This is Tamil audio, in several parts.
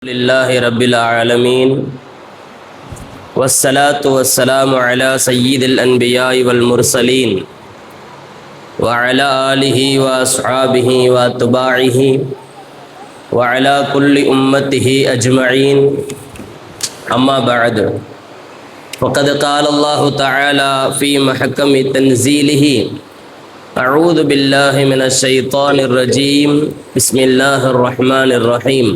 لله رب العالمين والصلاة والسلام على سيد الأنبياء والمرسلين وعلى آله وأصحابه وأتباعه وعلى كل أمته أجمعين أما بعد فقد قال الله تعالى في محكم تنزيله أعوذ بالله من الشيطان الرجيم بسم الله الرحمن الرحيم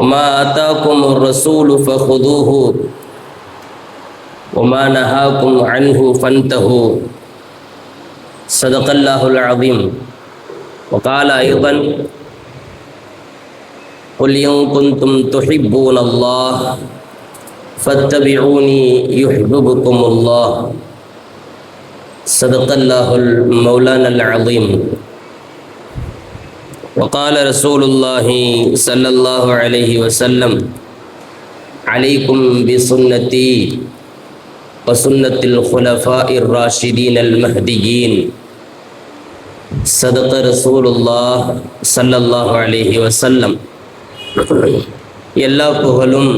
وما آتاكم الرسول فخذوه وما نهاكم عنه فانتهوا صدق الله العظيم وقال أيضا قل إن كنتم تحبون الله فاتبعوني يحببكم الله صدق الله المولانا العظيم وقال رسول الله صلى الله عليه وسلم عليكم بسنتي وسنة الخلفاء الراشدين المهديين صدق رسول الله صلى الله عليه وسلم. எல்லா புகழும்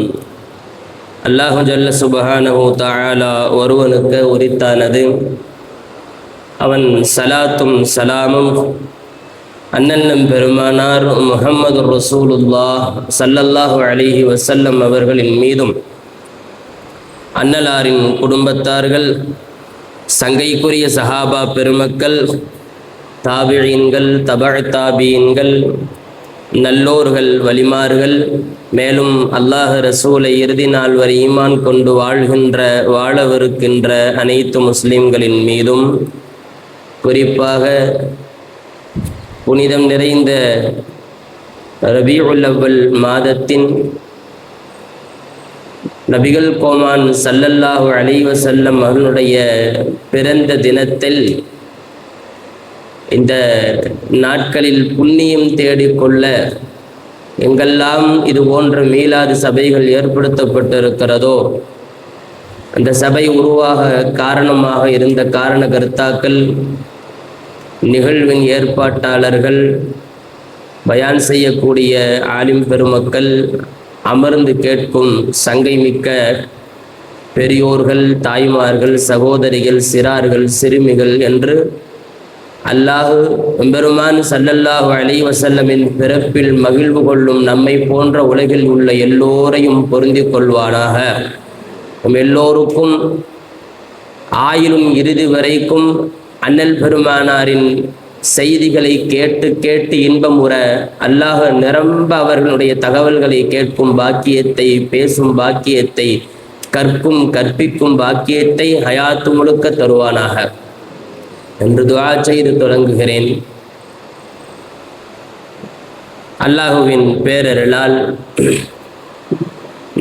அல்லாஹு ஜல்ல சுபஹானஹு தஆலா ஒருவனுக்கு உரித்தானது. அவன் சலாத்தும் சலாமும் அண்ணன் பெருமானார் முஹம்மது ரசூலுல்லாஹ் ஸல்லல்லாஹு அலைஹி வஸல்லம் அவர்களின் மீதும் அன்னலாரின் குடும்பத்தார்கள், சங்கைக்குரிய சஹாபா பெருமக்கள், தாபிஈன்கள், தபஅ தாபிஈன்கள், நல்லோர்கள், வலிமார்கள், மேலும் அல்லாஹ் ரசூலை இறுதி நாள் வரை ஈமான் கொண்டு வாழவிருக்கின்ற அனைத்து முஸ்லிம்களின் மீதும், குறிப்பாக புனிதம் நிறைந்த ரபீஉல் அவ்வல் மாதத்தின் நபிகள் கோமான் ஸல்லல்லாஹு அலைஹி வஸல்லம் அவர்களுடைய பிறந்த தினத்தில் இந்த நாட்களில் புண்ணியம் தேடிக்கொள்ள எங்கெல்லாம் இது போன்ற மீலாது சபைகள் ஏற்படுத்தப்பட்டிருக்கிறதோ அந்த சபை உருவாக காரணமாக இருந்த காரணகர்த்தாக்கள், நிகழ்வின் ஏற்பாட்டாளர்கள், பயான் செய்யக்கூடிய ஆலிம் பெருமக்கள், அமர்ந்து கேட்கும் சங்கை மிக்க பெரியோர்கள், தாய்மார்கள், சகோதரிகள், சிறார்கள், சிறுமிகள் என்று அல்லாஹ் பெருமான் ஸல்லல்லாஹு அலைஹி வஸல்லமின் பிறப்பில் மகிழ்வு கொள்ளும் நம்மை போன்ற உலகில் உள்ள எல்லோரையும் பொருந்தி கொள்வானாக. எல்லோருக்கும் ஆயிலும் இறுதி வரைக்கும் அண்ணல் பெருமானாரின் செய்திகளை கேட்டு கேட்டு இன்பமுற அல்லாஹ் நிரம்ப அவர்களுடைய தகவல்களை கேட்கும் பாக்கியத்தை, பேசும் பாக்கியத்தை, கற்பிக்கும் பாக்கியத்தை ஹயாத்து முழுக்க தருவானாக என்று துஆ செய்து தொடங்குகிறேன். அல்லாஹுவின் பேரருளால்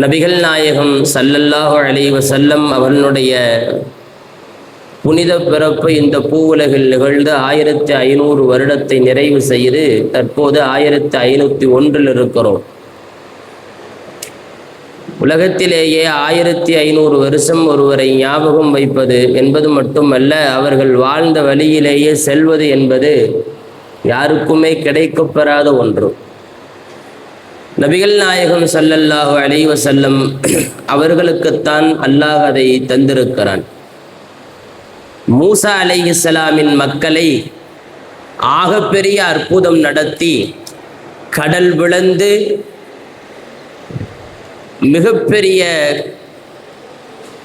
நபிகள் நாயகம் ஸல்லல்லாஹு அலைஹி வஸல்லம் அவர்களுடைய புனித பிறப்பு இந்த பூவுலகில் நிகழ்ந்து 1500 வருடத்தை நிறைவு செய்து தற்போது 1501 இருக்கிறோம். உலகத்திலேயே 1500 வருஷம் ஒருவரை ஞாபகம் வைப்பது என்பது மட்டுமல்ல, அவர்கள் வாழ்ந்த வழியிலேயே செல்வது என்பது யாருக்குமே கிடைக்கப்பெறாத ஒன்று. நபிகள் நாயகம் ஸல்லல்லாஹு அலைஹி வஸல்லம் அவர்களுக்குத்தான் அல்லாஹ் அதை தந்திருக்கிறான். மூசா அலைஹிஸ்ஸலாமின் மக்களை ஆகப்பெரிய அற்புதம் நடத்தி கடல் விளந்து மிகப்பெரிய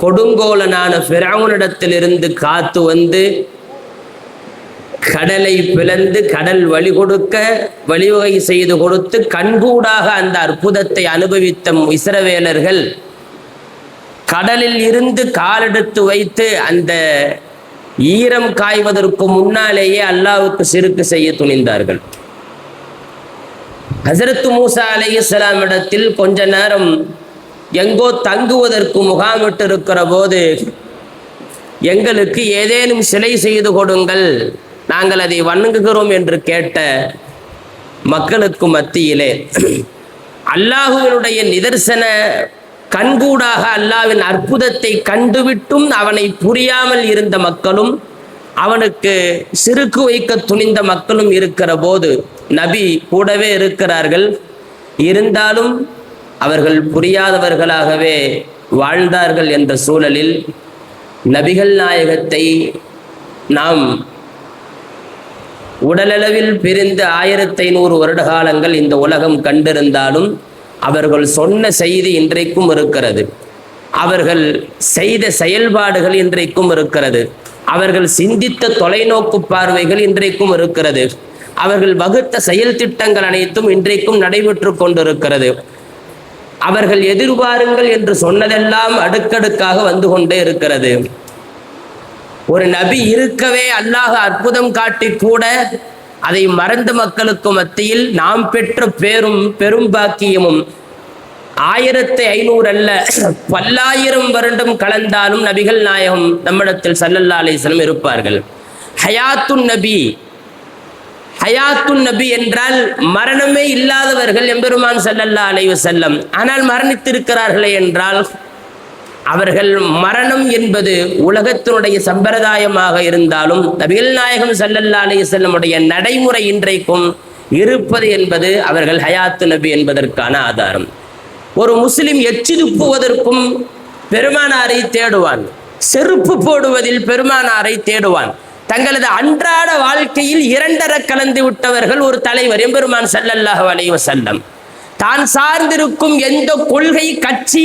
கொடுங்கோலனான ஃபிரௌனிடத்திலிருந்து காத்து வந்து கடலை பிளந்து கடல் வழிவகை செய்து கொடுத்து கண்கூடாக அந்த அற்புதத்தை அனுபவித்த இஸ்ரவேலர்கள் கடலில் இருந்து காலெடுத்து வைத்து அந்த ஈரம் காய்வதற்கு முன்னாலேயே அல்லாஹ்வுக்கு சிறுக்கு செய்ய துணிந்தார்கள். ஹஸரத் மூசா அலைஹிஸ்ஸலாம் இடத்தில் கொஞ்ச நேரம் எங்கோ தங்குவதற்கு முகாமிட்டு இருக்கிற போது, எங்களுக்கு ஏதேனும் சிலை செய்து கொடுங்கள், நாங்கள் அதை வணங்குகிறோம் என்று கேட்ட மக்களுக்கு மத்தியிலே அல்லாஹ்வினுடைய நிதர்சன கண்கூடாக அல்லாஹ்வின் அற்புதத்தை கண்டுவிட்டும் அவனை புரியாமல் இருந்த மக்களும், அவனுக்கு சிறுக்கு வைக்க துணிந்த மக்களும் இருக்கிற போது நபி கூடவே இருக்கிறார்கள். இருந்தாலும் அவர்கள் புரியாதவர்களாகவே வாழ்ந்தார்கள் என்ற சூழலில் நபிகள் நாயகத்தை நாம் உடலளவில் பிரிந்து 1500 வருட காலங்கள் இந்த உலகம் கண்டிருந்தாலும் அவர்கள் சொன்ன செய்தி இன்றைக்கும் இருக்கிறது. அவர்கள் செய்த செயல்பாடுகள் இன்றைக்கும் இருக்கிறது. அவர்கள் சிந்தித்த தொலைநோக்கு பார்வைகள் இன்றைக்கும் இருக்கிறது. அவர்கள் வகுத்த செயல் திட்டங்கள் அனைத்தும் இன்றைக்கும் நடைபெற்று கொண்டிருக்கிறது. அவர்கள் எதிர்பாருங்கள் என்று சொன்னதெல்லாம் அடுக்கடுக்காக வந்து கொண்டே இருக்கிறது. ஒரு நபி இருக்கவே அல்லாஹ் அற்புதம் காட்டி கூட அதை மறந்த மக்களுக்கு மத்தியில் நாம் பெற்ற பெரும் பாக்கியமும் 1500 அல்ல 1000 வருடம் கலந்தாலும் நபிகள் நாயகம் நம்மிடத்தில் ஸல்லல்லாஹு அலைஹி வஸல்லம் இருப்பார்கள். ஹயாத்துன் நபி என்றால் மரணமே இல்லாதவர்கள் எம்பெருமான் ஸல்லல்லாஹு அலைஹி வஸல்லம். ஆனால் மரணித்திருக்கிறார்களே என்றால் அவர்கள் மரணம் என்பது உலகத்தினுடைய சம்பிரதாயமாக இருந்தாலும் நபிகள் நாயகம் ஸல்லல்லாஹு அலைஹி வஸல்லமுடைய நடைமுறை இன்றைக்கும் இருப்பது என்பது அவர்கள் ஹயாத்து நபி என்பதற்கான ஆதாரம். ஒரு முஸ்லிம் எச்சி துப்புவதற்கும் பெருமானாரை தேடுவான், செருப்பு போடுவதில் பெருமானாரை தேடுவான். தங்களது அன்றாட வாழ்க்கையில் இரண்டர கலந்து விட்டவர்கள் ஒரு தலைவர் எம்பெருமான் ஸல்லல்லாஹு அலைஹி வஸல்லம். தான் சார்ந்திருக்கும் எந்த கொள்கை, கட்சி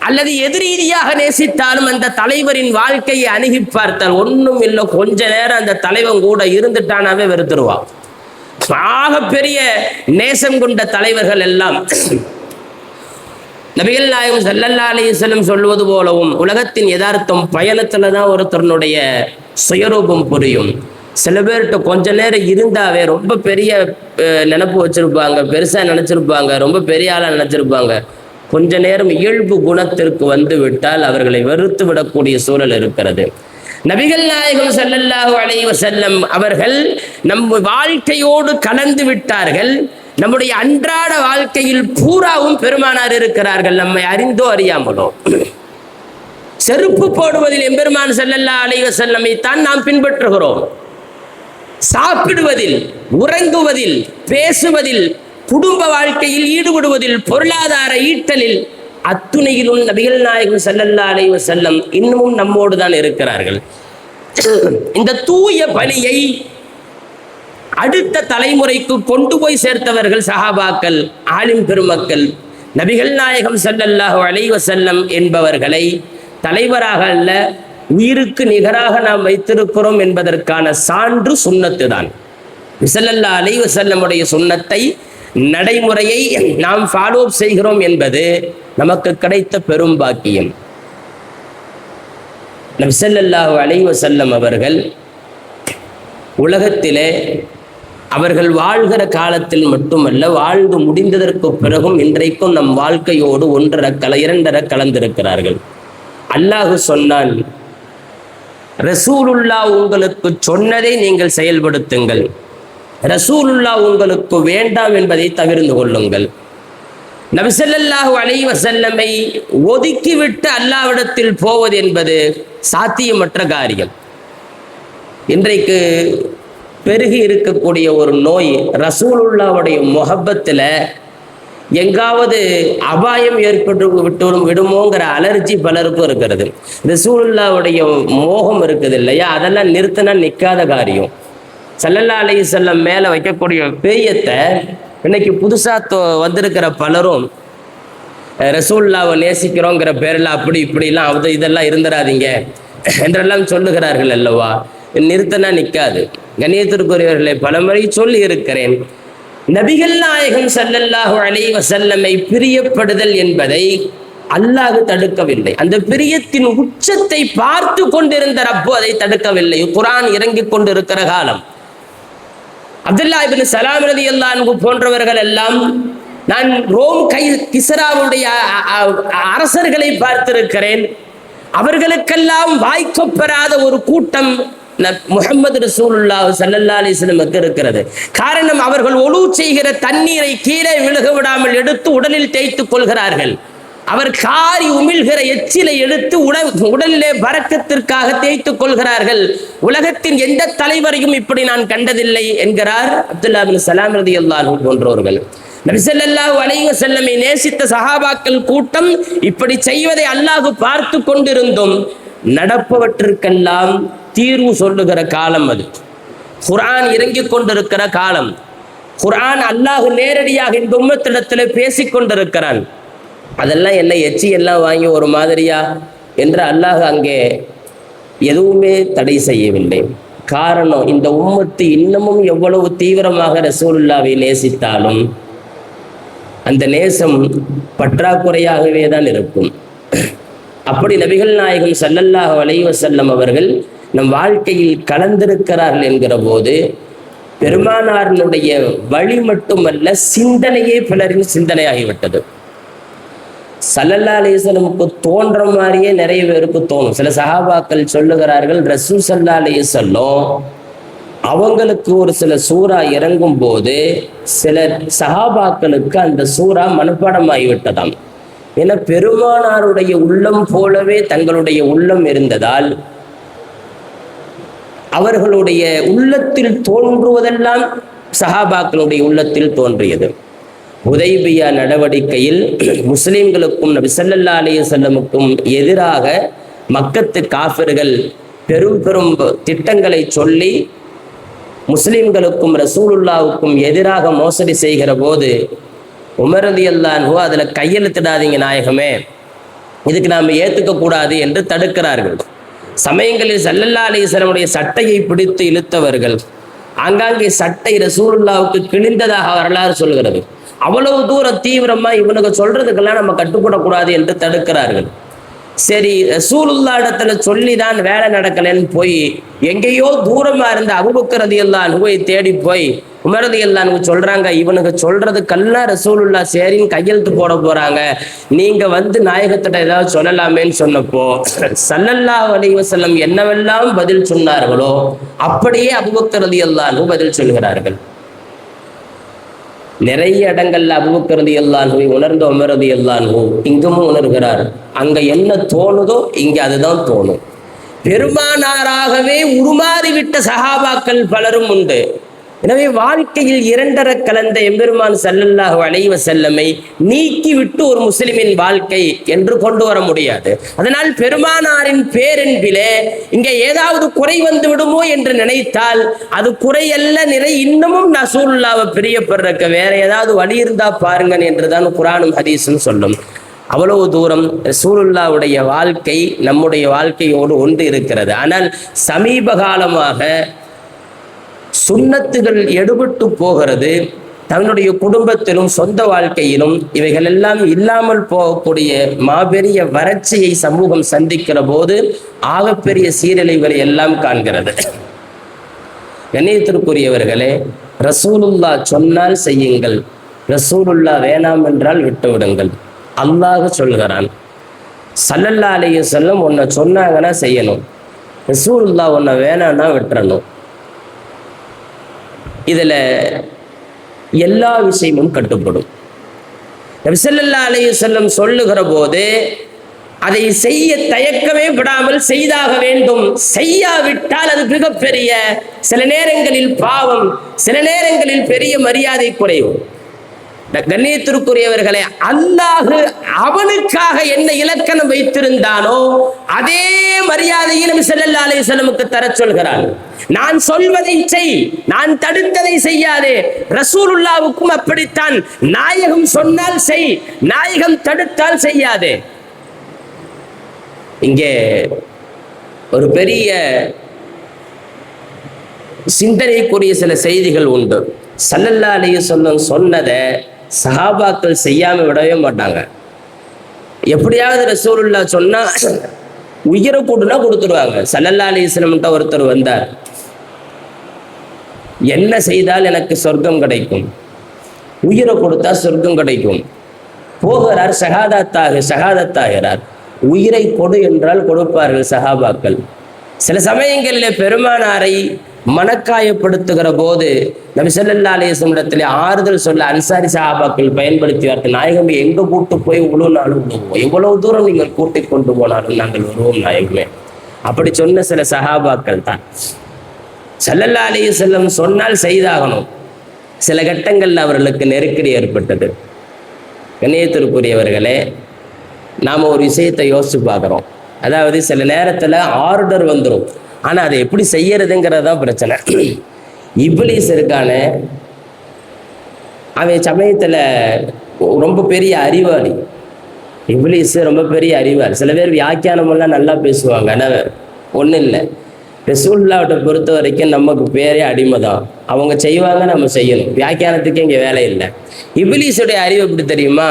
அல்லது எதிரீதியாக நேசித்தாலும் அந்த தலைவரின் வாழ்க்கையை அணுகி பார்த்தால் ஒன்றும் இல்லை, கொஞ்ச நேரம் அந்த தலைவன் கூட இருந்துட்டானாவே வெறுத்துருவான். ஆக பெரிய நேசம் கொண்ட தலைவர்கள் எல்லாம் நபிகள் நாயகம் ஸல்லல்லாஹு அலைஹி வஸல்லம் சொல்வது போலவும் உலகத்தின் யதார்த்தம் பயணத்துல தான் ஒருத்தருடைய சுயரூபம் புரியும். சில பேர்கிட்ட கொஞ்ச நேரம் இருந்தாவே ரொம்ப பெரிய நினப்பு வச்சிருப்பாங்க, பெருசா நினைச்சிருப்பாங்க, ரொம்ப பெரிய ஆளா நினைச்சிருப்பாங்க. கொஞ்ச நேரம் இயல்பு குணத்திற்கு வந்து விட்டால் அவர்களை வெறுத்து விடக்கூடிய சூழல் இருக்கிறது. நபிகள் நாயகம் ஸல்லல்லாஹு அலைஹி வஸல்லம் அவர்கள் நம் வாழ்க்கையோடு கலந்து விட்டார்கள். நம்முடைய அன்றாட வாழ்க்கையில் பூராவும் பெருமானார் இருக்கிறார்கள், நம்மை அறிந்தோ அறியாமலோ. செருப்பு போடுவதில் எம்பெருமான் ஸல்லல்லாஹு அலைஹி வஸல்லமை தான் நாம் பின்பற்றுகிறோம். சாப்பிடுவதில், உறங்குவதில், பேசுவதில், குடும்ப வாழ்க்கையில் ஈடுபடுவதில், பொருளாதார ஈட்டலில் அத்துணையிலும் நபிகள் நாயகம் ஸல்லல்லாஹு அலைஹி வஸல்லம் இன்னமும் நம்மோடு தான் இருக்கிறார்கள். இந்த தூய பணியை அடுத்த தலைமுறைக்கு கொண்டு போய் சேர்த்தவர்கள் சஹாபாக்கள், ஆலிம் பெருமக்கள். நபிகள் நாயகம் ஸல்லல்லாஹு அலைஹி வஸல்லம் என்பவர்களை தலைவராக அல்ல, உயிருக்கு நிகராக நாம் வைத்திருக்கிறோம் என்பதற்கான சான்று சுன்னத்து தான். ஸல்லல்லாஹு அலைஹி வஸல்லமுடைய சுன்னத்தை, நடைமுறையை நாம் ஃபாலோ செய்கிறோம் என்பது நமக்கு கிடைத்த பெரும் பாக்கியம். நபி ஸல்லல்லாஹு அலைஹி வஸல்லம் அவர்கள் உலகத்திலே அவர்கள் வாழ்கிற காலத்தில் மட்டுமல்ல, வாழ்ந்து முடிந்ததற்கு பிறகும் இன்றைக்கும் நம் வாழ்க்கையோடு இரண்டர கலந்திருக்கிறார்கள். அல்லாஹ் சொன்னான், ரசூலுல்லாஹ் உங்களுக்கு சொன்னதை நீங்கள் செயல்படுத்துங்கள், ரசூலுல்லாஹ் உங்களுக்கு வேண்டாம் என்பதை தவிர்த்து கொள்ளுங்கள். நபி ஸல்லல்லாஹு அலைஹி வஸல்லமை ஒதுக்கிவிட்டு அல்லாஹ்விடத்தில் போவது என்பது சாத்தியமற்ற காரியம். இன்றைக்கு பெருகி இருக்கக்கூடிய ஒரு நோய் ரசூலுல்லாஹ்வுடைய முஹப்பத்தில் எங்காவது அபாயம் ஏற்பட்டு விடுமோங்கிற அலர்ஜி பலருக்கும் இருக்கிறது. ரசூலுல்லாஹ்வுடைய மோகம் இருக்குது இல்லையா, அதெல்லாம் நிறுத்தினா நிற்காத காரியம். ஸல்லல்லாஹு அலைஹி வஸல்லம் மேலே வைக்கக்கூடிய பேயத்தை இன்னைக்கு புதுசாக வந்திருக்கிற பலரும் ரசூலுல்லாஹ்வை நேசிக்கிறோங்கிற பேரில் அப்படி இப்படிலாம் இதெல்லாம் இருந்துடாதீங்க என்றெல்லாம் சொல்லுகிறார்கள் அல்லவா. நிறுத்தினா நிற்காது. கண்ணியத்திற்குரியவர்களை பலமுறை சொல்லி இருக்கிறேன், நபிகள் நாயகம் ஸல்லல்லாஹு அலைஹி வஸல்லமை பிரியப்படுதல் என்பதை அல்லாஹ் தடுக்கவில்லை. அந்த பிரியத்தின் உச்சத்தை பார்த்து கொண்டிருந்த ரப்பு அதை தடுக்கவில்லை. குர்ஆன் இறங்கிக் கொண்டிருக்கிற காலம். அப்துல்லாஹ் இப்னு ஸலாம் ரலியல்லாஹு அன்ஹு போன்றவர்கள் எல்லாம், நான் ரோம் கிஸ்ராவுடைய அரசர்களை பார்த்திருக்கிறேன், அவர்களுக்கெல்லாம் வாய்க்கப்பெறாத ஒரு கூட்டம் முஹம்மது ரசூலுல்லாஹ் ஸல்லல்லாஹு அலைஹி வஸல்லம் இருக்கிறது. காரணம், அவர்கள் ஒழு செய்கிற தண்ணீரை கீழே விழுக விடாமல் எடுத்து உடலில் தேய்த்துக் கொள்கிறார்கள். அவர் காரி உமிழ்கிற எச்சிலை எடுத்து உடலிலே பரக்கத்திற்காக தேய்த்துக் கொள்கிறார்கள். உலகத்தின் எந்த தலைவரையும் இப்படி நான் கண்டதில்லை என்கிறார் அப்துல்லா பின் சலாம் ரலியல்லாஹு அன்ஹு போன்றவர்கள். நபி ஸல்லல்லாஹு அலைஹி வஸல்லமை நேசித்த சஹாபாக்கள் கூட்டம் இப்படி செய்வதை அல்லாஹ் பார்த்து கொண்டிருந்தும் நடப்பவற்றிற்கெல்லாம் தீர்வு சொல்லுகிற காலம் அது. குர்ஆன் இறங்கிக் கொண்டிருக்கிற காலம். குர்ஆன் அல்லாஹ் நேரடியாக இந்த உம்மத்திடத்தில் பேசிக் கொண்டிருக்கிறான். அதெல்லாம் என்ன எச்சி எல்லாம் வாங்கி ஒரு மாதிரியா என்று அல்லாஹ் அங்கே எதுவுமே தடை செய்யவில்லை. காரணம், இந்த உம்மத்து இன்னமும் எவ்வளவு தீவிரமாக ரசூலுல்லாவை நேசித்தாலும் அந்த நேசம் பற்றாக்குறையாகவே தான் இருக்கும். அப்படி நபிகள் நாயகம் ஸல்லல்லாஹு அலைஹி வஸல்லம் அவர்கள் நம் வாழ்க்கையில் கலந்திருக்கிறார்கள் என்கிற போது பெருமானாரினுடைய வழி மட்டுமல்ல, சிந்தனையே பலரின் சிந்தனையாகிவிட்டது. ஸல்லல்லாஹு அலைஹி வஸல்லமுக்கு தோன்ற மாதிரியே நிறைய பேருக்கு தோணும். சில சஹாபாக்கள் சொல்லுகிறார்கள், ரசூல் ஸல்லல்லாஹு அலைஹி வஸல்லம் அவங்களுக்கு ஒரு சில சூறா இறங்கும் போது சில சஹாபாக்களுக்கு அந்த சூறா மனப்பாடமாகிவிட்டதாம். ஏன்னா பெருமானாருடைய உள்ளம் போலவே தங்களுடைய உள்ளம் இருந்ததால் அவர்களுடைய உள்ளத்தில் தோன்றுவதெல்லாம் சஹாபாக்களுடைய உள்ளத்தில் தோன்றியது. ஹுதைபியா நடவடிக்கையில் முஸ்லிம்களுக்கும் நபி ஸல்லல்லாஹு அலைஹி வஸல்லமுக்கும் எதிராக மக்கத்து காஃபிர்கள் பெரும் பெரும் திட்டங்களை சொல்லி முஸ்லிம்களுக்கும் ரசூலுல்லாவுக்கும் எதிராக மோசடி செய்கிற போது உமர் ரலியல்லாஹு அன்ஹு அதுல கையெழுத்திடாதீங்க நாயகமே, இதுக்கு நாம் ஏத்துக்க கூடாது என்று தடுக்கிறார்கள். சமயங்களில் ஸல்லல்லாஹு அலைஹி வஸல்லமுடைய சட்டையை பிடித்து இழுத்தவர்கள் ஆங்காங்கே சட்டை ரசூலுல்லாவுக்கு கிழிந்ததாக வரலாறு சொல்கிறது. அவ்வளவு தூரம் தீவிரமா இவனுக்கு சொல்றதுக்கெல்லாம் நம்ம கட்டுப்படக்கூடாது என்று தடுக்கிறார்கள். சரி, ரசூலுல்லாஹ் இடத்துல சொல்லிதான் வேலை நடக்கலன்னு போய் எங்கேயோ தூரமா இருந்த அபூபக்கர் ரலியல்லாஹு அன்ஹுவை தேடி போய் உமர் ரலியல்லாஹு அன்ஹு சொல்றாங்க, இவனுக்கு சொல்றதுக்கெல்லாம் ரசூலுல்லாஹ் சரின்னு கையெழுத்து போட போறாங்க, நீங்க வந்து நாயகத்திட்ட ஏதாவது சொல்லலாமேன்னு சொன்னப்போ ஸல்லல்லாஹு அலைஹி வஸல்லம் என்னவெல்லாம் பதில் சொன்னார்களோ அப்படியே அபூபக்கர் ரலியல்லாஹு அன்ஹு பதில் சொல்கிறார்கள். நிறைய இடங்கள்ல அபூபக்கர் ரலியல்லாஹு அன்ஹுவை உணர்ந்த உமர் ரலியல்லாஹு அன்ஹு இங்கும் உணர்கிறார். அங்க என்ன தோணுதோ இங்க அதுதான் தோணும். பெருமானாராகவே உருமாறிவிட்ட சஹாபாக்கள் பலரும் உண்டு. எனவே வாழ்க்கையில் இரண்டரை கலந்த எம்பெருமான் ஸல்லல்லாஹு அலைஹி வஸல்லமை நீக்கிவிட்டு ஒரு முஸ்லிமின் வாழ்க்கை என்று கொண்டு வர முடியாது. அதனால் பெருமானாரின் பேரன்பிலே இங்கே ஏதாவது குறை வந்து விடுமோ என்று நினைத்தால் அது குறையல்ல, நிறை. இன்னமும் ரசூலுல்லாஹ்வை பிரியப்படுறக்க வேற ஏதாவது வழி இருந்தா பாருங்க என்றுதான் குர்ஆனும் ஹதீஸும் சொல்லும். அவ்வளவு தூரம் ரசூலுல்லாஹ்வுடைய வாழ்க்கை நம்முடைய வாழ்க்கையோடு ஒன்று இருக்கிறது. ஆனால் சமீப காலமாக சுன்னத்துகள் எடுபட்டு போகிறது. தன்னுடைய குடும்பத்திலும் சொந்த வாழ்க்கையிலும் இவைகள் எல்லாம் இல்லாமல் போகக்கூடிய மாபெரிய வறட்சியை சமூகம் சந்திக்கிற போது ஆகப்பெரிய சீரழிவுகளை எல்லாம் காண்கிறது. கண்ணியத்திற்குரியவர்களே, ரசூலுல்லாஹ் சொன்னால் செய்யுங்கள், ரசூலுல்லாஹ் வேணாம் என்றால் விட்டுவிடுங்கள். அல்லாஹ் சொல்கிறான், ஸல்லல்லாஹு அலைஹி வஸல்லம் உன்னை சொன்னாங்கன்னா செய்யணும், ரசூலுல்லாஹ் உன்னை வேணான்னா விட்டுறணும். இதுல எல்லா விஷயமும் கட்டுப்படும். நபி ஸல்லல்லாஹு அலைஹி வஸல்லம் சொல்லுகிற போது அதை செய்ய தயக்கமே படாமல் செய்தாக வேண்டும். செய்யாவிட்டால் அது மிகப்பெரிய, சில நேரங்களில் பாவம், சில நேரங்களில் பெரிய மரியாதை குறைவு. கண்ணியத்திற்குரியவர்களே, அல்லாஹ் அவனுக்காக என்ன இலக்கணம் வைத்திருந்தானோ அதே மரியாதையை நபி ஸல்லல்லாஹு அலைஹி வஸல்லமுக்கு தர சொல்கிறான். நான் சொல்வதை செய், நான் தடுத்ததை செய்யாதே. ரசூலுல்லாஹ்வுக்கும் அப்படித்தான். நாயகம் சொன்னால் செய், நாயகம் தடுத்தால் செய்யாதே. இங்கே ஒரு பெரிய சிந்தனைக்குரிய சில செய்திகள் உண்டு. ஸல்லல்லாஹு அலைஹி வஸல்லம் சொன்னதை சஹாபாக்கள் செய்யாம விடவே மாட்டாங்க. எப்படியாவது ரசூலுல்லாஹ் சொன்னா உயிரை கூட்டுனா கொடுத்துருவாங்க. ஸல்லல்லாஹு அலைஹி வஸல்லம் ஒருத்தர் வந்தார், என்ன செய்தால் எனக்கு சொர்க்கம் கிடைக்கும், உயிரை கொடுத்தா சொர்க்கம் கிடைக்கும். போகிறார், ஷஹாதத்தாகிறார். உயிரை கொடு என்றால் கொடுப்பார்கள் சஹாபாக்கள். சில சமயங்களில் பெருமானாரை மனக்காயப்படுத்துகிற போது நபி ஸல்லல்லாஹு அலைஹி வஸல்லம் இடத்துல ஆறுதல் சொல்ல அன்சாரி சஹாபாக்கள் பயன்படுத்தியார்கள். நாயகமே, எங்க கூட்டு போய் உழுனாலும் விடுவோம், எவ்வளவு தூரம் நீங்கள் கூட்டிக் கொண்டு போனாலும் நாங்கள் வருவோம் நாயகமே. அப்படி சொன்ன சில சஹாபாக்கள் தான். ஸல்லல்லாஹு அலைஹி வஸல்லம் சொன்னால் செய்தாகணும். சில கட்டங்களில் அவர்களுக்கு நெருக்கடி ஏற்பட்டது. கண்ணியத்திற்குரியவர்களே, நாம் ஒரு விஷயத்தை யோசிச்சு பார்க்குறோம். அதாவது சில நேரத்தில் ஆர்டர் வந்துடும், ஆனால் அதை எப்படி செய்யறதுங்கிறது தான் பிரச்சனை. இப்லீஸ் இருக்கானே, அவன் சமயத்தில் ரொம்ப பெரிய அறிவாளி. இப்லீஸ் ரொம்ப பெரிய அறிவாளி. சில பேர் வியாக்கியானமெல்லாம் நல்லா பேசுவாங்க, ஆனால் ஒன்றும் இல்லை. ரசூலுல்லாஹ்வை பொறுத்த வரைக்கும் நமக்கு பேரே அடிமை தான். அவங்க செய்வாங்க, நம்ம செய்யணும். வியாக்கியானத்துக்கு இங்கே வேலை இல்லை. இப்லீஸுடைய அறிவு எப்படி தெரியுமா?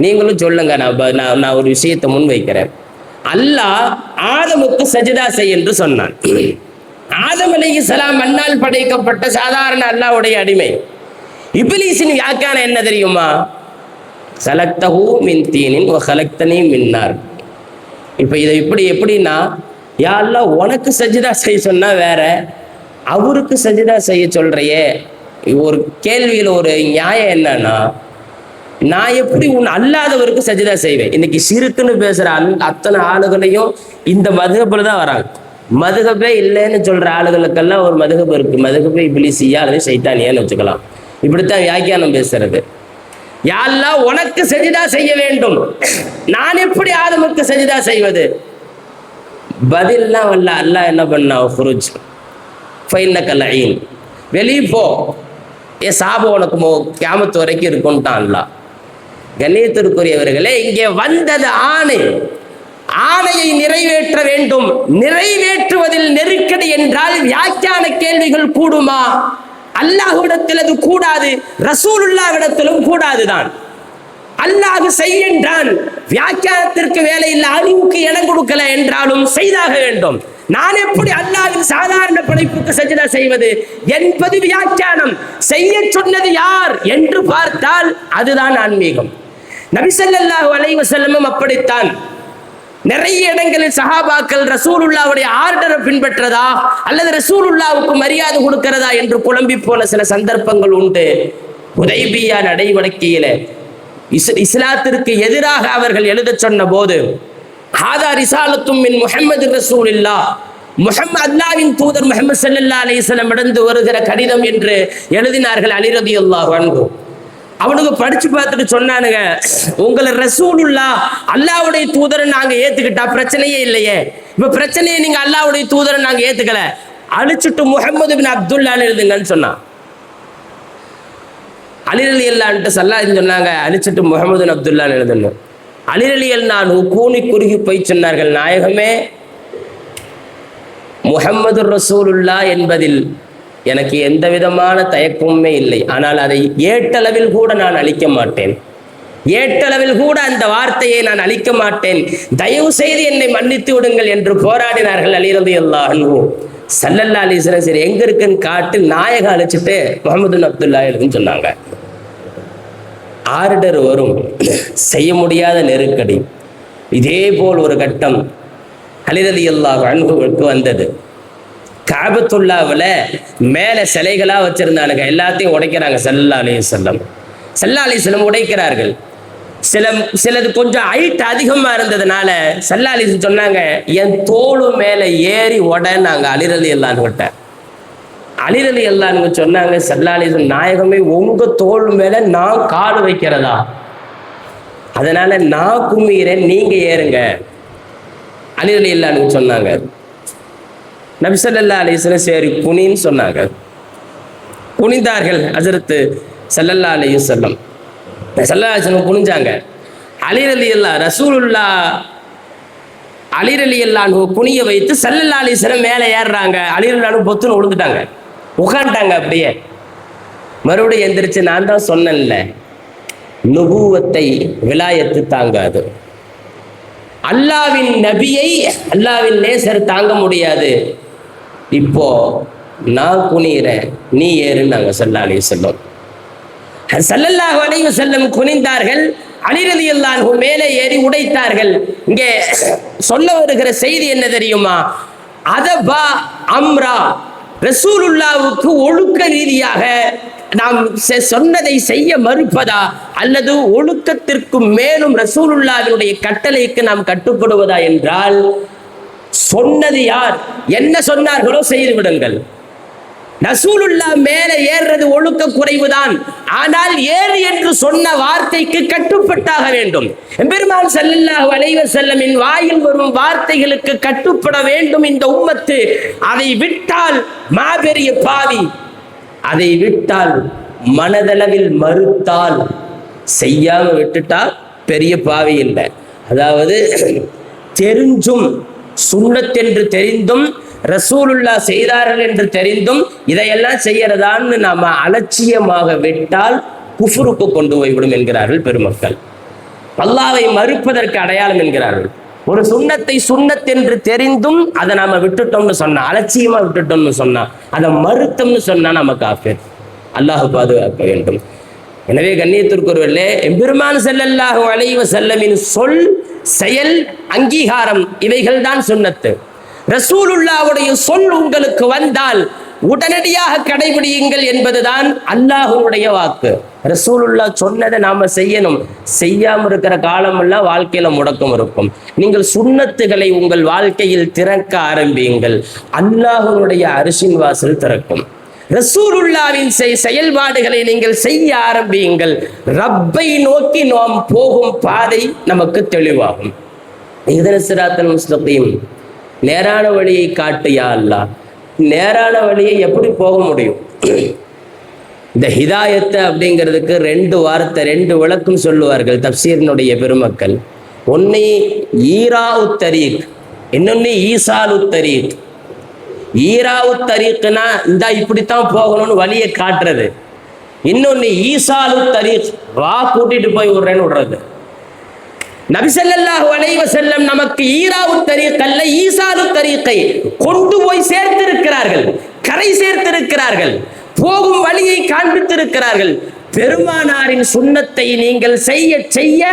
நீங்களும் சொல்லுங்க, நான் ஒரு விஷயத்தை முன் வைக்கிறேன். அல்லாஹ் ஆதமுக்கு சஜிதா செய் என்று சொன்னான். ஆதம் அலைஹிஸ்ஸலாம் மண்ணால் படைக்கப்பட்ட சாதாரண அல்லாஹ்வுடைய அடிமை. இப்லீஸின் வியாக்கியானம் என்ன தெரியுமா? ஸலக்தஹு மின் தீனின் வ ஸலக்தனி மின் நார். இப்போ இதை எப்படின்னா, யா அல்லாஹ் உனக்கு சஜிதா செய்ய சொன்னா வேற, அவருக்கு சஜிதா செய்ய சொல்றையே. ஒரு கேள்வியில் ஒரு நியாயம் என்னன்னா, நான் எப்படி உன் அல்லாதவருக்கு சஜிதா செய்வேன்? இன்னைக்கு சிறுக்குன்னு பேசுற அத்தனை ஆளுகளையும் இந்த மதுகப்புல தான் வராங்க. மதுகப்பே இல்லைன்னு சொல்ற ஆளுகளுக்கெல்லாம் ஒரு மதுகப்பு இருக்கு. மதுகப்பே இப்லீஸியா அல்லது சைத்தானியான்னு வச்சுக்கலாம். இப்படித்தான் வியாக்கியானம் பேசுறது. யா அல்லாஹ் உனக்கு சஜிதா செய்ய வேண்டும், நான் எப்படி ஆதமுக்கு சஜிதா செய்வது? பதில்லாம் வல்ல. அல்லாஹ் என்ன பண்ணா? ஃபுருஜ் ஃபைன்னக லஈன், வெளியே போ, ஏ சாபம் உனக்கு கியாமத்து வரைக்கும் இருக்கும்ட்டான் அல்லாஹ். கண்ணியத்திற்குரியவர்களே, இங்கே வந்தது ஆணை. ஆணையை நிறைவேற்ற வேண்டும். நிறைவேற்றுவதில் நெருக்கடி என்றால் வியாக்கியான கேள்விகள் கூடுமா? அல்லாஹ்விடத்தில் அது கூடாது, ரசூலுல்லாஹ்விடத்திலும் கூடாதுதான். அல்லாஹ் செய்கின்றான், வியாக்கியானத்திற்கு வேலை இல்லை, அறிவுக்கு இடம் கொடுக்கல என்றாலும் செய்தாக வேண்டும். நான் எப்படி அல்லாஹ்வின் சாதாரண படைப்புக்கு சஜிதா செய்வது என்பது வியாக்கியானம். செய்ய சொன்னது யார் என்று பார்த்தால் அதுதான் ஆன்மீகம். நபி ஸல்லல்லாஹு அலைஹி வஸல்லம் அப்படித்தான். நிறைய இடங்களில் சஹாபாக்கள் ரசூலுல்லாஹ்வுடைய ஆர்டரை பின்பற்றதா அல்லது ரசூலுல்லாஹ்வுக்கு மரியாதை கொடுக்கிறதா என்று குழம்பி போன சில சந்தர்ப்பங்கள் உண்டு. ஹுதைபியா நடவடிக்கையில இஸ்லாத்திற்கு எதிராக அவர்கள் எழுத சொன்ன போது, ஹாதா ரிசாலத்தும் மின் முஹம்மது ரசூலில்லாஹ், முஹம்மது அல்லாஹ்வின் தூதர் முஹம்மது ஸல்லல்லாஹு அலைஹி வஸல்லம் இடந்து வருகிற கடிதம் என்று எழுதினார்கள் அலி ரலியல்லாஹு அன்ஹு. அவனுக்கு படிச்சு பார்த்துட்டு சொன்னானுங்க, உங்களை ரசூலுல்லாஹ் அல்லாஹ்வுடைய தூதரை நாங்க ஏத்துக்கிட்டா பிரச்சனையே இல்லையே, இப்ப பிரச்சனையை நீங்க அல்லாஹ்வுடைய தூதரை நாங்க ஏத்துக்கல, அழிச்சுட்டு முஹம்மது பின் அப்துல்லான்னு எழுதுங்கன்னு சொன்னான். அலி ரலியல்லாஹு ஸல்லல்லாஹு சொன்னாங்க, அழிச்சிட்டு முஹம்மது பின் அப்துல்லான்னு எழுதுன்னு. அலி ரலியல்லாஹு கூனி குறுகி போய் சொன்னார்கள், நாயகமே, முஹம்மது ரசூலுல்லாஹ் என்பதில் எனக்கு எந்த விதமான தயக்கமுமே இல்லை, ஆனால் அதை ஏட்டளவில் கூட நான் அழிக்க மாட்டேன், ஏட்டளவில் கூட அந்த வார்த்தையை நான் அழிக்க மாட்டேன், தயவு செய்து என்னை மன்னித்து விடுங்கள் என்று போராடினார்கள் அலி ரலியல்லாஹு அன்ஹு. ஸல்லல்லாஹு அலைஹி வஸல்லம் சரி எங்க இருக்குன்னு காட்டு, நாயகம் அழைச்சிட்டு முஹம்மது பின் அப்துல்லாஹ் எழுதுன்னு சொன்னாங்க. ஆர்டர் வரும், செய்ய முடியாத நெருக்கடி. இதே போல் ஒரு கட்டம் அலி ரலியல்லாஹு அன்ஹுவுக்கு வந்தது. கஅபத்துல்லாஹ்வுல மேலே சிலைகளா வச்சிருந்தானுங்க, எல்லாத்தையும் உடைக்கிறாங்க. ஸல்லல்லாஹு அலைஹி வஸல்லம் உடைக்கிறார்கள். சிலது கொஞ்சம் ஹைட் அதிகமா இருந்ததுனால ஸல்லல்லாஹு அலைஹி வஸல்லம் சொன்னாங்க, என் தோளு மேல ஏறி உடனாங்க அலி ரலியல்லாஹு கிட்ட. அலி ரலியல்லாஹு சொன்னாங்க, ஸல்லல்லாஹு அலைஹி வஸல்லம் நாயகமே, உங்க தோள் மேல நான் கால் வைக்கிறதா? அதனால நான் கும்மிறேன், நீங்க ஏறுங்க. அலி ரலியல்லாஹு சொன்னாங்க. நபி ஸல்லல்லாஹு அலைஹி வஸல்லம் சரி குனின்னு சொன்னாங்க. குனிந்தார்கள் ஹஜ்ரத் ஸல்லல்லாஹு அலைஹி வஸல்லம். ஸல்லல்லாஹு அலைஹி வஸல்லம் குனிஞ்சாங்க. அலி ரலியல்லாஹு ரசூலுல்லாஹ் அலி ரலியல்லாஹு குனிய வைத்து ஸல்லல்லாஹு அலைஹி வஸல்லம் மேலே ஏறுறாங்க. அலி ரலியல்லாஹு பொத்துன்னு விழுந்துட்டாங்க, உட்காந்துட்டாங்க. அப்படியே மறுபடியும் எந்திரிச்சு, நான் தான் சொன்னேன்ல, நுபுவத்தை விலாயத்து தாங்காது, அல்லாவின் நபியை அல்லாவின் நேசர் தாங்க முடியாது, இப்போ நான் குனிகிறேன், நீ ஏறுன்னாங்க ஸல்லல்லாஹு அலைஹி வஸல்லம். ஸல்லல்லாஹு அலைஹி வஸல்லம் குனிந்தார்கள். அலி ரலியல்லாஹு மேலே ஏறி உடைத்தார்கள். இங்கே சொல்ல வருகிற செய்தி என்ன தெரியுமா? அதபா அம்ரா, ரசூலுல்லாவுக்கு ஒழுக்க ரீதியாக நாம் சொன்னதை செய்ய மறுப்பதா, அல்லது ஒழுக்கத்திற்கு மேலும் ரசூலுல்லாவினுடைய கட்டளைக்கு நாம் கட்டுப்படுவதா என்றால், சொன்னது யார் என்ன சொன்னார்களோ செய்து விடுங்கள். ரசூலுல்லாஹ் மேலே ஏறுறது ஒழுக்க குறைவுதான், ஆனால் ஏறு என்று சொன்ன வார்த்தைக்கு கட்டுப்பட்டாக வேண்டும். பெருமாள் ஸல்லல்லாஹு அலைஹி வஸல்லமின் வாயில் வரும் வார்த்தைகளுக்கு கட்டுப்பட வேண்டும் இந்த உம்மத்து. அதை விட்டால் மாபெரிய பாவி, அதை விட்டால் மனதளவில் மறுத்தால், செய்யாம விட்டுட்டா பெரிய பாவி இல்லை. அதாவது தெரிஞ்சும் சுன்னத் என்று தெரிந்தும் ரசூலுல்லாஹ் செய்தார்கள் என்று தெரிந்தும் இதையெல்லாம் செய்யறதான்னு நாம அலட்சியமாக விட்டால் குஃப்ருக்கு கொண்டு போய்விடும் என்கிறார்கள் பெருமக்கள். அல்லாஹ்வை மறுப்பதற்கு அடையாளம் என்கிறார்கள். ஒரு சுன்னத்தை சுன்னத் என்று தெரிந்தும் அதை நாம விட்டுட்டோம்னு சொன்னா, அலட்சியமா விட்டுட்டோம்னு சொன்னா, அதை மறுத்தோம்னு சொன்னா நம்ம காஃபிர். அல்லாஹ் பாதுகாக்க வேண்டும். எனவே கண்ணியத்திற்குரியவர்களே, எம்பெருமான் ஸல்லல்லாஹு அலைஹி வஸல்லமின் சொல், செயல், அங்கீகாரம் இவைகள் தான் சுன்னத்து. ரசூலுல்லாஹ்வுடைய சொல் உங்களுக்கு வந்தால் உடனடியாக கடைபிடியுங்கள் என்பதுதான் அல்லாஹ்வுடைய வாக்கு. ரசூலுல்லாஹ் சொன்னதை நாம செய்யணும். செய்யாம இருக்கிற காலமெல்லாம் வாழ்க்கையில முடக்கம் இருக்கும். நீங்கள் சுன்னத்துகளை உங்கள் வாழ்க்கையில் திறக்க ஆரம்பியுங்கள், அல்லாஹ்வுடைய அரிசின் வாசல் திறக்கும். ரசூலுல்லாஹ்வின் செயல்பாடுகளை நீங்கள் செய்ய ஆரம்பியுங்கள். ரப்பை நோக்கி நாம் போகும் பாதை நமக்கு தெளிவாகும். இஹ்தினஸ் ஸிராத்தல் முஸ்தகீம், நேரான வழியை காட்டு யா அல்லாஹ். நேரான வழியை எப்படி போக முடியும்? இந்த ஹிதாயத்தை அப்படிங்கிறதுக்கு ரெண்டு வார்த்தை, ரெண்டு விளக்கம் சொல்லுவார்கள் தப்சீரினுடைய பெருமக்கள். ஒன்னு ஈராவு தரீக், இன்னொன்னு ஈசாலு தரீக். ஈராவு தரீக்னா இந்த இப்படித்தான் போகணும்னு வழியை காட்டுறது. இன்னொன்னு ஈசாலு தரீக், வா கூட்டிட்டு போய் விடுறேன்னு விடுறது. நபி ஸல்லல்லாஹு அலைஹி வஸல்லம் நமக்கு ஈராவு தரீக் அல்ல, ஈசாலு தரீக்கை கொண்டு போய் சேர்த்திருக்கிறார்கள், கரை சேர்த்திருக்கிறார்கள், போகும் வழியை காண்பித்திருக்கிறார்கள். பெருமானாரின் சுன்னத்தை நீங்கள் செய்ய செய்ய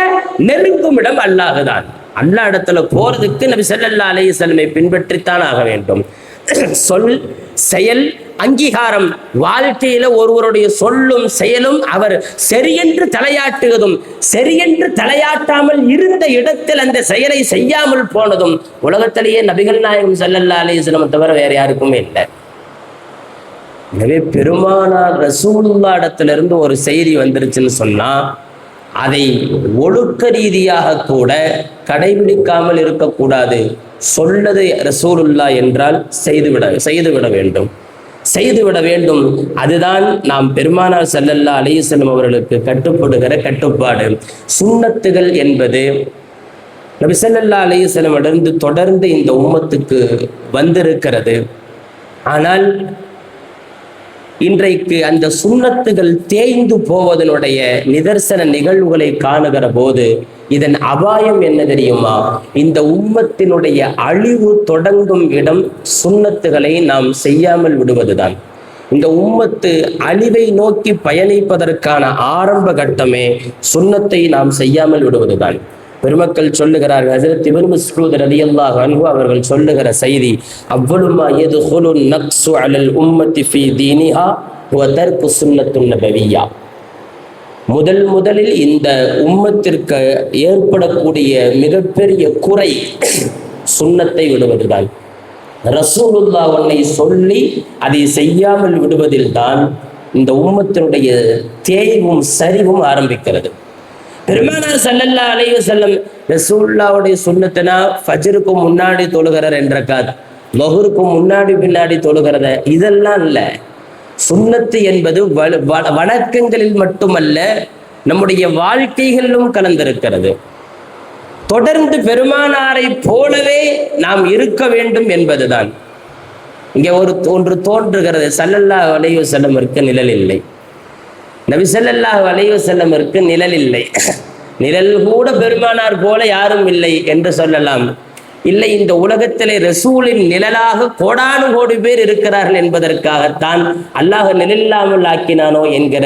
நெருங்கும் இடம் அல்லாஹ்தான். அல்லாஹ் இடத்துல போறதுக்கு நபி ஸல்லல்லாஹு அலைஹி வஸல்லமை பின்பற்றித்தான் ஆக வேண்டும். சொல், செயல், அங்கீகாரம். வாழ்க்கையில ஒருவருடைய சொல்லும் செயலும் அவர் சரியென்று தலையாட்டுவதும், சரியென்று தலையாட்டாமல் இருந்த இடத்தில் அந்த செயலை செய்யாமல் போனதும் உலகத்திலேயே நபிகள் நாயகம் ஸல்லல்லாஹு அலைஹி வஸல்லம் தவிர வேற யாருக்குமே இல்லை. எனவே பெருமானார் ரசூலுல்லாஹ் இடத்திலிருந்து ஒரு செய்தி வந்துருச்சுன்னு சொன்னா அதை ஒழுக்க ரீதியாக கூட கடைபிடிக்காமல் இருக்கக்கூடாது. சொல்லது ரசூலுல்லாஹ் என்றால் செய்துவிட வேண்டும். அதுதான் நாம் பெருமானார் ஸல்லல்லாஹு அலைஹி வஸல்லம் அவர்களுக்கு கட்டுப்படுகிற கட்டுப்பாடு. சுன்னத்துகள் என்பது நபி ஸல்லல்லாஹு அலைஹி வஸல்லம் இடந்து தொடர்ந்து இந்த உம்மத்துக்கு வந்திருக்கிறது. ஆனால் இன்றைக்கு அந்த சுன்னத்துகள் தேய்ந்து போவதனுடைய நிதர்சன நிகழ்வுகளை காணுகிற போது இதன் அபாயம் என்ன தெரியுமா? இந்த உம்மத்தினுடைய அழிவு தொடங்கும் இடம் சுன்னத்துகளை நாம் செய்யாமல் விடுவதுதான். இந்த உம்மத்து அழிவை நோக்கி பயணிப்பதற்கான ஆரம்ப கட்டமே சுன்னத்தை நாம் செய்யாமல் விடுவதுதான். பெருமக்கள் சொல்லுகிறார்கள், ஹஜ்ரத் இப்னு மஸ்ஊத் ரலியல்லாஹு அன்ஹு அவர்கள் சொல்லுகிற செய்தி, அவ்வளுமா யதுகுலுன் நக்ஸு அலல் உம்மத்தி ஃபீ தீனிஹா வ தர்கு சுன்னத்துன் நபவிய்யா. முதலில் இந்த உம்மத்திற்கு ஏற்படக்கூடிய மிகப்பெரிய குறை சுன்னத்தை விடுவதுதான். ரசூலுல்லாஹ் ஒன்றை சொல்லி அதை செய்யாமல் விடுவதில் தான் இந்த உம்மத்தினுடைய தேய்வும் சரிவும் ஆரம்பிக்கிறது. பெருமானார் ஸல்லல்லாஹு அலைஹி வஸல்லம் ரசூலுல்லாஹ்வுடைய சுன்னத்துனா ஃபஜ்ருக்கு முன்னாடி தொழுகிற 2 ரக்காத், லுஹருக்கு முன்னாடி பின்னாடி தொழுகிறத இதெல்லாம் இல்ல. சுன்னத்து என்பது வணக்கங்களில் மட்டுமல்ல, நம்முடைய வாழ்க்கைகளிலும் கலந்திருக்கிறது. தொடர்ந்து பெருமானாரை போலவே நாம் இருக்க வேண்டும் என்பதுதான். இங்கே ஒன்று தோன்றுகிறது, ஸல்லல்லாஹு அலைஹி வஸல்லமிற்கு நிழல் இல்லை, நபி ஸல்லல்லாஹு அலைஹி வஸல்லமிற்கு நிழல் இல்லை, நிழல் கூட பெருமானார் போல யாரும் இல்லை என்று சொல்லலாம். இல்லை, இந்த உலகத்திலே ரசூலின் நிழலாக கோடானு கோடி பேர் இருக்கிறார்கள் என்பதற்காகத்தான் அல்லாஹ் நிழலில்லாமல் ஆக்கினானோ என்கிற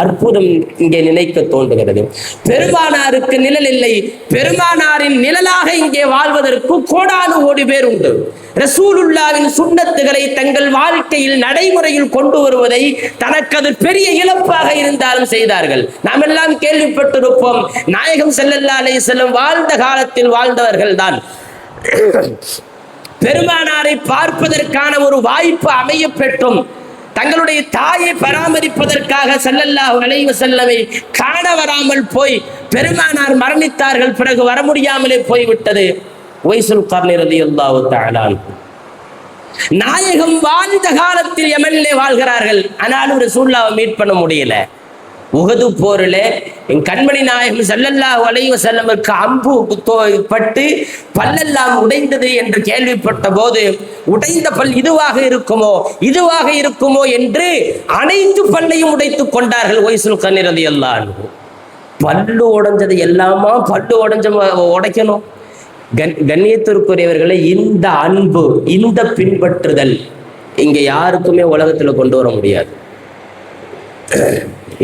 அற்புதம் இங்கே நினைக்க தோன்றுகிறது. பெருமானாருக்கு நிழல் இல்லை, பெருமானாரின் நிழலாக இங்கே வாழ்வதற்கு கோடானு கோடி பேர் உண்டு. ரசூலுல்லாவின் சுன்னத்துகளை தங்கள் வாழ்க்கையில் நடைமுறையில் கொண்டு வருவதை தனக்கு அது பெரிய இழப்பாக இருந்தாலும் செய்தார்கள். நாம் எல்லாம் கேள்விப்பட்டிருப்போம், நாயகம் ஸல்லல்லாஹு அலைஹி வஸல்லம் வாழ்ந்த காலத்தில் வாழ்ந்தவர்கள் தான் பெருமானாரை பார்ப்பதற்கான ஒரு வாய்ப்பு அமைய பெற்றும் தங்களுடைய தாயை பராமரிப்பதற்காக ஸல்லல்லாஹு அலைஹி வஸல்லமை காண வராமல் போய் பெருமானார் மரணித்தார்கள். பிறகு வர முடியாமலே போய்விட்டது. உவைஸுல் கர்னி ரலியல்லாஹு தஆலா நாயகம் வாழ்ந்த காலத்தில் யமனிலே வாழ்கிறார்கள். ஆனாலும் ரசூலுல்லாஹ்வை மீட் பண்ண முடியல. உஹது போரிலே என் கண்மணி நாயகம் ஸல்லல்லாஹு அலைஹி வஸல்லமுக்கு அம்பு பட்டு பல்லெல்லாம் உடைந்தது என்று கேள்விப்பட்ட போது, உடைந்த பல் இதுவாக இருக்குமோ என்று அனைத்து பல்லையும் உடைத்துக் கொண்டார்கள். உவைஸுல் கர்னி ரலியல்லாஹு அன்ஹு பல்லு உடைஞ்சது எல்லாமா பல்லு உடைக்கணும்? கண்ணியத்திற்குரியவர்களை, இந்த அன்பு, இந்த பின்பற்றுதல் இங்க யாருக்குமே உலகத்துல கொண்டு வர முடியாது.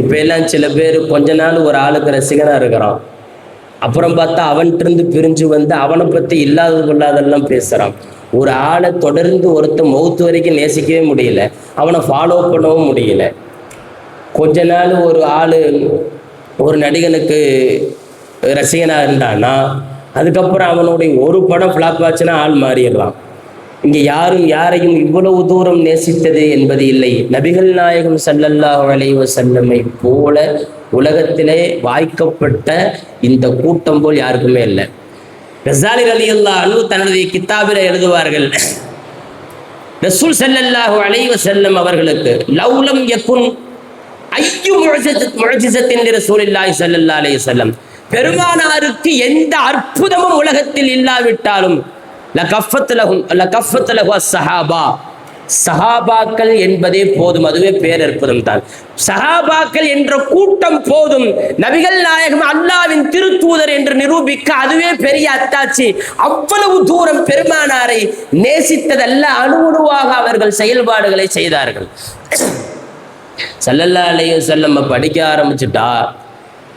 இப்ப எல்லாம் சில பேர் கொஞ்ச நாள் ஒரு ஆளுக்கு ரசிகனா இருக்கிறான், அப்புறம் பார்த்தா அவன்கிட்ட பிரிஞ்சு வந்து அவனை பத்தி இல்லாததெல்லாம் பேசுறான். ஒரு ஆளை தொடர்ந்து ஒருத்தன் மௌத்து வரைக்கும் நேசிக்கவே முடியல, அவனை ஃபாலோ பண்ணவும் முடியல. கொஞ்ச நாள் ஒரு ஆளு ஒரு நடிகனுக்கு ரசிகனா இருந்தான்னா அதுக்கப்புறம் அவனுடைய ஒரு படம் ஃப்ளாப் ஆச்சுன்னா ஆள் மாறிடுறான். இங்கே யாரும் யாரையும் இவ்வளவு தூரம் நேசித்தது என்பது இல்லை. நபிகள் நாயகம் ஸல்லல்லாஹு அலைஹி வஸல்லமை போல உலகத்திலே வாய்க்கப்பட்ட இந்த கூட்டம் போல் யாருக்குமே இல்லை. கஸாலி ரலியல்லாஹு அன்ஹு தன்னுடைய கித்தாபில் எழுதுவார்கள், ரசூல் ஸல்லல்லாஹு அலைஹி வஸல்லம் அவர்களுக்கு லவ்லம் யகுன் ஐயு முஅஜிஸத்தின் ரசூலில்லாஹி ஸல்லல்லாஹு அலைஹி வஸல்லம், பெருமானாருக்கு எந்த அற்புதமும் உலகத்தில் இல்லாவிட்டாலும் சஹாபாக்கள் என்பதே போதும், அதுவே பேரற்புதம் தான். சஹாபாக்கள் என்ற கூட்டம் போதும், நபிகள் நாயகம் அல்லாஹ்வின் திருத்தூதர் என்று நிரூபிக்க அதுவே பெரிய அத்தாட்சி. அவ்வளவு தூரம் பெருமானாரை நேசித்ததல்ல, அணுகுணுவாக அவர்கள் செயல்பாடுகளை செய்தார்கள். ஸல்லல்லாஹு அலைஹி வஸல்லம் படிக்க ஆரம்பிச்சுட்டா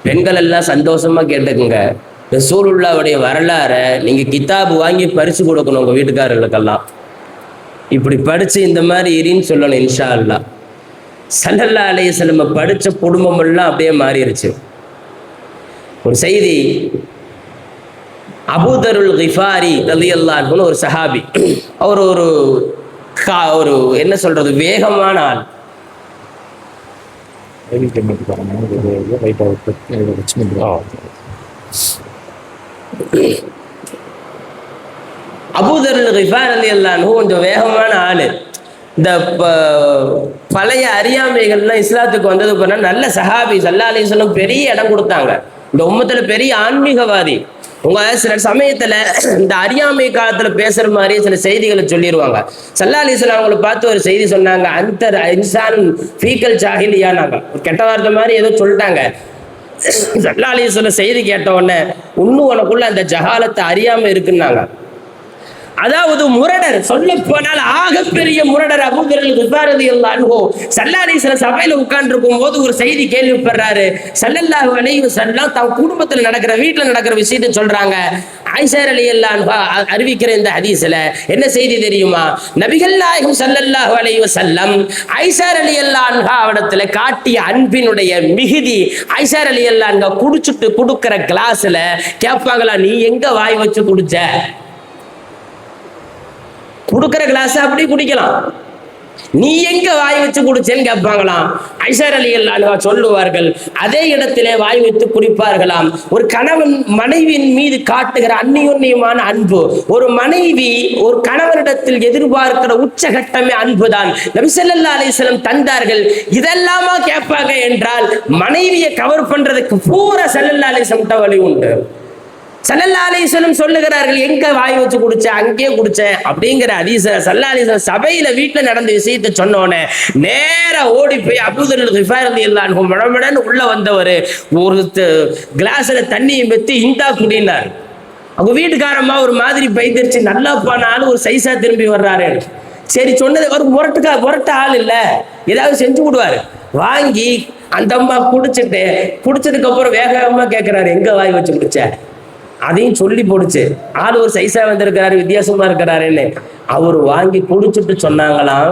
பெண்கள் எல்லாம் சந்தோஷமா கேட்டுக்குங்க, ரசூலுல்லாஹ்வுடைய வரலாறை நீங்க கிதாபு வாங்கி பரிசு கொடுக்கணும் உங்க வீட்டுக்காரர்களுக்கெல்லாம். இப்படி படிச்சு இந்த மாதிரி இரின்னு சொல்லணும் இன்ஷா அல்லாஹ். ஸல்லல்லாஹு அலைஹி வஸல்லம் படிச்ச குடும்பம் எல்லாம் அப்படியே மாறிடுச்சு. ஒரு செய்தி, அபூதருல் கிஃபாரி ரலியல்லாஹு அன்ஹு ஒரு சஹாபி, அவர் ஒரு என்ன சொல்றது வேகமான ஆள். அபூதருல் கிஃபாரி ரலியல்லாஹு அன்ஹு கொஞ்சம் வேகமான ஆளு. இந்த பழைய அறியாமைகள்லாம் இஸ்லாத்துக்கு வந்தது பண்ண நல்ல சஹாபி. ஸல்லல்லாஹு அலைஹி வஸல்லம் பெரிய இடம் கொடுத்தாங்க. இந்த உம்மத்துல பெரிய ஆன்மீகவாதி. உங்க சில சமயத்துல இந்த அறியாமை காலத்துல பேசுற மாதிரி சில செய்திகளை சொல்லிடுவாங்க. ஸல்லல்லாஹு அலைஹி வஸல்லம் அவங்களை பார்த்து ஒரு செய்தி சொன்னாங்க, அந்த இன்சான் ஃபீக்கல் ஜாஹிலியானாங்க, ஒரு கெட்ட வார்த்தை மாதிரி ஏதோ சொல்லிட்டாங்க. ஸல்லல்லாஹு அலைஹி வஸல்லம் செய்தி கேட்ட உடனே இன்னும் உனக்குள்ள அந்த ஜஹாலத்தை அறியாம இருக்குன்னாங்க. அதாவது முரடர், சொல்ல போனால் ஆகப்பெரிய முரடர் அபூதருல் கிஃபாரி ரலியல்லாஹு அன்ஹு ஸல்லல்லாஹு அலைஹி வஸல்லம் சபையில உட்கார்ந்து இருக்கும் போது ஒரு செய்தி கேள்விப்படுறாரு. ஸல்லல்லாஹு அலைஹி வஸல்லம் தன் குடும்பத்துல நடக்கிற, வீட்டுல நடக்கிற விஷயத்தை சொல்றாங்க. ஆயிஷா ரலியல்லாஹு அன்ஹா அறிவிக்கிற இந்த ஹதீஸ்ல என்ன செய்தி தெரியுமா? நபிகள் நாயகம் ஸல்லல்லாஹு அலைஹி வஸல்லம் ஆயிஷா ரலியல்லாஹு அன்ஹா அவடத்துல காட்டிய அன்பினுடைய மிகுதி. ஆயிஷா ரலியல்லாஹு அன்ஹா குடிச்சிட்டு குடுக்கிற கிளாஸ்ல கேட்பாங்களா, நீ எங்க வாய் வச்சு குடிச்ச? குடுக்கிற கிளாஸ் அப்படி குடிக்கலாம், நீ எங்க வாய் வச்சு குடிச்சேன்னு கேட்பாங்களாம். ஆயிஷா ரலியல்லாஹு அன்ஹா சொல்லுவார்கள், அதே இடத்திலே வாய் வைத்து குடிப்பார்களாம். ஒரு கணவன் மனைவியின் மீது காட்டுகிற அந்நியோன்யமான அன்பு, ஒரு மனைவி ஒரு கணவனிடத்தில் எதிர்பார்க்கிற உச்சகட்டமே அன்புதான். நபி ஸல்லல்லாஹு அலைஹி வஸல்லம் தந்தார்கள். இதெல்லாமா கேட்பாங்க என்றால் மனைவியை கவர் பண்றதுக்கு பூரா ஸல்லல்லாஹு அலைஹி வஸல்லம் வழி உண்டு. ஸல்லல்லாஹு அலைஹி வஸல்லம் சொல்லுகிறார்கள், எங்க வாய் வச்சு குடிச்ச? அங்கேயே குடிச்சேன் அப்படிங்கிற ஹதீஸ ஸல்லல்லாஹு அலைஹி வஸல்லம் சபையில வீட்டுல நடந்த விஷயத்தை சொன்னோன்னே நேரா ஓடி போய் அபூதருல் கிஃபாரி ரலியல்லாஹு அன்ஹு மடமடன்னு உள்ள வந்தவர் ஒரு கிளாஸ்ல தண்ணியை மெத்தி இந்தா குடினார். அவங்க வீட்டுக்காரம்மா ஒரு மாதிரி பைத்திருச்சு, நல்லா போனாலும் ஒரு சைஸா திரும்பி வர்றாரு. சரி சொன்னது ஒரு முரட்ட ஆள் இல்ல, ஏதாவது செஞ்சு விடுவாரு. வாங்கி அந்த அம்மா குடிச்சதுக்கு அப்புறம் வேகமா கேட்கிறாரு, எங்க வாய் வச்சு குடிச்ச? அதையும் சொல்லி போடுச்சு. ஆள் ஒரு சைஸா வந்திருக்கிறாரு, வித்தியாசமா இருக்கிறாருன்னு அவர் வாங்கி குடிச்சுட்டு சொன்னாங்களாம்,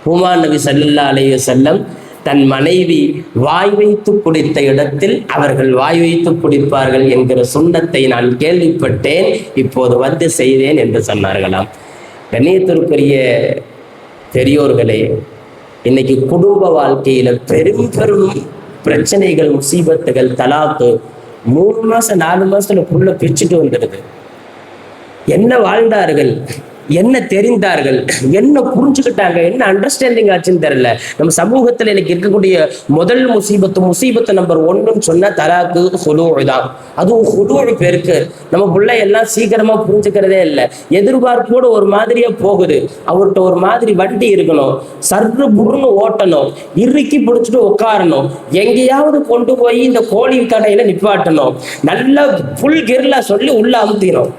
ஹுமான் நபி ஸல்லல்லாஹு அலைஹி வஸல்லம் தன் மனைவி வாய் வைத்து குடித்த இடத்தில் அவர்கள் வாய் வைத்து குடிப்பார்கள் என்கிற சுண்ணத்தை நான் கேள்விப்பட்டேன், இப்போது வந்து செய்தேன் என்று சொன்னார்களாம். கண்ணியத்திற்குரிய பெரியோர்களே, இன்னைக்கு குடும்ப வாழ்க்கையில பெரும் பெரும் பிரச்சனைகள், முசீபத்துகள், தலாக்கு 3 மாசம் 4 மாசத்துல புள்ள பிச்சுட்டு வந்துடுது. என்ன வாழ்ந்தார்கள், என்ன தெரிந்தார்கள், என்ன புரிஞ்சுக்கிட்டாங்க, என்ன அண்டர்ஸ்டாண்டிங் ஆச்சுன்னு தெரியல. நம்ம சமூகத்துல இன்னைக்கு இருக்கக்கூடிய முதல் முசீபத்து நம்பர் 1ன்னு சொன்னா தலாக்கு, ஹுலூ தான். அதுவும் ஹுலூ பேருக்கு நம்ம பிள்ளை எல்லாம் சீக்கிரமா புரிஞ்சுக்கிறதே இல்லை. எதிர்பார்ப்போடு ஒரு மாதிரியா போகுது. அவர்கிட்ட ஒரு மாதிரி வண்டி இருக்கணும், சர்ரு புருன்னு ஓட்டணும், இறுக்கி பிடிச்சிட்டு உட்காரணும், எங்கேயாவது கொண்டு போய் இந்த கோழி கடையில நிப்பாட்டணும், நல்லா புல் கிர்லா சொல்லி உள்ள அமுத்திடும்,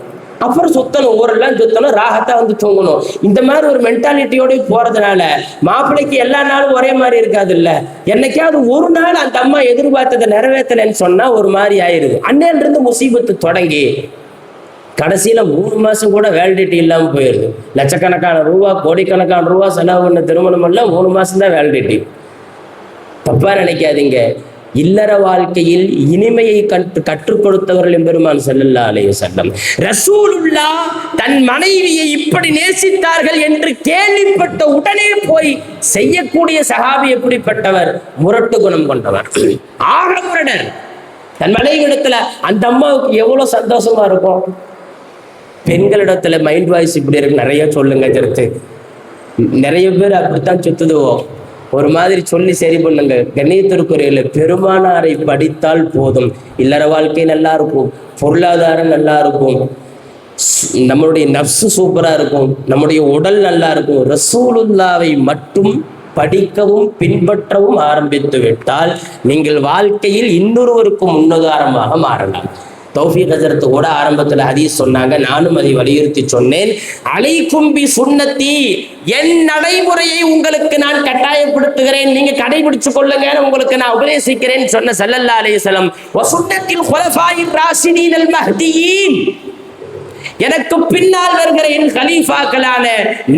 அப்புறம் சுத்தணும், ஊரெல்லாம் சுத்தணும், ராகத்தா வந்து தூங்கணும். இந்த மாதிரி ஒரு மென்டாலிட்டியோட போறதுனால மாப்பிள்ளைக்கு எல்லா நாளும் ஒரே மாதிரி இருக்காது இல்ல. என்னைக்காவது ஒரு நாள் அந்த அம்மா எதிர்பார்த்ததை நிறைவேற்றலைன்னு சொன்னா ஒரு மாதிரி ஆயிருது. அன்னையில இருந்து முசீபத்து தொடங்கி கடைசியில 3 மாசம் கூட வேலிடிட்டி இல்லாம போயிருது. லட்சக்கணக்கான ரூபா, கோடிக்கணக்கான ரூபா செலவு பண்ண திருமணம் எல்லாம் 3 மாசம் தான் வேலிடிட்டி. தப்பா நினைக்காதீங்க. இல்லற வாழ்க்கையில் இனிமையை கற்றுக் கொடுத்தவர்கள் எம்பெருமான் ஸல்லல்லாஹு அலைஹி வஸல்லம். ரசூலுல்லாஹ் தன் மனைவியை இப்படி நேசித்தார்கள் என்று கேள்விப்பட்ட உடனே போய் செய்யக்கூடிய சஹாபி எப்படிப்பட்டவர்? முரட்டு குணம் கொண்டவர், ஆக முரடர். தன் மனைவியிடத்துல அந்த அம்மாவுக்கு எவ்வளவு சந்தோஷமா இருக்கும். பெண்களிடத்துல மைண்ட் வாய்ஸ் இப்படி இருக்கு, நிறைய சொல்லுங்க. ஜெருத்து நிறைய பேர் அப்படித்தான் சுத்துதுவோம். ஒரு மாதிரி சொல்லி சரி பண்ணுங்க. கண்ணியத்திற்குரியல பெருமானாரை படித்தால் போதும், இல்லற வாழ்க்கை நல்லா இருக்கும், பொருளாதாரம் நல்லா இருக்கும், நம்மளுடைய நஃப்ஸ் சூப்பரா இருக்கும், நம்முடைய உடல் நல்லா இருக்கும். ரசூலுல்லாவை மட்டும் படிக்கவும் பின்பற்றவும் ஆரம்பித்து விட்டால் நீங்கள் வாழ்க்கையில் இன்னொருவருக்கும் முன்னுதாரணமாக மாறலாம். தௌஃபீக் ஹஜரத் கூட ஆரம்பத்தில் ஹதீஸ் சொன்னாங்க, நானும் அதை வலியுறுத்தி சொன்னேன். அலைக்கும் பி சுன்னத்தி, என் நடைமுறையை உங்களுக்கு நான் கட்டாயப்படுத்துகிறேன், நீங்க கடைபிடிச்சு கொள்ளுங்க, உங்களுக்கு நான் உபதேசிக்கிறேன் சொன்ன ஸல்லல்லாஹு அலைஹி வஸல்லம். வ சுன்னத்தில் குலஃபாயிர் ராஷிதீன் அல் மஹ்தியீன், எனக்கு பின்னால் வருகிற என் கலீஃபாக்களான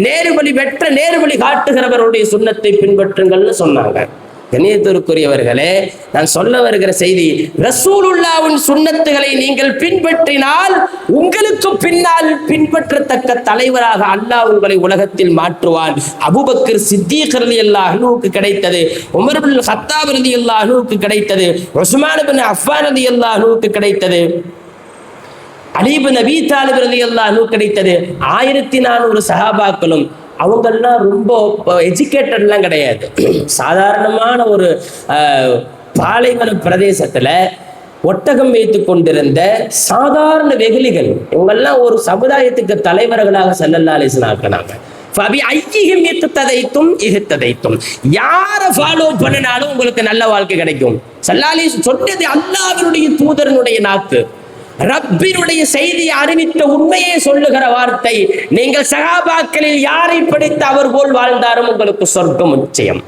நேர்வழி பெற்ற நேர்வழி காட்டுகிறவருடைய சுன்னத்தை பின்பற்றுங்கள்னு சொன்னாங்க. கண்ணியத்திற்குரியவர்களே, நான் சொல்ல வருகிற செய்தி, ரசூலுல்லாஹ்வின் சுன்னத்துகளை நீங்கள் பின்பற்றினால் உங்களுக்கு பின்னால் பின்பற்றத்தக்க தலைவராக அல்லாஹ் உங்களை உலகத்தில் மாற்றுவான். அபூபக்கர் சித்தீக் ரலியல்லாஹு அன்ஹுவுக்கு கிடைத்தது, உமர் இப்னு கத்தாப் ரலியல்லாஹு அன்ஹுவுக்கு கிடைத்தது, உஸ்மான் இப்னு அஃபான் ரலியல்லாஹு அன்ஹுவுக்கு கிடைத்தது, அலி இப்னு அபீ தாலிப் ரலியல்லாஹு அன்ஹு கிடைத்தது. 1400 சஹாபாக்களும் அவங்கெல்லாம் ரொம்ப எஜுகேட்டட்லாம் கிடையாது. சாதாரணமான ஒரு பாலைவன பிரதேசத்துல ஒட்டகம் வைத்து கொண்டிருந்த சாதாரண வெகுளிகள். இவங்கெல்லாம் ஒரு சமுதாயத்துக்கு தலைவர்களாக ஸல்லல்லாஹு அலைஹி வஸல்லம் ஆக்கினாங்க. யாரை ஃபாலோ பண்ணினாலும் உங்களுக்கு நல்ல வாழ்க்கை கிடைக்கும். ஸல்லல்லாஹு அலைஹி வஸல்லம் சொன்னது அல்லாஹ்வுடைய தூதரனுடைய நாக்கு, ரப்பினுடைய செய்தியை அறிவித்த உண்மையை சொல்லுகிற வார்த்தை. நீங்கள் சஹாபாக்களில் யாரை படித்து அவர் போல் வாழ்ந்தாரும் உங்களுக்கு சொர்க்கம் நிச்சயம்.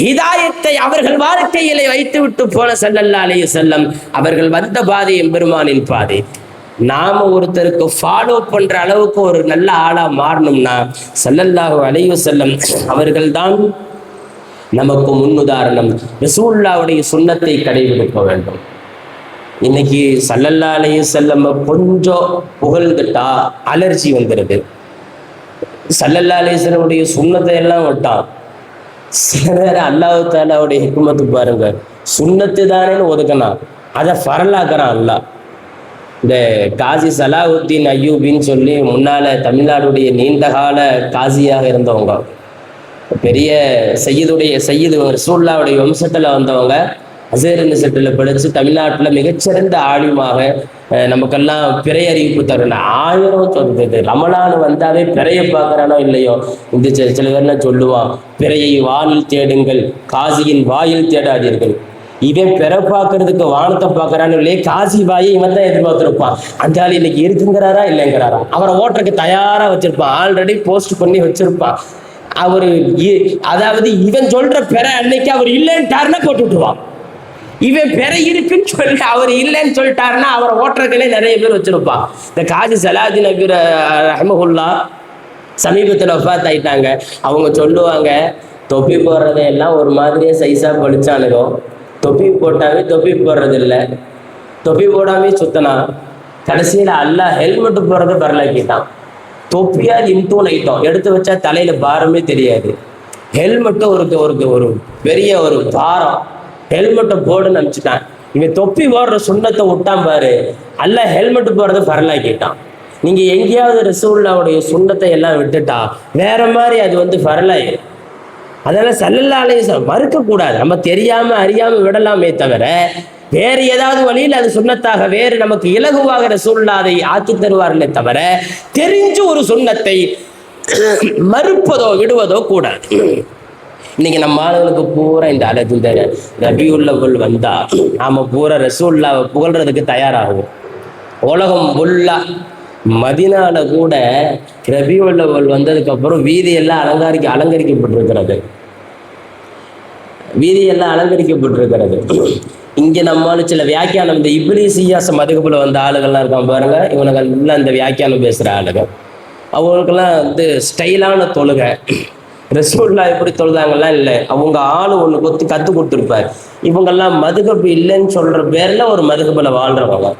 ஹிதாயத்தை அவர்கள் வாழ்க்கையிலே வைத்து விட்டு போன ஸல்லல்லாஹு அலைஹி வஸல்லம் அவர்கள் வந்த பாதை எம்பெருமானின் பாதை. நாம ஒருத்தருக்கு ஃபாலோ பண்ற அளவுக்கு ஒரு நல்ல ஆளா மாறணும்னா ஸல்லல்லாஹு அலைஹி வஸல்லம் அவர்கள் தான் நமக்கு முன்னுதாரணம். ரசூலுல்லாஹ்வுடைய சுன்னத்தை கடைபிடிக்க வேண்டும். இன்னைக்கு ஸல்லல்லாஹு அலைஹி வஸல்லம் கொஞ்சம் புகழ்ந்துட்டா அலர்ஜி வந்துடுது. ஸல்லல்லாஹு அலைஹி வஸல்லமுடைய சுன்னத்தை எல்லாம் விட்டான். சில நேரம் அல்லாஹ் தஆலாவுடைய ஹிக்மத்து பாருங்க, சுன்னத்து தானேன்னு ஒதுக்கினான், அதை ஃபரலாக்குறான் அல்லாஹ். இந்த காசி சலாஹுத்தீன் அய்யூபின்னு சொல்லி முன்னால தமிழ்நாடுடைய நீண்டகால காசியாக இருந்தவங்க, பெரிய சையீது ரசூலுல்லாஹ்வுடைய வம்சத்துல வந்தவங்க, அஸர் யூனிவர்சிட்டியில் படிச்சு தமிழ்நாட்டில் மிகச்சிறந்த ஆலிமாக நமக்கெல்லாம் பிறை அறிவிப்பு தரணும். 1000 சொல்றது ரமலான் வந்தாவே பிறையை பார்க்கறானோ இல்லையோ, இந்த சில பேர்லாம் சொல்லுவான், பிறையை வானில் தேடுங்கள், காசியின் வாயில் தேடாதீர்கள். இவன் பிற பார்க்கறதுக்கு வானத்தை பார்க்கறான்னு இல்லையே, காசி வாயை இவன் தான் எதிர்பார்த்திருப்பான். அந்த ஆள் இன்னைக்கு இருக்குங்கிறாரா இல்லைங்கிறாரா, அவரை ஓட்டுறதுக்கு தயாரா வச்சிருப்பான், ஆல்ரெடி போஸ்ட் பண்ணி வச்சிருப்பான். அவரு அதாவது இவன் சொல்ற பிற அன்னைக்கு அவர் இல்லைன்ட்டாருன்னா போட்டு விட்டுருவான். இவன் பெற இருக்குன்னு சொல்லி அவர் இல்லைன்னு சொல்லிட்டாருன்னா அவரை ஓட்டுறதுக்குன்னே நிறைய பேர் வச்சிருப்பான். இந்த காஜி சலாஹுதீன் நபீர் ரஹ்மஹுல்லா சமீபத்தில் வஃபாத் ஆயிட்டாங்க. அவங்க சொல்லுவாங்க, தொப்பி போடுறதையெல்லாம் ஒரு மாதிரியே சைஸா படிச்சானுங்க, தொப்பி போட்டாவே தொப்பி போடுறது இல்லை, தொப்பி போடாமே சுத்தனா, கடைசியில் அல்லாஹ் ஹெல்மெட் போடுறத பரலாக்கிட்டான். தொப்பியா இன்டூன் ஐட்டம் எடுத்து வச்சா தலையில பாரமே தெரியாது, ஹெல்மெட்டும் ஒரு பெரிய ஒரு பாரம், ஹெல்மெட்டை போடுன்னு அனுப்பிச்சுட்டான். இவன் தொப்பி போடுற சுண்ணத்தை விட்டான் பாரு, அல்லாஹ் ஹெல்மெட் போடுறத பரலாக்கிட்டான். நீங்க எங்கேயாவது ரசூலுல்லாஹ்வுடைய சுண்ணத்தை எல்லாம் விட்டுட்டா வேற மாதிரி அது பரலாயிரும். அதனால ஸல்லல்லாஹு அலைஹி வஸல்லம் மறுக்க கூடாது. நம்ம தெரியாம அறியாம விடலாமே தவிர வேறு ஏதாவது வழியில் அது சுண்ணத்தாக வேறு நமக்கு இலகுவாக ரசூலுல்லாஹ் அதை ஆக்கி தருவார்களே தவிர தெரிஞ்சு ஒரு சுண்ணத்தை மறுப்பதோ விடுவதோ கூடாது. இன்னைக்கு நம்ம ஆளுங்களுக்கு பூரா இந்த ரபியுல் அவ்வல் வந்தா நாம பூரா ரசூலுல்லாஹ்வை புகழ்றதுக்கு தயாராகும். உலகம் ஃபுல்லா மதீனால கூட ரபியுல் அவ்வல் வந்ததுக்கு அப்புறம் வீதியெல்லாம் அலங்கரிக்கப்பட்டிருக்கிறது, வீதியெல்லாம் அலங்கரிக்கப்பட்டிருக்கிறது. இங்க நம்மளால சில வியாக்கியானம், இந்த இப்லீசியாஸ் மதுகப்புல வந்த ஆளுகள்லாம் இருக்கான் பாருங்க, இவனுங்கெல்லாம் இந்த வியாக்கியானம் பேசுற ஆளுகள், அவங்களுக்கெல்லாம் ஸ்டைலான தொழுகை. ரசூலுல்லாஹ் எப்படி தொழுதாங்கலாம் இல்லை, அவங்க ஆளு ஒன்று கற்றுக் கொடுத்துருப்பார். இவங்கெல்லாம் மதுகப்பு இல்லைன்னு சொல்ற பேர்ல ஒரு மதுகப்புல வாழ்றவங்க.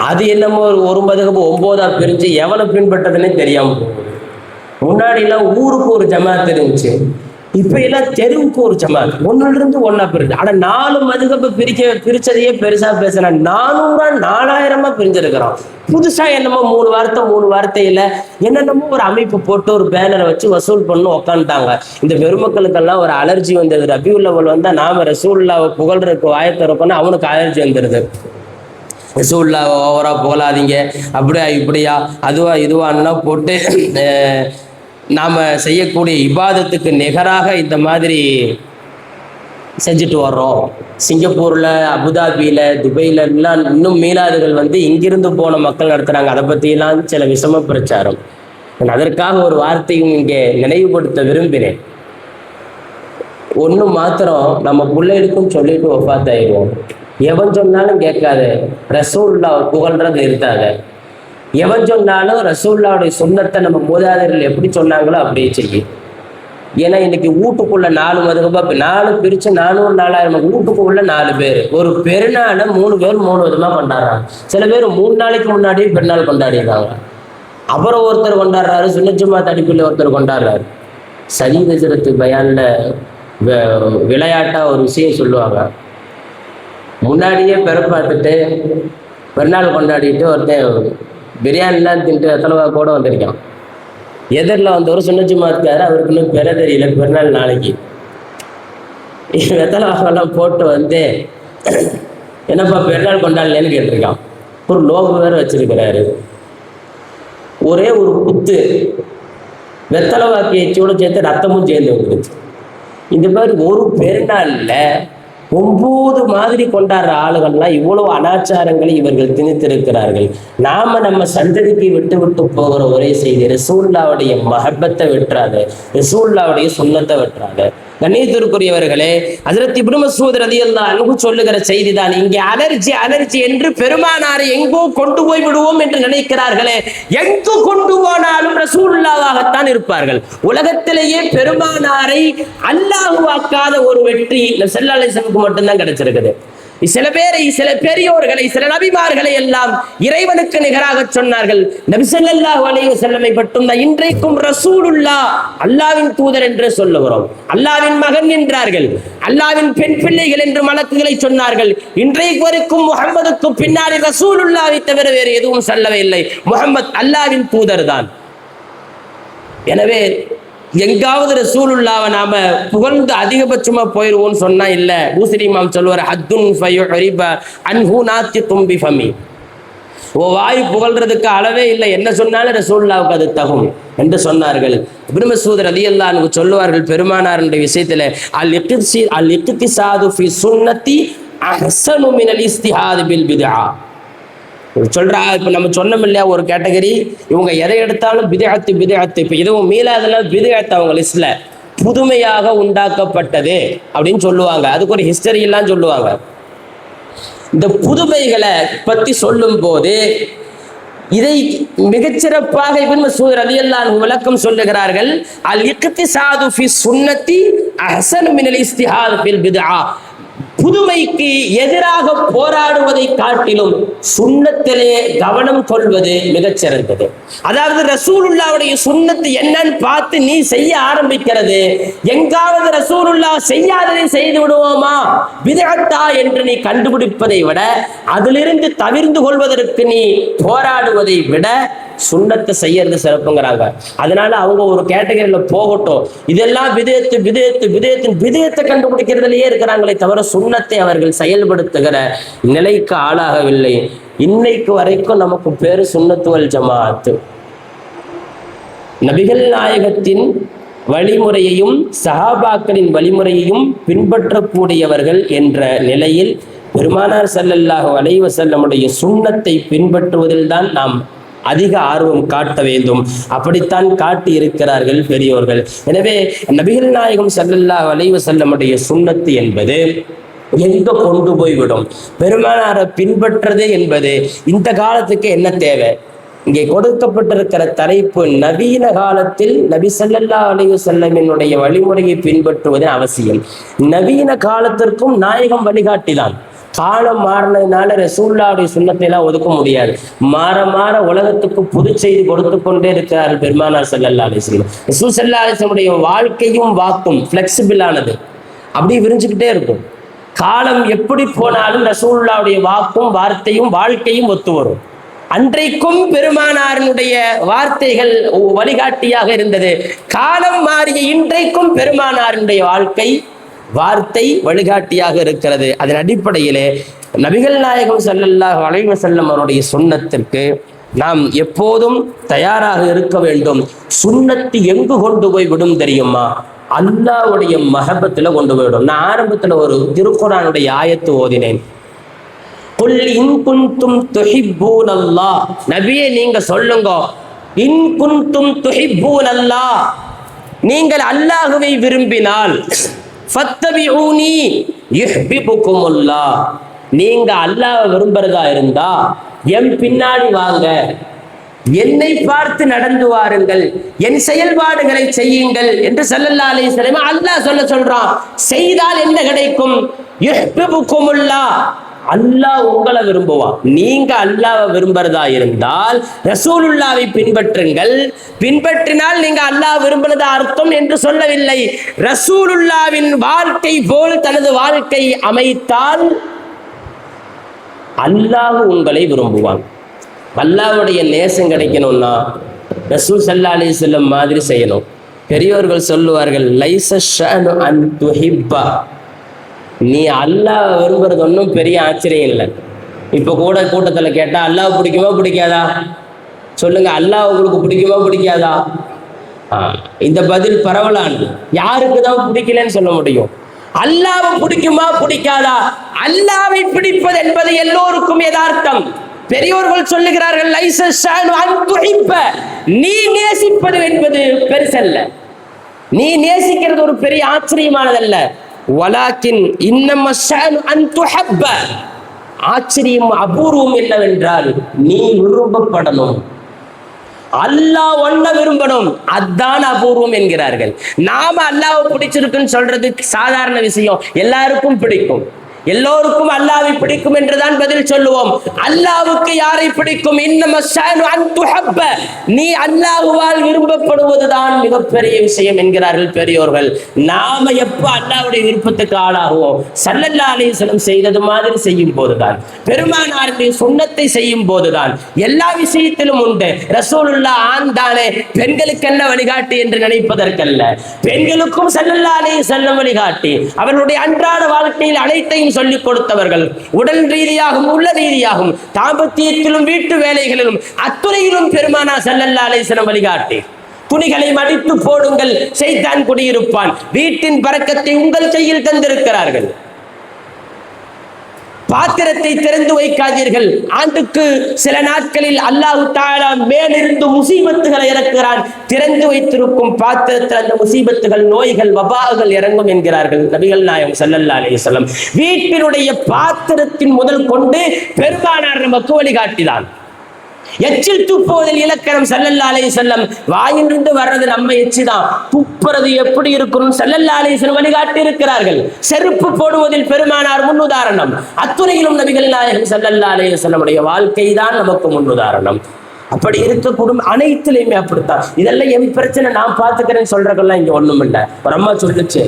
அது என்னமோ ஒரு மதுகப்பு 9ஆ பிரிஞ்சு எவனை பின்பற்றதுன்னே தெரியாம போகுது. முன்னாடி எல்லாம் ஊருக்கு ஒரு ஜமாத் இருந்துச்சு, இப்ப எல்லாம் தெருவுக்கு ஒரு ஜமாத், ஒன்னுல இருந்து ஒன்னா பிரிஞ்சு. ஆனா 4 மதுகப்பு பிரிச்சதையே பெருசா பேசுனா 4000 பிரிஞ்சிருக்கிறோம். புதுசா என்னமோ 3 வார்த்தையில என்னென்னமோ ஒரு அமைப்பு போட்டு ஒரு பேனரை வச்சு வசூல் பண்ணு உக்காந்துட்டாங்க. இந்த பெருமக்களுக்கெல்லாம் ஒரு அலர்ஜி வந்தது. ரபியுல் அவ்வல் வந்தா நாம ரசூலுல்லாஹ்வை புகழ்றதுக்கு வாயத்திறக்கணும், அவனுக்கு அலர்ஜி வந்துடுது. ரசூலுல்லாஹ்வை ஓவரா புகழாதீங்க, அப்படியா இப்படியா அதுவா இதுவான்னா போட்டு நாம செய்யக்கூடிய இபாதத்துக்கு நிகராக இந்த மாதிரி செஞ்சுட்டு வர்றோம். சிங்கப்பூர்ல, அபுதாபியில, துபைல எல்லாம் இன்னும் மீளாதுகள் இங்கிருந்து போன மக்கள் நடத்துறாங்க. அதை பற்றியெல்லாம் சில விஷம பிரச்சாரம். அதற்காக ஒரு வார்த்தையும் இங்கே நினைவுபடுத்த விரும்பினேன். ஒன்று மாத்திரம் நம்ம பிள்ளைகளுக்கும் சொல்லிட்டு வஃபாத் ஆயிடுவோம். எவன் சொன்னாலும் கேட்காத, ரசூலுல்லாஹ் புகழ்றது இருக்காத. எவன் சொன்னாலும் ரசூலுல்லாஹ்வுடைய சுன்னத்தை நம்ம மூதாதையர்கள் எப்படி சொன்னாங்களோ அப்படியே செய்யும். ஏன்னா இன்னைக்கு வீட்டுக்குள்ள 4 மதுகப்பா 4 பிரிச்சு 400 4000 வீட்டுக்குள்ள 4 பேர் ஒரு பெருநாளை 3 பேர் 3 விதமா கொண்டாடுறாங்க. சில பேர் 3 நாளைக்கு முன்னாடியே பெருநாள் கொண்டாடிடுறாங்க. அப்புறம் ஒருத்தர் கொண்டாடுறாரு, சுன்னஜுமா தடிப்பில் ஒருத்தர் கொண்டாடுறாரு. சரி ஹஜ்ரத் பயான்ல விளையாட்டா ஒரு விஷயம் சொல்லுவாங்க. முன்னாடியே பார்த்துட்டு பெருநாள் கொண்டாடிட்டு ஒருத்தன் பிரியாணிலாம் தின்ட்டு எத்தனைவா கூட வந்திருக்கான். எதிரில் வந்தவர் சுன்னஜுமாத்துக்காரு, அவருக்கு இன்னும் பெற தெரியல, பெருநாள் நாளைக்கு வெத்தலைவாகலாம் போட்டு என்னப்பா பெருநாள் கொண்டாடலன்னு கேட்டிருக்கான். ஒரு லோகு வேற வச்சிருக்கிறாரு. ஒரே ஒரு குத்து வெத்தலைவாக்கு எச்சியோட சேர்த்து ரத்தமும் சேர்ந்து வந்துருச்சு. இந்த மாதிரி ஒரு பெருநாள்ல 9 மாதிரி கொண்டாடுற ஆளுகள்லாம் இவ்வளவு அனாச்சாரங்களை இவர்கள் திணித்திருக்கிறார்கள். நாம நம்ம சந்ததிக்கு விட்டு போகிற ஒரே செய்தி, ரசூலுல்லாஹ்வுடைய மஹப்பத்தை விட்டுறாத, ரசூலுல்லாஹ்வுடைய சுன்னத்தை விட்டுறாத. கண்ணியத்திற்குரியவர்களே, ஹஜ்ரத் இப்னு மஸ்ஊத் ரலியல்லாஹு அன்ஹு சொல்லுகிற செய்தி தான். இங்கே அலர்ஜி என்று பெருமானாரை எங்கோ கொண்டு போய் விடுவோம் என்று நினைக்கிறார்களே, எங்கு கொண்டு போனாலும் ரசூலுல்லாஹ்வாகத்தான் இருப்பார்கள். உலகத்திலேயே பெருமானாரை அல்லாஹ்வாக்காத ஒரு வெற்றி ஸல்லல்லாஹு அலைஹி வஸல்லம் மட்டும்தான் கிடைச்சிருக்குது. சில பெரியோர்களை, சில நபிமார்களை எல்லாம் இறைவனுக்கு நிகராக சொன்னார்கள். நபி ஸல்லல்லாஹு அலைஹி வஸல்லமை மட்டும் இன்றைக்கும் ரசூலுல்லாஹ் அல்லாஹ்வின் தூதர் என்று சொல்லுகிறோம். அல்லாஹ்வின் மகன் என்றார்கள், அல்லாஹ்வின் பெண் பிள்ளைகள் என்று மலக்குகளை சொன்னார்கள். இன்றைக்கு வரைக்கும் முஹம்மதுக்கு பின்னாடி ரசூலுல்லாஹ்வை தவிர வேறு எதுவும் சொல்லவே இல்லை. முஹம்மத் அல்லாஹ்வின் தூதர் தான். எனவே எங்காவது ரசூலுல்லாஹ்வை நாம புகழ்ந்து அதிகபட்சமா போயிடுவோம்னு சொன்னா இல்ல. பூசரி இமாம் சொல்லுவார், ஹத்துன் ஃபயுரிப அன்ஹு நாத்திகும் பிஃபமி. வாய் புகழ்றதுக்கு அளவே இல்லை, என்ன சொன்னாலும் ரசூலுல்லாஹ்வுக்கு அது தகும் என்று சொன்னார்கள். இப்னு மஸ்ஊத் ரலியல்லாஹு அன்ஹு சொல்லுவார்கள் பெருமானாருடைய விஷயத்துல, அல் இக்திசாது ஃபி சுன்னதி அஹ்ஸனு மினல் இஸ்திஹாத் பில் பித்ஆ. சொல்றா, இப்ப நம்ம சொன்னோம் இல்லையா ஒரு கேட்டகரி, இவங்க எதை எடுத்தாலும் பித்அத்து. இப்ப இதுவும் மீலாதெல்லாம் பித்அத் அவங்க லிஸ்ட்ல புதுமையாக உண்டாக்கப்பட்டது அப்படின்னு சொல்லுவாங்க. அதுக்கு ஒரு ஹிஸ்டரி எல்லாம் சொல்லுவாங்க. இந்த புதுமைகளை பற்றி சொல்லும் போது இதை மிகச்சிறப்பாக இப்னு மஸ்ஊத் ரலியல்லாஹு அன்ஹு விளக்கம் சொல்லுகிறார்கள். அல் இக்திசாது ஃபி சுன்னத்தி அஹ்ஸனு மினல் இஸ்திஹாத் ஃபில் பித்ஆ. புதுமைக்கு எதிராக போராடுவதை காட்டிலும் சுன்னத்திலே கவனம் கொள்வது மிகச்சிறந்தது. அதாவது ரசூலுல்லாவுடைய சுன்னத்து என்னன்னு பார்த்து நீ செய்ய ஆரம்பிக்கிறது. எங்காவது ரசூலுல்லா செய்யாததை செய்து விடுவோமா பித்அத்தா என்று நீ கண்டுபிடிப்பதை விட, அதிலிருந்து தவிர்ந்து கொள்வதற்கு நீ போராடுவதை விட சுன்னத்தை செய்யறது சிறப்புங்கிறாங்க. அதனால அவங்க ஒரு கேட்டகரியில போகட்டும், இதெல்லாம் விதயத்தை கண்டுபிடிக்கிறதுலயே இருக்கிறாங்களே தவிர சுன்னத்தை அவர்கள் செயல்படுத்துகிற நிலைக்கு ஆளாகவில்லை. இன்னைக்கு வரைக்கும் நமக்கு பேரு சுன்னத்து வல் ஜமாஅத். நபிகள் நாயகத்தின் வழிமுறையையும் சஹாபாக்களின் வழிமுறையையும் பின்பற்றக்கூடியவர்கள் என்ற நிலையில் பெருமானார் ஸல்லல்லாஹு அலைஹி வஸல்லமுடைய சுன்னத்தை பின்பற்றுவதில் தான் நாம் அதிக ஆர்வம் காட்ட வேண்டும். அப்படித்தான் காட்டி இருக்கிறார்கள் பெரியோர்கள். எனவே நபிகள் நாயகம் ஸல்லல்லாஹு அலைஹி வஸல்லமுடைய சுன்னத்து என்பது எங்க கொண்டு போய்விடும்? பெருமானாரை பின்பற்றது என்பது இந்த காலத்துக்கு என்ன தேவை? இங்கே கொடுக்கப்பட்டிருக்கிற தலைப்பு நவீன காலத்தில் நபி ஸல்லல்லாஹு அலைஹி வஸல்லமினுடைய வழிமுறையை பின்பற்றுவது அவசியம். நவீன காலத்திற்கும் நாயகம் வழிகாட்டிதான். காலம் மாறினதுனால ரசூலுல்லாஹுடைய சுன்னத்தை எல்லாம் ஒதுக்க முடியாது. மாற மாற உலகத்துக்கு புது செய்தி கொடுத்து கொண்டே இருக்கிறார்கள் பெருமானார் ஸல்லல்லாஹு அலைஹி வஸல்லம். ரசூல் ஸல்லல்லாஹு அலைஹி வஸல்லமுடைய வாழ்க்கையும் வாக்கும் ஃபிளெக்சிபிள் ஆனது, அப்படி விரிஞ்சுக்கிட்டே இருக்கும். காலம் எப்படி போனாலும் ரசூலுல்லாஹுடைய வாக்கும் வார்த்தையும் வாழ்க்கையும் ஒத்து வரும். அன்றைக்கும் பெருமானாரினுடைய வார்த்தைகள் வழிகாட்டியாக இருந்தது. காலம் மாறிய இன்றைக்கும் பெருமானாரினுடைய வாழ்க்கை வார்த்தை வழிகாட்டியாக இருக்கிறது. அதன் அடிப்படையிலே நபிகள் நாயகம் ஸல்லல்லாஹு அலைஹி வஸல்லம் அவருடைய சுன்னத்திற்கு நாம் எப்போதும் தயாராக இருக்க வேண்டும். சுன்னத்து எங்கு கொண்டு போய் விடும் தெரியுமா? அல்லாஹ்வுடைய மஹப்பத்துல கொண்டு போய்விடும். நான் ஆரம்பத்துல ஒரு திருக்குர்ஆனுடைய ஆயத்து ஓதினேன். குல் இன் குன்தும் துஹிப்பூனல்லாஹ், நபியே நீங்க சொல்லுங்க, இன் குன்தும் துஹிப்பூனல்லாஹ், நீங்கள் அல்லாஹ்வை விரும்பினால் ஃபத்தபிஊனி யுஹ்பிபுகுமுல்லாஹ், நீங்க அல்லாஹ்வை விரும்புறதா இருந்தா என் பின்னாடி வாங்க, என்னை பார்த்து நடந்து வாருங்கள், என் செயல்பாடுகளை செய்யுங்கள் என்று ஸல்லல்லாஹு அலைஹி வஸல்லம் அல்லாஹ் சொல்றான். செய்தால் என்ன கிடைக்கும்? யுஹ்பிபுகுமுல்லாஹ், அல்லாஹ் உங்களை விரும்புவான். நீங்க அல்லாஹ்வை விரும்புறதா இருந்தால் ரசூலுல்லாவை பின்பற்றுங்கள். பின்பற்றினால் நீங்க அல்லாஹ் விரும்பினதா அர்த்தம் என்று சொல்லவில்லை. ரசூலுல்லாவின் வாழ்க்கை போல் தனது வாழ்க்கை அமைத்தால் அல்லாஹ் உங்களை விரும்புவான். அல்லாஹ்வுடைய நேசம் கிடைக்கணும்னா ரசூல் ஸல்லல்லாஹு அலைஹி வஸல்லம் மாதிரி செய்யணும். பெரியோர்கள் சொல்லுவார்கள், லைஸ ஷஅனு அன் துஹிப்பா, நீ அல்லாஹ் விரும்புறது ஒன்றும் பெரிய ஆச்சரியம் இல்லை. இப்போ கூட கூட்டத்தில் கேட்டால் அல்லாஹ் பிடிக்குமா பிடிக்காதா சொல்லுங்க, அல்லாஹ் உங்களுக்கு பிடிக்குமா பிடிக்காதா? இந்த பதில் பரவலானது. யாருக்கு தான் பிடிக்கலன்னு சொல்ல முடியும்? அல்லாஹ்வை பிடிக்குமா பிடிக்காதா? அல்லாஹ்வை பிடிப்பது என்பது எல்லோருக்கும் யதார்த்தம். பெரியோர்கள் சொல்லுகிறார்கள், லைஸ ஷஅனு அன் துஹிப்ப, நீ நேசிப்பது என்பது பெருசல்ல, நீ நேசிக்கிறது ஒரு பெரிய ஆச்சரியமானதல்ல. வலாக்கின் இன்னம ஷஅனு அன் துஹப்ப, ஆச்சரியம் அபூர்வம் என்னவென்றால் நீ விரும்பப்படணும். அல்லாஹ் ஒன்ன விரும்பணும், அதான் அபூர்வம் என்கிறார்கள். நாம அல்லாஹ்வை பிடிச்சிருக்குன்னு சொல்றது சாதாரண விஷயம், எல்லாருக்கும் பிடிக்கும். எல்லோருக்கும் அல்லாஹ்வை பிடிக்கும் என்றுதான் பதில் சொல்லுவோம். அல்லாஹ்வுக்கு யாரை பிடிக்கும்? இன்னம ஷஅனு அன் துஹப்ப, நீ அல்லாஹ்வால் விரும்பப்படுவதுதான் மிகப்பெரிய விஷயம் என்கிறார்கள் பெரியோர்கள். நாம எப்ப அல்லாஹ்வுடைய விருப்பத்துக்கு ஆளாகுவோம்? ஸல்லல்லாஹு அலைஹி வஸல்லம் செய்தது மாதிரி செய்யும் போதுதான், பெருமானாருடைய சுன்னத்தை செய்யும் போதுதான். எல்லா விஷயத்திலும் உண்டு. ரசூலுல்லாஹ் ஆண் தானே, பெண்களுக்கு என்ன வழிகாட்டி என்று நினைப்பதற்கல்ல, பெண்களுக்கும் ஸல்லல்லாஹு அலைஹி வஸல்லம் வழிகாட்டி. அவர்களுடைய அன்றாட வாழ்க்கையில் அனைத்தையும் சொல்லிக் கொடுத்தவர்கள். உடல் ரீதியாகவும் உள்ள ரீதியாகவும் தாம்பத்தியத்திலும் வீட்டு வேலைகளிலும் அத்துறையிலும் பெருமானார் ஸல்லல்லாஹு அலைஹி வஸல்லம் வழிகாட்டி. துணிகளை மடித்து போடுங்கள், ஷைத்தான் குடியிருப்பான். வீட்டின் பரக்கத்தை உங்கள் கையில் தந்திருக்கிறார்கள். பாத்திரத்தை திறந்து வைக்காதீர்கள். ஆண்டுக்கு சில நாட்களில் அல்லாஹ் தஆலா மேலிருந்து முசீபத்துகளை இறக்குகிறான். திறந்து வைத்திருக்கும் பாத்திரத்தில் அந்த முசீபத்துகள், நோய்கள், வபாகள் இறங்கும் என்கிறார்கள் நபிகள் நாயகம் ஸல்லல்லாஹு அலைஹி வஸல்லம். வீட்டினுடைய பாத்திரத்தின் முதல் கொண்டு பெருமானார் நமக்கு வழிகாட்டினான். எச்சில் துப்புவதில் இலக்கணம் ஸல்லல்லாஹு அலைஹி வஸல்லம். வாயிலிருந்து வர்றது நம்ம எச்சி தான், துப்புறது எப்படி இருக்கணும் ஸல்லல்லாஹு அலைஹி வஸல்லம் வழிகாட்டி இருக்கிறார்கள். செருப்பு போடுவதில் பெருமானார் முன்னுதாரணம். அத்துணையிலும் நபிகள் நாயகம் ஸல்லல்லாஹு அலைஹி வஸல்லமுடைய வாழ்க்கை தான் நமக்கு முன்னுதாரணம். அப்படி இருக்கக்கூடும் அனைத்திலையுமே அப்படித்தான். இதெல்லாம் என் பிரச்சனை, நான் பார்த்துக்கிறேன்னு சொல்றதெல்லாம் இங்க ஒண்ணும் இல்லை. ஒரு அம்மா சொல்லுச்சு,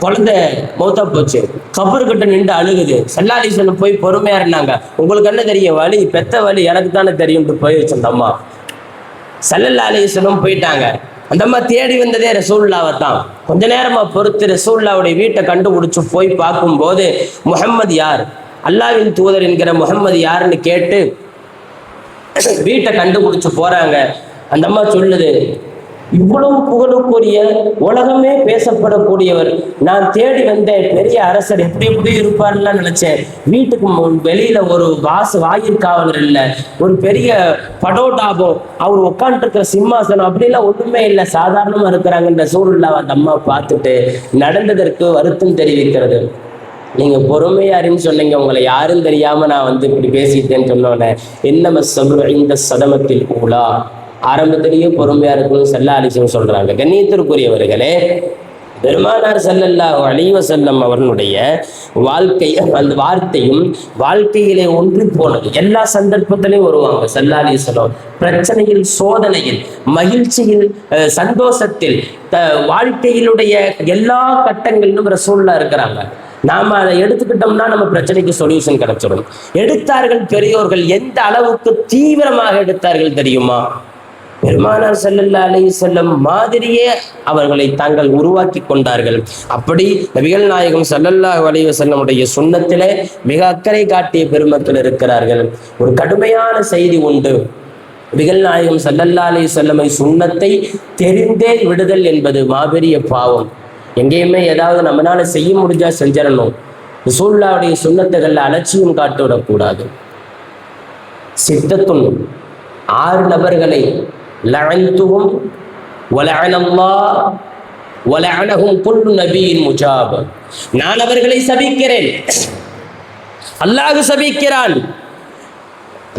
குழந்தை மௌத்தா போச்சு, கபர்கிட்ட நின்று அழுகுது. ஸல்லல்லாஹு அலைஹி வஸல்லம் போய் பொறுமையா இருந்தாங்க. உங்களுக்கு என்ன தெரியும், வலி பெத்த வலி எனக்கு தானே தெரியும் போயிடுச்சு அந்த அம்மா. ஸல்லல்லாஹு அலைஹி வஸல்லம் போயிட்டாங்க. அந்த அம்மா தேடி வந்ததே ரசூலுல்லாஹ்வை தான். கொஞ்ச நேரமா பொறுத்து ரசூலுல்லாஹ்வுடைய வீட்டை கண்டுபிடிச்சு போய் பார்க்கும்போது முஹம்மது யார், அல்லாஹ்வின் தூதர் என்கிற முஹம்மது யாருன்னு கேட்டு வீட்டை கண்டுபிடிச்சு போறாங்க. அந்த அம்மா சொல்லுது, இவ்வளவு புகழுக்குரிய, உலகமே பேசப்படக்கூடியவர், நான் தேடி வந்தேன், பெரிய அரசர், எப்படி எப்படி இருப்பார்லாம் நினைச்சேன். வீட்டுக்கு வெளியில ஒரு வாயிற்காவலர் இல்லை, ஒரு பெரிய படோடாபம், அவர் உட்காந்துட்டு இருக்கிற சிம்மாசனம் அப்படிலாம் ஒண்ணுமே இல்லை, சாதாரணமா இருக்கிறாங்கன்ற சூழல்ல அந்த அம்மா பார்த்துட்டு நடந்ததற்கு வருத்தம் தெரிவிக்கிறது. நீங்க பொறுமையாருன்னு சொன்னீங்க, உங்களை யாரும் தெரியாம நான் இப்படி பேசிட்டேன்னு சொன்னோன்னே, என்னம சபுர் இந்த சதமத்தில் ஊலா, ஆரம்பத்திலேயே பொறுமையா இருக்கணும் ஸல்லல்லாஹு அலைஹி வஸல்லம் சொல்றாங்க. கண்ணியத்திற்குரியவர்களே, பெருமானார் ஸல்லல்லாஹு அலைஹி வஸல்லம் அவர்களுடைய வாழ்க்கை, அந்த வார்த்தையும் வாழ்க்கையிலே ஒன்று போனது. எல்லா சந்தர்ப்பத்திலையும் வருவாங்க ஸல்லல்லாஹு அலைஹி வஸல்லம். பிரச்சனையில், சோதனையில், மகிழ்ச்சியில், சந்தோஷத்தில், வாழ்க்கையிலுடைய எல்லா கட்டங்களிலும் ரசூலுல்லாஹ் இருக்கிறாங்க. நாம அதை எடுத்துக்கிட்டோம்னா நம்ம பிரச்சனைக்கு சொல்யூஷன் கிடைச்சிடும். எடுத்தார்கள் பெரியோர்கள், எந்த அளவுக்கு தீவிரமாக எடுத்தார்கள் தெரியுமா? பெருமானார் ஸல்லல்லாஹு அலைஹி வஸல்லம் மாதிரியே அவர்களை தாங்கள் உருவாக்கி கொண்டார்கள். அப்படி நபிகள் நாயகம் ஸல்லல்லாஹு அலைஹி வஸல்லமுடைய சுன்னத்திலே மிக அக்கறை காட்டிய பெருமக்கள் இருக்கிறார்கள். ஒரு கடுமையான செய்தி உண்டு. நபிகள் நாயகம் ஸல்லல்லாஹு அலைஹி வஸல்லம் சுன்னத்தை தெரிந்தே விடுதல் என்பது மாபெரிய பாவம். எங்கேயுமே ஏதாவது நம்மளால செய்ய முடிஞ்சா செஞ்சிடணும். ரசூலுல்லாஹ்வுடைய சுன்னத்துகள்ல அலட்சியம் காட்டிவிடக்கூடாது. சித்தத்துன் 6 நபர்களை லஅன்துஹும் வலஅனல்லாஹ் வலஅனஹும் குல்லு நபியின் முஜாப், நான் அவர்களை சபிக்கிறேன், அல்லாஹ் சபிக்கிறான்,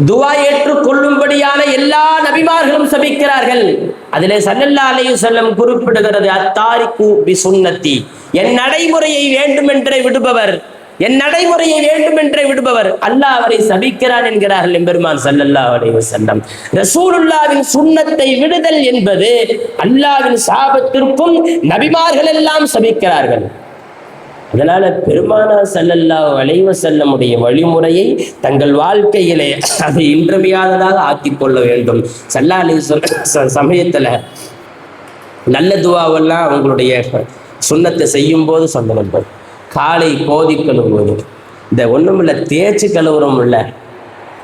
துவா ஏற்றுக் கொள்ளும்படியான எல்லா நபிமார்களும் சபிக்கிறார்கள். அதிலே ஸல்லல்லாஹு அலைஹி வஸல்லம் குறிப்பிடுகிறது, அத்தாரிக்கு பி சுன்னத்தி, என் நடைமுறையை வேண்டுமென்றே விடுபவர், என் நடைமுறையை வேண்டுமென்றே விடுபவர், அல்லாஹ் அவரை சபிக்கிறான் என்கிறார்கள் எம்பெருமான் ஸல்லல்லாஹு அலைஹி வஸல்லம். ரசூலுல்லாஹ்வின் சுன்னத்தை விடுதல் என்பது அல்லாஹ்வின் சாபத்திற்கும் நபிமார்கள் எல்லாம் சபிக்கிறார்கள். அதனால பெருமானார் ஸல்லல்லாஹு அலைஹி வஸல்லமுடைய வழிமுறையை தங்கள் வாழ்க்கையிலே அதை இன்றியமையாததாக ஆக்கிக் கொள்ள வேண்டும். ஸல்லல்லாஹு அலைஹி வஸல்லம் சமயத்துல நல்ல துவாவெல்லாம் அவங்களுடைய சுன்னத்தை செய்யும் போது சொல்ல வேண்டும். காலை கோதி கழுவுவது, இந்த ஒண்ணுமில்ல தேய்ச்சி கழுவுறோம் இல்ல,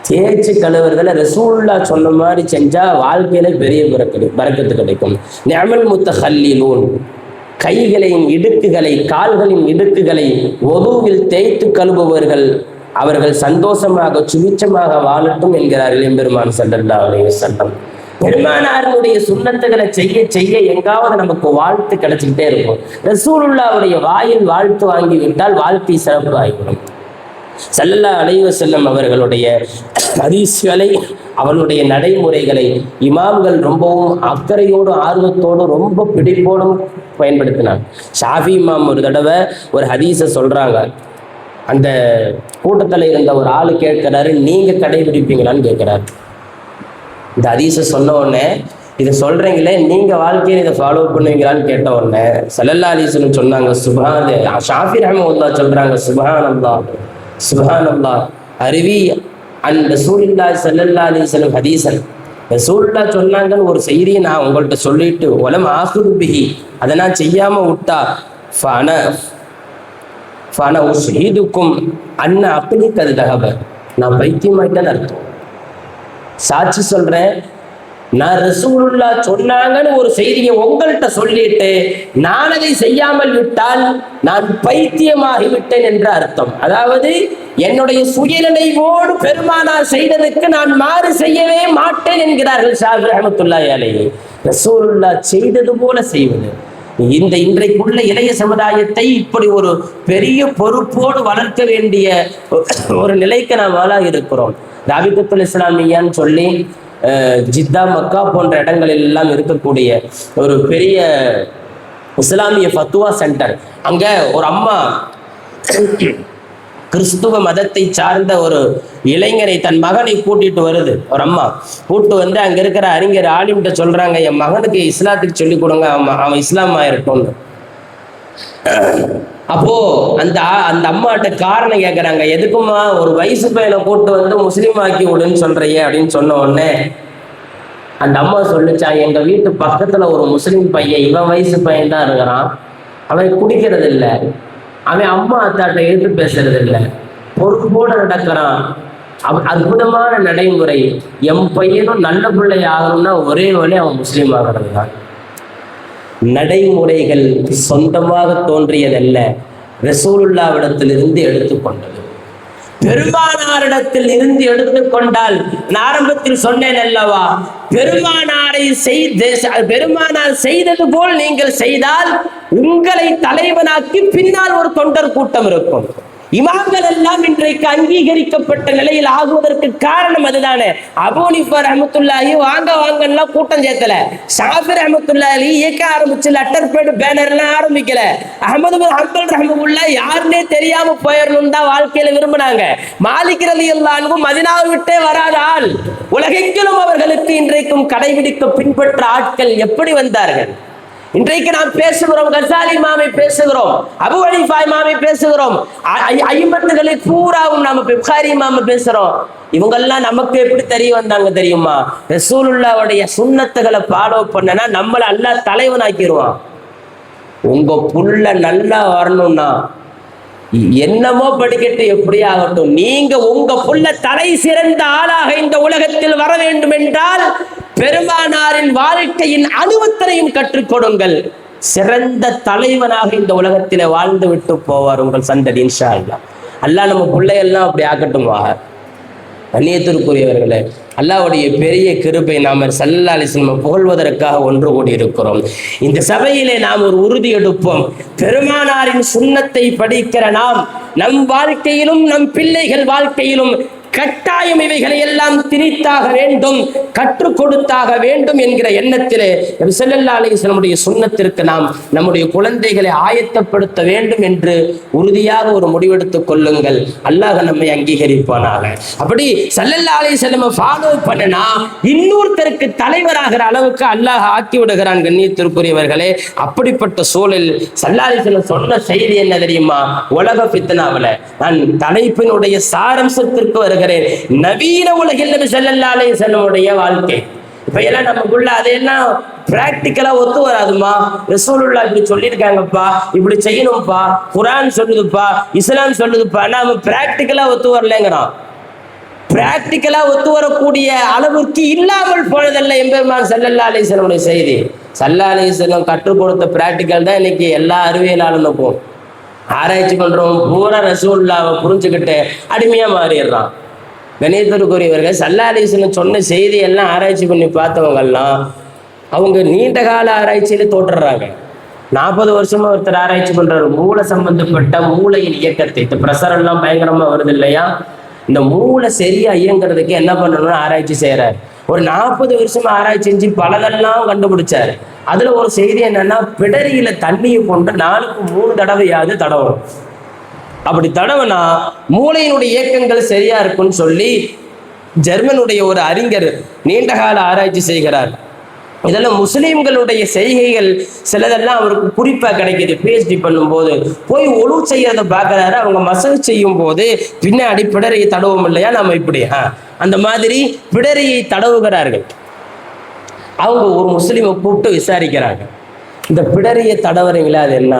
தேய்ச்சி கழுவுறதுல ரசூலுல்லாஹ் சொன்ன மாதிரி செஞ்சா வாழ்க்கையில பெரிய பரக்கத்து கிடைக்கும். நிஅமல் முத்தஹல்லிலூன், கைகளின் இடுக்குகளை, கால்களின் இடுக்குகளை ஒதுவில் தேய்த்து கழுவுபவர்கள் அவர்கள் சந்தோஷமாக சுபிச்சமாக வாழட்டும் என்கிறார்கள் எம்பெருமான் ஸல்லல்லாஹு அலைஹி வஸல்லம். பெருமானாருடைய சுன்னத்துகளை செய்ய செய்ய எங்காவது நமக்கு வாழ்த்து கிடைச்சிக்கிட்டே இருக்கும். ரசூலுல்லாஹ்வுடைய வாயில் வாழ்த்து வாங்கி விட்டால் வாழ்க்கை சிறப்பு ஆகிவிடும். ஸல்லல்லாஹு அலைஹி வஸல்லம் அவர்களுடைய ஹதீஸ்களை, அவனுடைய நடைமுறைகளை இமாம்கள் ரொம்பவும் அக்கறையோடும் ஆர்வத்தோடும் ரொம்ப பிடிப்போடும் பயன்படுத்தினாங்க. ஷாஃபி இமாம் ஒரு தடவை ஒரு ஹதீஸை சொல்றாங்க. அந்த கூட்டத்தில் இருந்த ஒரு ஆளு கேட்கிறாரு, நீங்க கடைபிடிப்பீங்களான்னு கேட்கிறாரு. இந்த ஹதீஸை சொன்ன உடனே, இதை சொல்றீங்களே, நீங்க வாழ்க்கையில் இதை ஃபாலோ பண்ணுவீங்களான்னு கேட்ட உடனே ஸல்லல்லாஹு அலைஹி வஸல்லம் சொன்னாங்க, சுப்ஹான், ஷாஃபி ரஹ்மத்துல்லாஹ் சொல்றாங்க, சுப்ஹானல்லாஹ் சுப்ஹானல்லாஹ் அருவி அன் ரசூலுல்லாஹி ஸல்லல்லாஹு அலைஹி வஸல்லம் ஹதீஸன், ரசூலுல்லாஹ் சொன்னாங்கன்னு ஒரு செய்தியை நான் உங்கள்கிட்ட சொல்லிட்டு வலம் ஆஹிரு பிஹி, அதை நான் செய்யாம விட்டா ஃபன உஷ்ஹிதுக்கும் அன்ன அக்னி கத் தஹப, நான் பைத்தியமாயிட்டேன்னு அர்த்தம். சாட்சி சொல்றேன், நான் ரசூலுல்லாஹ் சொன்னாங்கன்னு ஒரு செய்தியை உங்கள்கிட்ட சொல்லிட்டு நான் அதை செய்யாமல் விட்டால் நான் பைத்தியமாகி விட்டேன் என்ற அர்த்தம். அதாவது என்னுடைய சுயநினைவோடு பெருமானார் செய்ததற்கு நான் மாறு செய்யவே மாட்டேன் என்கிறார்கள் ஷாஃபி ரஹ்மத்துல்லாஹி அலைஹி. ரசூலுல்லாஹ் செய்தது போல செய்வது. இன்றைக்குள்ள இளைய சமுதாயத்தை இப்படி ஒரு பெரிய பொறுப்போடு வளர்க்க வேண்டிய ஒரு நிலைக்கு நாம் ஆளாக இருக்கிறோம். ராபிகத்துல் இஸ்லாமியான்னு சொல்லி ஜித்தா, மக்கா போன்ற இடங்களில் எல்லாம் இருக்கக்கூடிய ஒரு பெரிய இஸ்லாமிய ஃபத்வா சென்டர். அங்க ஒரு அம்மா கிறிஸ்துவ மதத்தை சார்ந்த ஒரு இளைஞரை, தன் மகனை கூட்டிட்டு வருது. ஒரு அம்மா கூட்டு வந்து அங்க இருக்கிற அறிஞர் ஆலிம்கிட்ட சொல்றாங்க, என் மகனுக்கு இஸ்லாத்துக்கு சொல்லி கொடுங்க, அவன் இஸ்லாம் ஆயிருக்கும்னு. அப்போ அந்த அம்மாட்ட காரணம் கேட்கறாங்க, எதுக்குமா ஒரு வயசு பையனை கூட்டு வந்து முஸ்லீம் ஆக்கி விடுன்னு சொல்றியே அப்படின்னு சொன்ன உடனே அந்த அம்மா சொல்லிச்சான், எங்க வீட்டு பக்கத்துல ஒரு முஸ்லீம் பையன், இவன் வயசு பையன் தான் இருக்கிறான், அவன் குடிக்கிறது இல்லை, அவன் அம்மா அத்தாட்ட எடுத்து பேசுறது இல்லை, பொறுப்போட நடக்கிறான், அற்புதமான நடைமுறை, என் பையனும் நல்ல பிள்ளை ஆகணும்னா ஒரே வழி அவன் முஸ்லீம் ஆகிறது தான். நடைமுறைகள் சொந்தமாக தோன்றியதல்ல, ரசூலுல்லாவிடத்திலிருந்து எடுத்துக்கொண்டது. பெருமானாரிடத்தில் இருந்து எடுத்துக்கொண்டால், நான் ஆரம்பத்தில் சொன்னேன் அல்லவா, பெருமானார் செய்தது போல் நீங்கள் செய்தால் உங்களை தலைவனாக்கி பின்னால் ஒரு தொண்டர் கூட்டம் இருக்கும். இமாம்கள் எல்லாம் இன்றைக்கு அங்கீகரிக்கப்பட்ட நிலையில் ஆகுவதற்கு காரணம் அதுதானே. அபூ ஹனீஃபா ரஹ்மத்துல்லாஹி வாங்க வாங்கலாம் கூட்டம் சேர்த்தல, ஷாஃபி ரஹ்மத்துல்லாஹி இயக்க ஆரம்பிச்சு லெட்டர் பேட் பேனர் எல்லாம் ஆரம்பிக்கல, அஹ்மது பின் ஹம்பல் ரஹ்மத்துல்லாஹ் யாருன்னே தெரியாம போயிடணும் தான் வாழ்க்கையில விரும்பினாங்க. மாலிக் ரலியல்லாஹு அன்ஹு மதீனாவை விட்டே வராத ஆள். உலகெங்கிலும் அவர்களுக்கு இன்றைக்கும் கடைபிடிக்க பின்பற்ற ஆட்கள் எப்படி வந்தார்கள்? இன்றைக்கு நாம் பேசுகிறோம், கசாலி இமாமை பேசுகிறோம், அபூ ஹனீஃபா இமாமை பேசுகிறோம், ஐம்பத்துகளை பூராவும் நாம புகாரி இமாமை பேசுறோம். இவங்கெல்லாம் நமக்கு எப்படி தெரிய வந்தாங்க தெரியுமா? ரசூலுல்லாஹ்வுடைய சுன்னத்துகளை ஃபாலோ பண்ணனா நம்மள அல்லாஹ் தலைவனாக்கிடுவான். உங்க புள்ள நல்லா வரணும்னா என்னமோ படிக்கட்டு எப்படி ஆகட்டும், நீங்க உங்க புள்ள தலை சிறந்த ஆளாக இந்த உலகத்தில் வர வேண்டும் என்றால் பெருமானாரின் வாழ்க்கையின் அனுபவத்தையும் கற்றுக் கொடுங்கள். சிறந்த தலைவனாக இந்த உலகத்திலே வாழ்ந்து விட்டு போவார் உங்கள் சந்ததி இன்ஷா அல்லாஹ். அல்லாஹ் நம்ம பிள்ளையெல்லாம் அப்படி ஆக்கட்டுமா? கண்ணியத்திற்குரியவர்களே, அல்லாஹ்வுடைய பெரிய கிருபை, நாம ஸல்லல்லாஹு அலைஹி வஸல்லம் புகழ்வதற்காக ஒன்று கூடி இருக்கிறோம். இந்த சபையிலே நாம் ஒரு உறுதி எடுப்போம். பெருமானாரின் சுன்னத்தை படிக்கிற நாம் நம் வாழ்க்கையிலும் நம் பிள்ளைகள் வாழ்க்கையிலும் கட்டாயம் இவைகளை எல்லாம் திணித்தாக வேண்டும், கற்றுக் கொடுத்தாக வேண்டும் என்கிற எண்ணத்திலே நபி ஸல்லல்லாஹு அலைஹி வஸல்லம் சுன்னத்திற்கு நாம் நம்முடைய குழந்தைகளை ஆயத்தப்படுத்த வேண்டும் என்று உறுதியாக ஒரு முடிவெடுத்துக் கொள்ளுங்கள். அல்லாஹ் நம்மை அங்கீகரிப்பானாக. அப்படி ஸல்லல்லாஹு அலைஹி வஸல்லம் ஃபாலோ பண்ணனா இன்னொருத்தருக்கு தலைவராகிற அளவுக்கு அல்லாஹ் ஆக்கி விடுகிறான். கண்ணியத்திற்குரியவர்களே, அப்படிப்பட்ட சூழல் ஸல்லல்லாஹு அலைஹி வஸல்லம் சொன்ன செய்தி என்ன தெரியுமா? உலக ஃபித்னாவுல நான் தலைப்பினுடைய சாரம்சத்திற்கு வருகிறேன். நவீன உலகில் நபி ஸல்லல்லாஹு அலைஹி வஸல்லமுடைய வாழ்க்கை இப்ப எல்லாம் நமக்குள்ள அதையெல்லாம் பிராக்டிக்கலா ஒத்து வராதுமா. ரசூலுல்லாஹ் இப்படி சொல்லியிருக்காங்கப்பா, இப்படி செய்யணும்ப்பா, குர்ஆன் சொல்லுதுப்பா, இஸ்லாம் சொல்லுதுப்பா, நாம பிராக்டிக்கலா ஒத்து வரலங்கிறோம். பிராக்டிக்கலா ஒத்து வரக்கூடிய அளவுக்கு இல்லாமல் போனதல்ல எம்பெருமான் ஸல்லல்லாஹு அலைஹி வஸல்லமுடைய செய்தி. ஸல்லல்லாஹு அலைஹி வஸல்லம் கற்றுக் கொடுத்த பிராக்டிக்கல் தான் இன்னைக்கு எல்லா அறிவியலாளனுக்கும். ஆராய்ச்சி பண்றவங்க பூரா ரசூலுல்லாஹ்வை புரிஞ்சுக்கிட்டு அடிமையா மாறிடுறான். கணியத்திற்குரியவர்கள், ஸல்லல்லாஹு அலைஹி வஸல்லம் சொன்ன செய்தி எல்லாம் ஆராய்ச்சி பண்ணி பார்த்தவங்க எல்லாம் அவங்க நீண்ட கால ஆராய்ச்சியில தோற்றுறாங்க. 40 வருஷமா ஒருத்தர் ஆராய்ச்சி பண்றாரு மூளை சம்பந்தப்பட்ட மூளையின் இயக்கத்தை. இந்த பிரசரம் எல்லாம் பயங்கரமா வருது இல்லையா? இந்த மூளை சரியா இயங்குறதுக்கு என்ன பண்ணணும்னு ஆராய்ச்சி செய்யறாரு. ஒரு 40 வருஷமா ஆராய்ச்சி செஞ்சு பலதெல்லாம் கண்டுபிடிச்சாரு. அதுல ஒரு செய்தி என்னன்னா, பிடரியில தண்ணியை கொண்டு நாளுக்கு 3 தடவையாவது தடவணும். அப்படி தடவைனா மூளையினுடைய இயக்கங்கள் சரியா இருக்குன்னு சொல்லி ஜெர்மனுடைய ஒரு அறிஞர் நீண்டகால ஆராய்ச்சி செய்கிறார். இதெல்லாம் முஸ்லீம்களுடைய செய்கைகள் சிலதெல்லாம் அவருக்கு குறிப்பா கிடைக்கிது. பிஹெச்டி பண்ணும்போது போய் ஒழு செய்யறத பார்க்கறாரு. அவங்க மசல் செய்யும் போது பின்னாடி பிடரியை தடவும் இல்லையா, நம்ம இப்படி அந்த மாதிரி பிடரியை தடவுகிறார்கள். அவங்க ஒரு முஸ்லீமை கூப்பிட்டு விசாரிக்கிறாங்க, இந்த பிடரியை தடவுறீங்களா அது என்ன?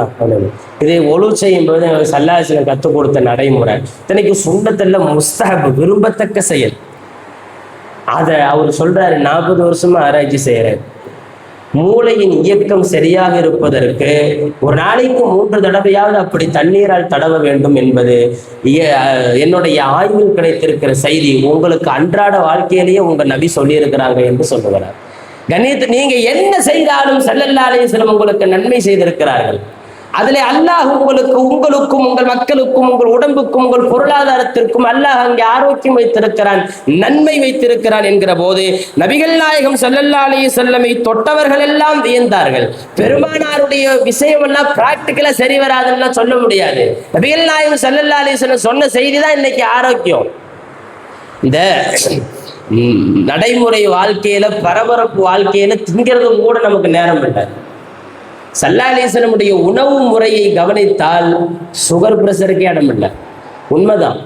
இதை ஒழு செய்யும் போது ஸல்லல்லாஹு அலைஹி வஸல்லம் கற்றுக் கொடுத்த நடைமுறை. இத்தனைக்கு சுன்னத்துல முஸ்தஹப், விரும்பத்தக்க செயல். அதை அவர் சொல்றாரு, 40 வருஷமா ஆராய்ச்சி செய்யறாரு. மூளையின் இயக்கம் சரியாக இருப்பதற்கு ஒரு நாளைக்கு 3 தடவையாவது அப்படி தண்ணீரால் தடவ வேண்டும் என்பது என்னுடைய ஆய்வில் கிடைத்திருக்கிற செய்தி. உங்களுக்கு அன்றாட வாழ்க்கையிலேயே உங்க நபி சொல்லியிருக்கிறாங்க என்று சொல்லுகிறார். கண்ணியத்து, நீங்க என்ன செய்தாலும் ஸல்லல்லாஹு அலைஹி வஸல்லம் உங்களுக்கு நன்மை செய்திருக்கிறார்கள். அதிலே அல்லாஹ் உங்களுக்கும் உங்கள் மக்களுக்கும் உங்கள் உடம்புக்கும் உங்கள் பொருளாதாரத்திற்கும் அல்லாஹ் அங்கே ஆரோக்கியம் வைத்திருக்கிறான், நன்மை வைத்திருக்கிறான் என்கிற போது நபிகள் நாயகம் ஸல்லல்லாஹு அலைஹி வஸல்லமை தொட்டவர்கள் எல்லாம் வியந்தார்கள். பெருமானாருடைய விஷயம் எல்லாம் பிராக்டிக்கலா சரி வராதுன்னு சொல்ல முடியாது. நபிகள் நாயகம் ஸல்லல்லாஹு அலைஹி வஸல்லம் சொன்ன செய்தி தான் இன்னைக்கு ஆரோக்கியம். இந்த நடைமுறை வாழ்க்கையில, பரபரப்பு வாழ்க்கையில திங்கிறது கூட நமக்கு நேரம் இல்லை. ஸல்லல்லாஹு அலைஹி வஸல்லமுடைய உணவு முறையை கவனித்தால் சுகர் பிரஷருக்கே இடம் இல்லை. உண்மைதான்.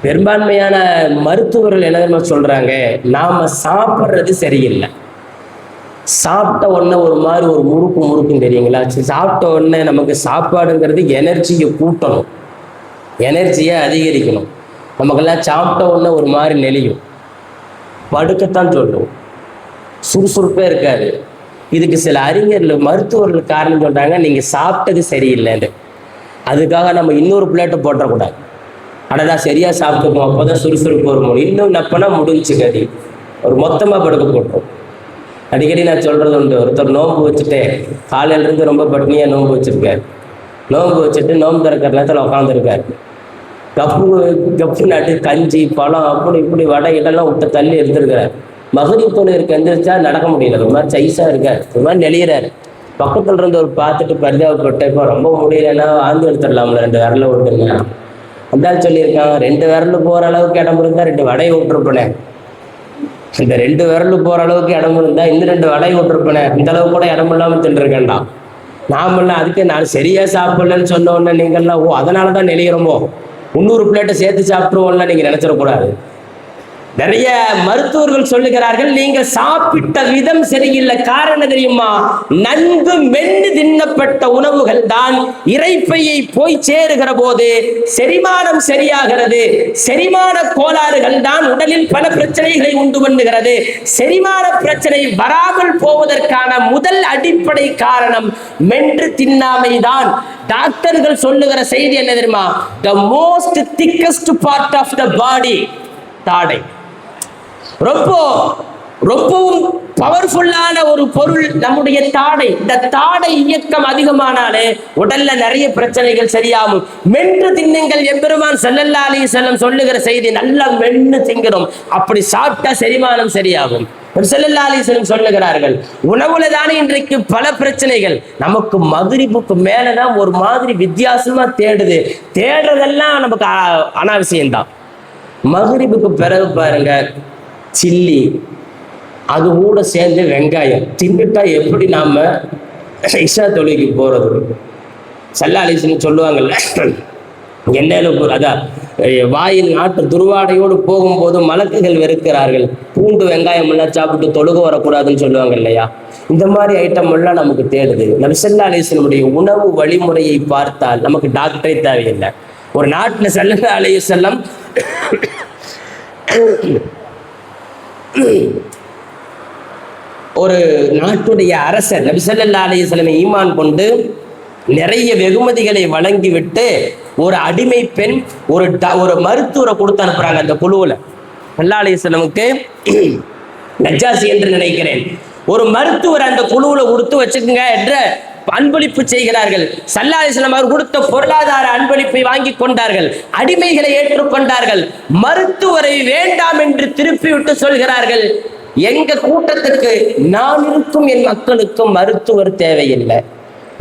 பெரும்பான்மையான மருத்துவர்கள் என்ன சொல்றாங்க, நாம சாப்பிட்றது சரியில்லை. சாப்பிட்ட உடனே ஒரு மாதிரி ஒரு முறுக்கும் தெரியுங்களா? சாப்பிட்ட உடனே நமக்கு சாப்பாடுங்கிறது எனர்ஜியை கூட்டணும், எனர்ஜியை அதிகரிக்கணும். நமக்கெல்லாம் சாப்பிட்ட உடனே ஒரு மாதிரி நெளியும், படுக்கத்தான் சொல்லும், சுறுசுறுப்பே இருக்காது. இதுக்கு சில அறிஞர்கள் மருத்துவர்கள் காரணம் சொல்றாங்க, நீங்க சாப்பிட்டது சரியில்லைன்னு. அதுக்காக நம்ம இன்னொரு பிளேட்டை போட்டக்கூடாது. அடடா சரியா சாப்பிட்டுப்போம், அப்போதான் சுறுசுறுப்பு வரும். இன்னும் நப்பனா முடிஞ்சு கதி ஒரு மொத்தமா படுக்க போட்டோம். அடிக்கடி நான் சொல்றது உண்டு, ஒருத்தர் நோன்பு வச்சுட்டு காலையில இருந்து ரொம்ப பட்னியா நோன்பு வச்சிருக்காரு. நோன்பு வச்சுட்டு நோன்பு திறக்கிற நேரத்தில் உட்காந்துருக்காரு. கப்பு நாட்டு கஞ்சி பழம் அப்படி இப்படி வடை இடெல்லாம் விட்டு தள்ளி எடுத்துருக்கிறார். மகரிப் தொழுகை எந்திரிச்சா நடக்க முடியல, ஒரு மாதிரி சைஸா இருக்காரு, ஒரு மாதிரி நெளிகிறாரு. பக்கத்துல இருந்து ஒரு பார்த்துட்டு பரிதாபப்பட்ட, இப்போ ரொம்ப முடியலன்னா ஆந்து எடுத்துடலாம்ல, 2 விரல விட்டுங்க அந்தாலும் சொல்லியிருக்காங்க. 2 விரல் போற அளவுக்கு இடம் இருந்தா 2 வடையை விட்டுருப்பேனே. இந்த 2 விரல் போற அளவுக்கு இடம் இருந்தா இன்னும் 2 வடையை விட்டுருப்பேனே. இந்த அளவு கூட இடம் இல்லாம தின்றுருக்கேன்டா. நாமெல்லாம் அதுக்கு நான் சரியா சாப்பிடலன்னு சொன்ன உடனே நீங்கள்லாம் அதனாலதான் நெளிகிறோமோ, 300 பிளேட்டை சேர்த்து சாப்பிட்டுருவோம்லாம் நீங்க நினைச்சிடக்கூடாது. நிறைய மருத்துவர்கள் சொல்லுகிறார்கள், நீங்க சாப்பிட்ட விதம் சரியில்லை. காரணம் தெரியுமா? நன்கு மென்று தின்னப்பட்ட உணவுகள் தான் இரைப்பையை போய் சேருகிற போது செரிமானம் சரியாகிறது. செரிமான கோளாறுகள் தான் உடலில் பல பிரச்சனைகளை உண்டு பண்ணுகிறது. செரிமான பிரச்சனை வராமல் போவதற்கான முதல் அடிப்படை காரணம் மென்று தின்னாமை தான். டாக்டர்கள் சொல்லுகிற செய்தி என்ன தெரியுமா? The most thickest part of the body, தாடை. ரொம்பவும் பவர்ஃபுல்லான ஒரு பொருள் நம்முடைய தாடை. இந்த தாடை இயக்கம் அதிகமானாலே உடல்ல நிறைய பிரச்சனைகள் சரியாகும். மென்று தின்னுங்கள் எம்பெருமான் ஸல்லல்லாஹு அலைஹி வஸல்லம் சொல்லுகிற செய்தி. நல்லா மென்று திங்கணும், அப்படி சாப்பிட்டா செரிமானம் சரியாகும். ஸல்லல்லாஹு அலைஹி வஸல்லம் சொல்லுகிறார்கள். உணவுல தானே இன்றைக்கு பல பிரச்சனைகள். நமக்கு மக்ரிபுக்கு மேலதான் ஒரு மாதிரி வித்தியாசமா தேடுறதெல்லாம் நமக்கு அனாவசியம்தான். மக்ரிபுக்கு பிறகு பாருங்க, சில்லி அது கூட சேர்ந்து வெங்காயம் தின்னுட்டா எப்படி நாம இஷா தொழுகைக்கு போறது? ஸல்லல்லாஹு அலைஹி வஸல்லம் சொல்லுவாங்கல்ல, எண்ணெயில அதான் வாயில் நாட்டு துருவாடையோடு போகும்போது மலக்குகள் வெறுக்கிறார்கள். பூண்டு வெங்காயம் எல்லாம் சாப்பிட்டு தொழுக வரக்கூடாதுன்னு சொல்லுவாங்க இல்லையா? இந்த மாதிரி ஐட்டம் எல்லாம் நமக்கு தேடுது. நபி ஸல்லல்லாஹு அலைஹி வஸல்லம் உணவு வழிமுறையை பார்த்தால் நமக்கு டாக்டரே தேவையில்லை. ஒரு நாட்டுல ஸல்லல்லாஹு அலைஹி வஸல்லம் ஒரு நாட்டுடைய அரசர் நபி ஸல்லல்லாஹு அலைஹி வஸல்லம் ஈமான் கொண்டு நிறைய வெகுமதிகளை வழங்கிவிட்டு ஒரு அடிமை பெண் ஒரு மருத்துவரை கொடுத்து அனுப்புறாங்க அந்த குழுவுல. ஸல்லல்லாஹு அலைஹி வஸல்லமுக்கு நஜ்ஜாசி என்று நினைக்கிறேன், ஒரு மருத்துவர் அந்த குழுவுல கொடுத்து வச்சுக்கோங்க என்ற அன்பளிப்பு செய்கிறார்கள். ஸல்லல்லாஹு அலைஹி வஸல்லம் அவர் கொடுத்த பொருளாதார அன்பளிப்பை வாங்கி கொண்டார்கள், அடிமைகளை ஏற்றுக்கொண்டார்கள். மருத்துவரை வேண்டாம் என்று திருப்பிவிட்டு சொல்கிறார்கள், எங்க கூட்டத்துக்கு நான் இருக்கும் என் மக்களுக்கும் மருத்துவர் தேவையில்லை.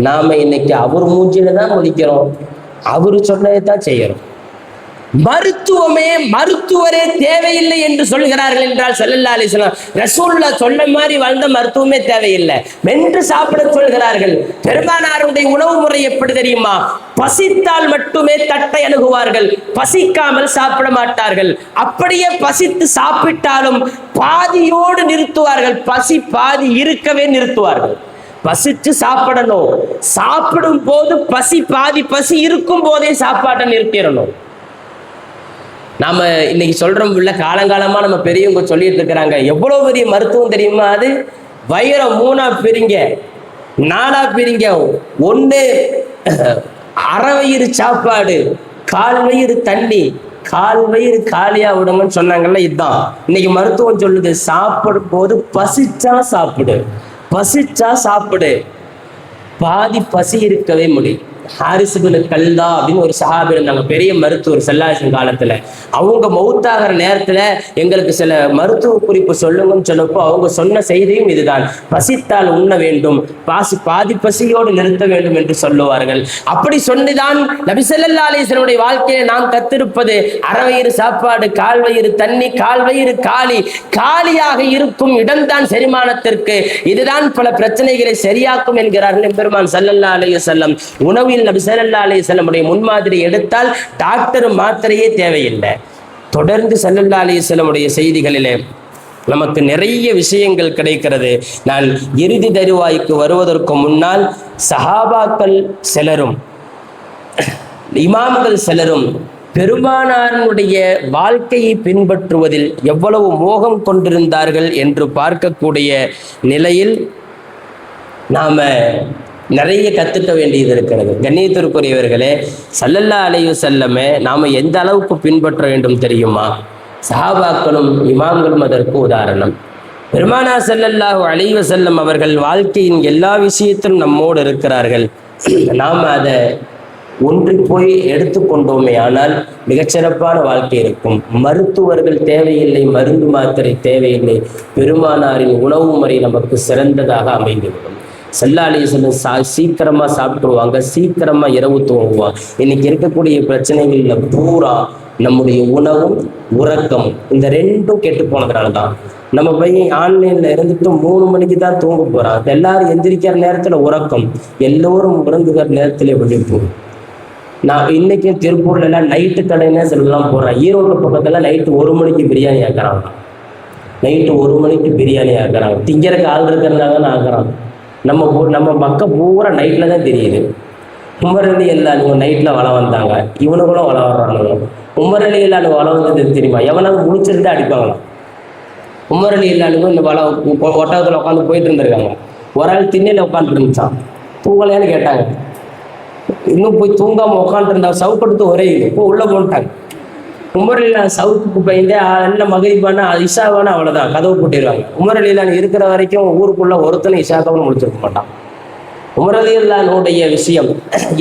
நாம இன்னைக்கு அவர் மூஞ்சில தான் முடிக்கிறோம், அவரு சொன்னதை தான் செய்யறோம். மருத்துவரே தேவையில்லை என்று சொல்கிறார்கள் என்றால் ஸல்லல்லாஹு அலைஹி வஸல்லம் ரசூலுல்லாஹ் சொன்ன மாதிரி வாழ்ந்த மருத்துவமே தேவையில்லை. மென்று சாப்பிட சொல்கிறார்கள். பெருமானாருடைய உணவு முறை எப்படி தெரியுமா? பசித்தால் மட்டுமே தட்டை அணுகுவார்கள், பசிக்காமல் சாப்பிட மாட்டார்கள். அப்படியே பசித்து சாப்பிட்டாலும் பாதியோடு நிறுத்துவார்கள், பசி பாதி இருக்கவே நிறுத்துவார்கள். பசிச்சு சாப்பிடணும், சாப்பிடும் போது பசி பாதி, பசி இருக்கும் போதே சாப்பாட்டை நிறுத்திடணும். நாம இன்னைக்கு சொல்றோம் இல்ல, காலங்காலமா நம்ம பெரியவங்க சொல்லிட்டு இருக்கிறாங்க, எவ்வளவு பெரிய மருத்துவம் தெரியுமா அது? வயிறை 3ஆ பிரிங்க, 4ஆ பிரிங்க, ஒண்ணு அரை வயிறு சாப்பாடு, 1/4 வயிறு தண்ணி, 1/4 வயிறு காலியா விடுங்கன்னு சொன்னாங்கல்ல. இதுதான் இன்னைக்கு மருத்துவம் சொல்லுது. சாப்பிடும் போது பசிச்சா சாப்பிடு, பசிச்சா சாப்பிடு, பாதி பசி இருக்கவே முடியும். ஹாரிஸ் இப்னு கல்தா அப்படின்னு ஒரு சஹாபி இருந்தாங்க, பெரிய மருத்துவர் ஸல்லல்லாஹு காலத்துல. அவங்க மௌத்தாகிற நேரத்துல எங்களுக்கு சில மருத்துவ குறிப்பு சொல்லுங்கன்னு சொன்னப்போ அவங்க சொன்ன செய்தியும் இதுதான். பசித்தால் உண்ண வேண்டும், பாதி பசியோடு நிறுத்த வேண்டும் என்று சொல்லுவார்கள். அப்படி சொன்னிதான் நபி ஸல்லல்லாஹு அலைஹி வஸல்லம் வாழ்க்கையை நாம் கத்திருப்பது. அரை வயிறு சாப்பாடு, 1/4 வயிறு தண்ணி, 1/4 வயிறு காலி. காலியாக இருக்கும் இடம்தான் செரிமானத்திற்கு. இதுதான் பல பிரச்சனைகளை சரியாக்கும் என்கிறார்கள் எம்பெருமான் ஸல்லல்லாஹு அலைஹி வஸல்லம். உணவு நபி ஸல்லல்லாஹு அலைஹி வஸல்லம் முன்மாதிரி எடுத்தால் டாக்டர் மாத்திரையே தேவையில்லை. தொடர்ந்து ஸல்லல்லாஹு அலைஹி வஸல்லம் செய்திகளிலே நமக்கு நிறைய விஷயங்கள் கிடைக்கிறது. நான் இறுதி தருவாய்க்கு வருவதற்கு முன்னால் சஹாபாக்கள் சிலரும் இமாம்கள் சிலரும் பெருமானாருடைய வாழ்க்கையை பின்பற்றுவதில் எவ்வளவு மோகம் கொண்டிருந்தார்கள் என்று பார்க்கக்கூடிய நிலையில் நாம நிறைய கத்துக்க வேண்டியது இருக்கிறது. கண்ணியத்திற்குரியவர்களே, ஸல்லல்லாஹு அலைஹி வஸல்லம் நாம எந்த அளவுக்கு பின்பற்ற வேண்டும் தெரியுமா? சஹாபாக்களும் இமாம்களும் அதற்கு உதாரணம். பெருமானார் ஸல்லல்லாஹு அலைஹி வஸல்லம் அவர்கள் வாழ்க்கையின் எல்லா விஷயத்திலும் நம்மோடு இருக்கிறார்கள். நாம் அதை ஒன்றி போய் எடுத்துக்கொண்டோமே ஆனால் மிகச்சிறப்பான வாழ்க்கை இருக்கும். மருத்துவர்கள் தேவையில்லை, மருந்து மாத்திரை தேவையில்லை, பெருமானாரின் உணவு முறை நமக்கு சிறந்ததாக அமைந்துவிடும். ஸல்லல்லாஹு அலைஹி வஸல்லம் சீக்கிரமா சாப்பிட்டுருவாங்க, சீக்கிரமா இரவு தூங்குவாங்க. இன்னைக்கு இருக்கக்கூடிய பிரச்சனைகள்ல பூரா நம்முடைய உணவும் உறக்கம் இந்த ரெண்டும் கெட்டு போனதுனால தான். நம்ம போய் ஆன்லைன்ல இருந்துட்டு 3 மணிக்கு தான் தூங்க போறோம். எல்லாரும் எந்திரிக்கிற நேரத்துல உறக்கம், எல்லோரும் உறங்குகிற நேரத்துல விழிப்பு. நான் இன்னைக்கு திருப்பூர்ல எல்லாம் நைட்டு கடைன்னு சொல்லலாம் போறேன். ஈரோடு பக்கத்துல நைட்டு 1 மணிக்கு பிரியாணி ஆக்குறாங்க, நைட்டு 1 மணிக்கு பிரியாணி ஆக்குறாங்க. திங்கிறக்கு ஆள் இருக்கிறதாங்கன்னு ஆக்குறாங்க. நம்ம மக்கள் பூரா நைட்டில் தான் தெரியுது. உமர் அலி அல்லாஹ் நைட்டில் வளம் வந்தாங்க, இவனுங்களும் வளம் வர்றானுங்க. உமர் அலி அல்லாஹ் வளம் வந்தது தெரியுமா? எவனாவது முடிச்சிருந்து அடிப்பாங்களாம். உமர் அலி அல்லாஹ் இந்த வளம் ஒட்டகத்தில் உட்காந்து போயிட்டு இருந்திருக்காங்க. ஒரு ஆள் திண்ணையில் உட்காந்துட்டு இருந்துச்சான். தூங்கலையான்னு கேட்டாங்க. இன்னும் போய் தூங்காமல் உட்காந்துருந்தா சவுக்கெடுத்து ஒரே இப்போ உள்ளே போட்டாங்க. உமர் அலி அல்லாஹ் சவுக்கு பயந்தே நல்ல மகிழ்வானா இஷாவானா அவ்வளோதான், கதவு போட்டிடுவாங்க. உமர் அலி அல்லாஹ் இருக்கிற வரைக்கும் ஊருக்குள்ள ஒருத்தனை இஷாக்காவும் முடிச்சிருக்க மாட்டான். உமர் அலி அல்லாஹ்வுடைய விஷயம்,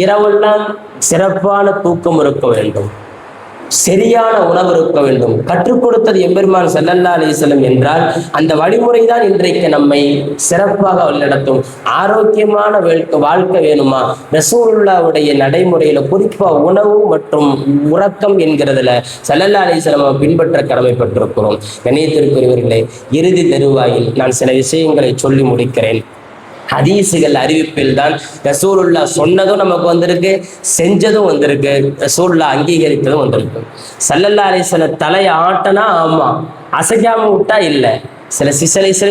இரவெல்லாம் சிறப்பான தூக்கம் இருக்க வேண்டும், சரியான உணவு இருக்க வேண்டும். கற்றுக் கொடுத்தது எம்பெருமான் ஸல்லல்லாஹு அலைஹி வஸல்லம் என்றால் அந்த வழிமுறை தான் இன்றைக்கு நம்மை சிறப்பாக வழிநடத்தும். ஆரோக்கியமான வாழ்க்கை வேணுமா? ரசூலுல்லாஹ்வுடைய நடைமுறையில குறிப்பா உணவு மற்றும் உறக்கம் என்கிறதுல ஸல்லல்லாஹு அலைஹி வஸல்லம் பின்பற்ற கடமைப்பட்டிருக்கிறோம். கண்ணியத்திற்குரியவர்களே, இறுதி தருவாயில் நான் சில விஷயங்களை சொல்லி முடிக்கிறேன். ஹதீஸுகள் அறிவிப்பில் தான் ரசூலுல்லாஹ் சொன்னதும் நமக்கு வந்திருக்கு, செஞ்சதும் வந்திருக்கு, ரசூலுல்லாஹ் அங்கீகரித்ததும் வந்திருக்கு. ஸல்லல்லாஹு அலைஹி வஸல்லம் தலையை ஆட்டனா ஆமா, அசைக்காம விட்டா இல்லை. சில